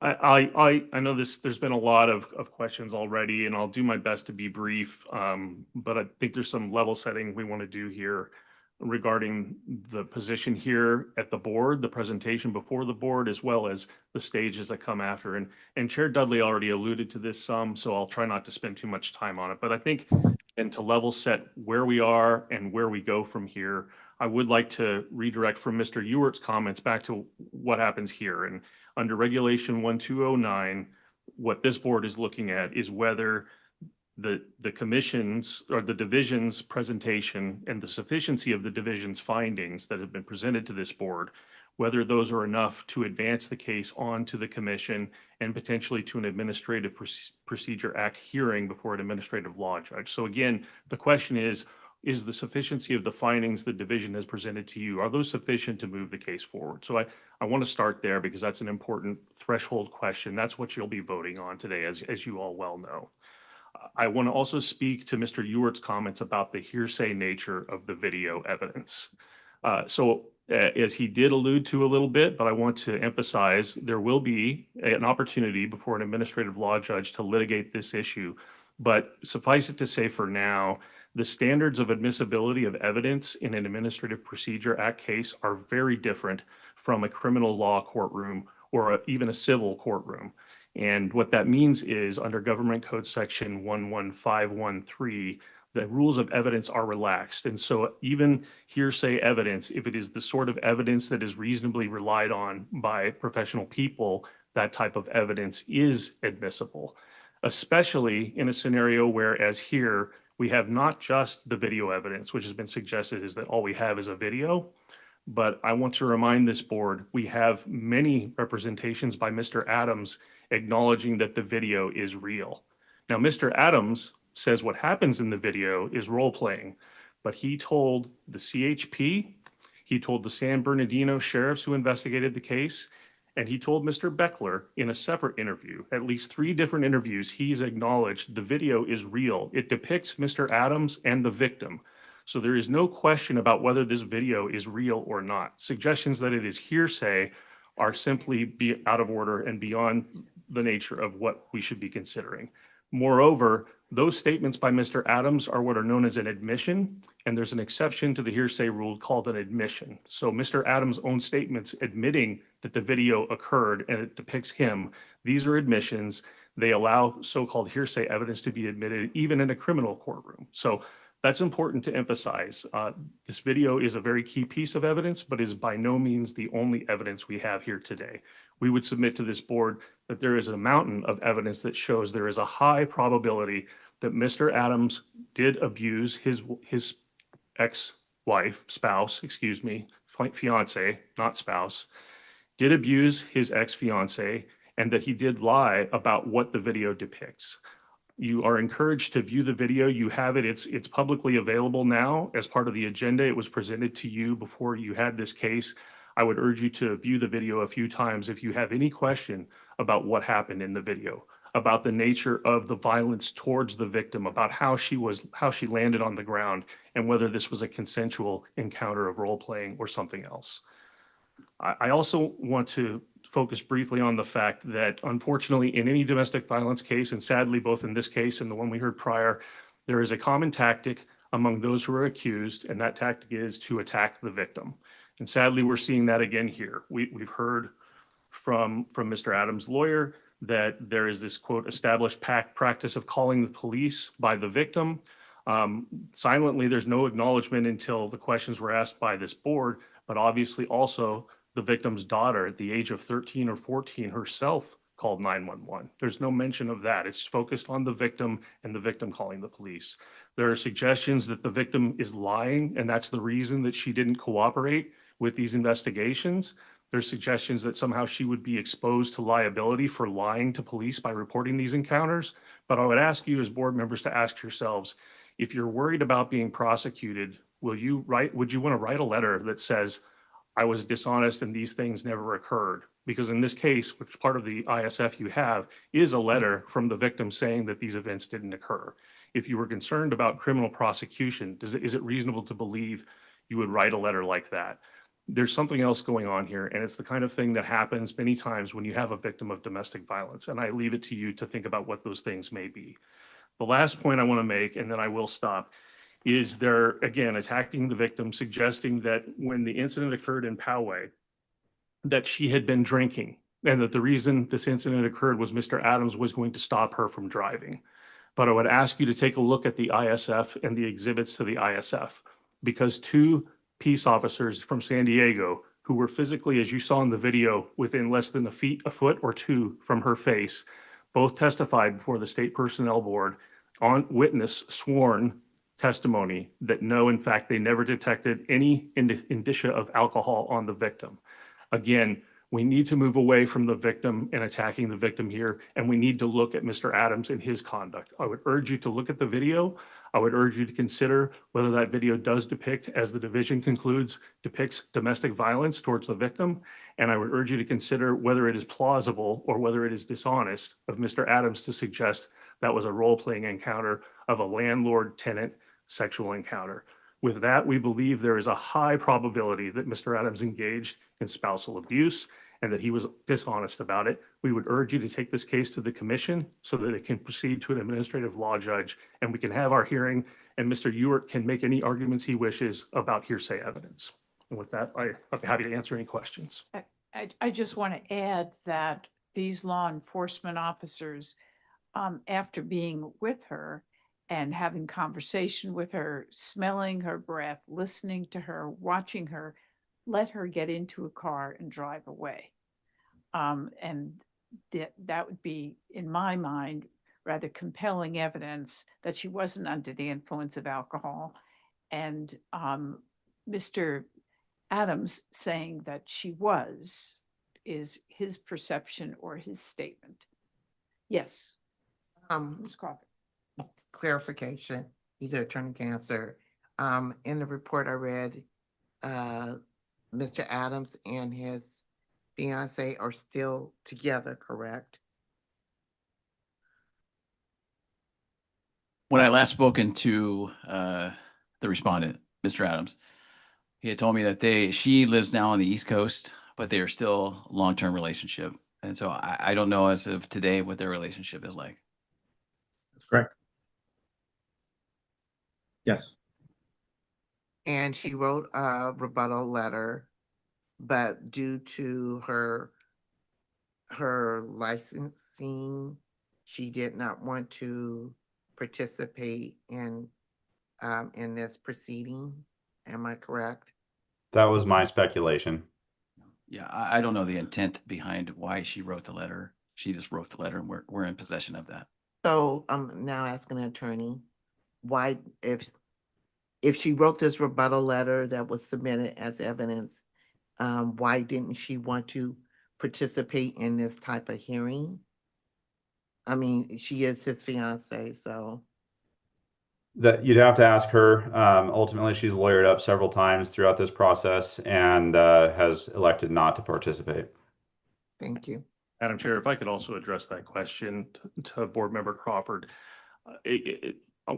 I know there's been a lot of questions already, and I'll do my best to be brief. But I think there's some level setting we want to do here regarding the position here at the board, the presentation before the board, as well as the stages that come after. And Chair Dudley already alluded to this some, so I'll try not to spend too much time on it. But I think, and to level set where we are and where we go from here, I would like to redirect from Mr. Ewert's comments back to what happens here. And under Regulation 1209, what this board is looking at is whether the commission's or the division's presentation and the sufficiency of the division's findings that have been presented to this board, whether those are enough to advance the case on to the commission and potentially to an Administrative Procedure Act hearing before an administrative law judge. So again, the question is the sufficiency of the findings the division has presented to you, are those sufficient to move the case forward? So I want to start there because that's an important threshold question. That's what you'll be voting on today, as you all well know. I want to also speak to Mr. Ewert's comments about the hearsay nature of the video evidence. As he did allude to a little bit, but I want to emphasize there will be an opportunity before an administrative law judge to litigate this issue. But suffice it to say for now, the standards of admissibility of evidence in an Administrative Procedure Act case are very different from a criminal law courtroom or even a civil courtroom. And what that means is under Government Code Section 11513, the rules of evidence are relaxed. And so even hearsay evidence, if it is the sort of evidence that is reasonably relied on by professional people, that type of evidence is admissible, especially in a scenario where, as here, we have not just the video evidence, which has been suggested is that all we have is a video. But I want to remind this board, we have many representations by Mr. Adams acknowledging that the video is real. Now, Mr. Adams says what happens in the video is role playing, but he told the CHP, he told the San Bernardino sheriffs who investigated the case, and he told Mr. Beckler in a separate interview, at least 3 different interviews, he's acknowledged the video is real. It depicts Mr. Adams and the victim. So there is no question about whether this video is real or not. Suggestions that it is hearsay are simply out of order and beyond the nature of what we should be considering. Moreover, those statements by Mr. Adams are what are known as an admission, and there's an exception to the hearsay rule called an admission. So Mr. Adams' own statements admitting that the video occurred and it depicts him, these are admissions. They allow so-called hearsay evidence to be admitted even in a criminal courtroom. So that's important to emphasize. This video is a very key piece of evidence, but is by no means the only evidence we have here today. We would submit to this board that there is a mountain of evidence that shows there is a high probability that Mr. Adams did abuse his ex-wife, spouse, excuse me, fiance, not spouse, did abuse his ex-fiance, and that he did lie about what the video depicts. You are encouraged to view the video. You have it. It's publicly available now as part of the agenda. It was presented to you before you had this case. I would urge you to view the video a few times if you have any question about what happened in the video, about the nature of the violence towards the victim, about how she landed on the ground, and whether this was a consensual encounter of role playing or something else. I also want to focus briefly on the fact that unfortunately in any domestic violence case, and sadly both in this case and the one we heard prior, there is a common tactic among those who are accused, and that tactic is to attack the victim. And sadly, we're seeing that again here. We've heard from Mr. Adams' lawyer that there is this, quote, established practice of calling the police by the victim. Silently, there's no acknowledgement until the questions were asked by this board, but obviously also the victim's daughter at the age of 13 or 14 herself called 911. There's no mention of that. It's focused on the victim and the victim calling the police. There are suggestions that the victim is lying, and that's the reason that she didn't cooperate with these investigations. There's suggestions that somehow she would be exposed to liability for lying to police by reporting these encounters. But I would ask you as board members to ask yourselves, if you're worried about being prosecuted, would you want to write a letter that says, I was dishonest and these things never occurred? Because in this case, which part of the ISF you have is a letter from the victim saying that these events didn't occur. If you were concerned about criminal prosecution, is it reasonable to believe you would write a letter like that? There's something else going on here, and it's the kind of thing that happens many times when you have a victim of domestic violence, and I leave it to you to think about what those things may be. The last point I want to make, and then I will stop, is they're, again, attacking the victim, suggesting that when the incident occurred in Poway, that she had been drinking, and that the reason this incident occurred was Mr. Adams was going to stop her from driving. But I would ask you to take a look at the ISF and the exhibits to the ISF, because two peace officers from San Diego who were physically, as you saw in the video, within less than a foot or two from her face, both testified before the state personnel board on witness sworn testimony that no, in fact, they never detected any indicia of alcohol on the victim. Again, we need to move away from the victim and attacking the victim here, and we need to look at Mr. Adams and his conduct. I would urge you to look at the video. I would urge you to consider whether that video does depict, as the division concludes, depicts domestic violence towards the victim. And I would urge you to consider whether it is plausible or whether it is dishonest of Mr. Adams to suggest that was a role-playing encounter of a landlord-tenant sexual encounter. With that, we believe there is a high probability that Mr. Adams engaged in spousal abuse and that he was dishonest about it. We would urge you to take this case to the commission so that it can proceed to an administrative law judge and we can have our hearing and Mr. Ewert can make any arguments he wishes about hearsay evidence. And with that, I'm happy to answer any questions. I just want to add that these law enforcement officers, after being with her and having conversation with her, smelling her breath, listening to her, watching her, let her get into a car and drive away. And that would be, in my mind, rather compelling evidence that she wasn't under the influence of alcohol. And Mr. Adams saying that she was is his perception or his statement. Yes. Ms. Crawford. Clarification, either Attorney Cancer. In the report I read, Mr. Adams and his fiance are still together, correct? When I last spoken to the respondent, Mr. Adams, he had told me that she lives now on the East Coast, but they are still a long-term relationship. And so I don't know as of today what their relationship is like. That's correct. Yes. And she wrote a rebuttal letter, but due to her licensing, she did not want to participate in this proceeding. Am I correct? That was my speculation. Yeah, I don't know the intent behind why she wrote the letter. She just wrote the letter and we're in possession of that. So I'm now asking an attorney, why, if she wrote this rebuttal letter that was submitted as evidence, why didn't she want to participate in this type of hearing? I mean, she is his fiance, so. That you'd have to ask her. Ultimately, she's lawyered up several times throughout this process and has elected not to participate. Thank you. Madam Chair, if I could also address that question to Board Member Crawford.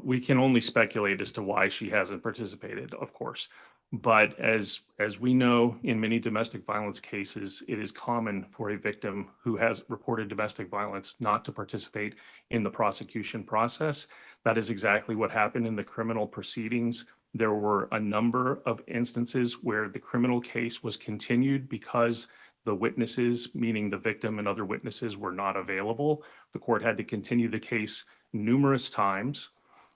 We can only speculate as to why she hasn't participated, of course. But as we know, in many domestic violence cases, it is common for a victim who has reported domestic violence not to participate in the prosecution process. That is exactly what happened in the criminal proceedings. There were a number of instances where the criminal case was continued because the witnesses, meaning the victim and other witnesses, were not available. The court had to continue the case numerous times.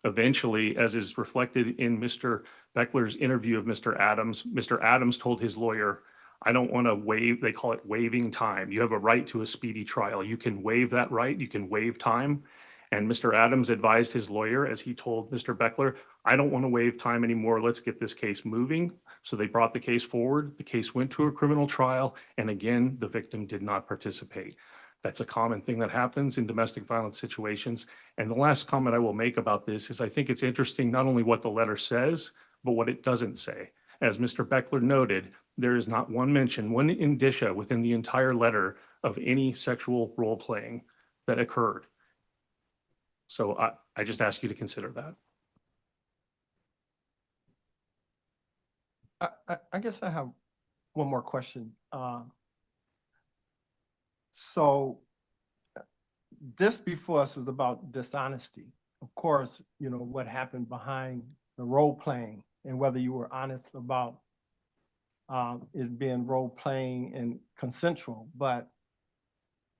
Eventually, as is reflected in Mr. Beckler's interview of Mr. Adams told his lawyer, I don't want to waive, they call it waiving time. You have a right to a speedy trial. You can waive that right. You can waive time. And Mr. Adams advised his lawyer, as he told Mr. Beckler, I don't want to waive time anymore. Let's get this case moving. So they brought the case forward. The case went to a criminal trial. And again, the victim did not participate. That's a common thing that happens in domestic violence situations. And the last comment I will make about this is I think it's interesting not only what the letter says, but what it doesn't say. As Mr. Beckler noted, there is not one mention, one indicia within the entire letter of any sexual role playing that occurred. So I just ask you to consider that. I guess I have one more question. So this before us is about dishonesty. Of course, you know, what happened behind the role playing and whether you were honest about it being role playing and consensual. But,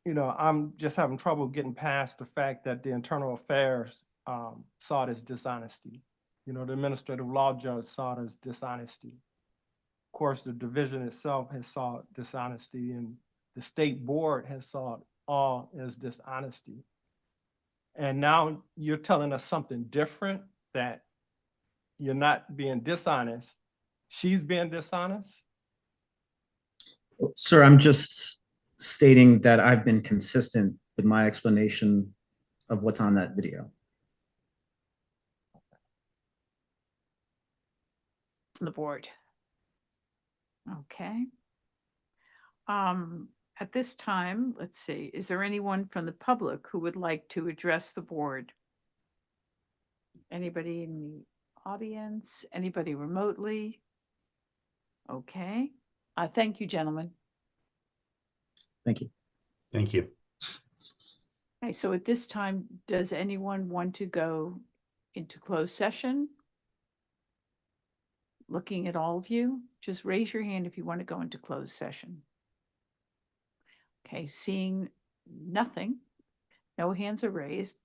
you know, I'm just having trouble getting past the fact that the internal affairs saw it as dishonesty. You know, the administrative law judge saw it as dishonesty. Of course, the division itself has saw dishonesty, and the state board has saw it all as dishonesty. And now you're telling us something different, that you're not being dishonest. She's being dishonest? Sir, I'm just stating that I've been consistent with my explanation of what's on that video. The board. Okay. At this time, let's see, is there anyone from the public who would like to address the board? Anybody in the audience? Anybody remotely? Okay. Thank you, gentlemen. Thank you. Thank you. Okay, so at this time, does anyone want to go into closed session? Looking at all of you, just raise your hand if you want to go into closed session. Okay, seeing nothing, no hands are raised.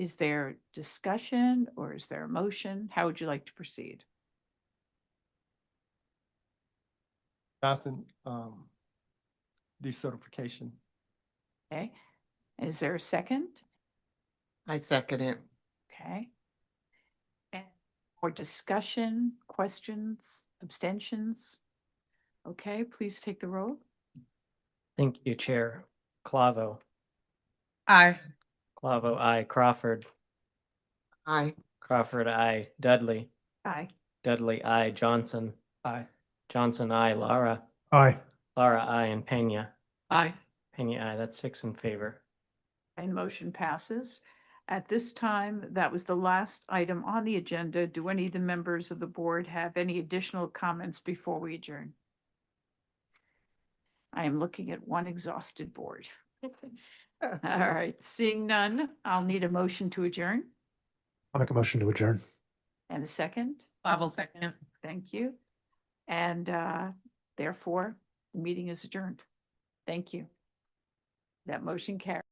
Is there discussion or is there a motion? How would you like to proceed? Johnson, decertification. Okay, is there a second? I second it. Okay. And for discussion, questions, abstentions? Okay, please take the roll. Thank you, Chair. Clavo. Aye. Clavo, aye. Crawford. Aye. Crawford, aye. Dudley. Aye. Dudley, aye. Johnson. Aye. Johnson, aye. Lara. Aye. Lara, aye. And Pena. Aye. Pena, aye. That's 6 in favor. And motion passes. At this time, that was the last item on the agenda. Do any of the members of the board have any additional comments before we adjourn? I am looking at one exhausted board. All right, seeing none, I'll need a motion to adjourn I'll make a motion to adjourn. and a second. I will second. Thank you. And therefore, the meeting is adjourned. Thank you. That motion carries.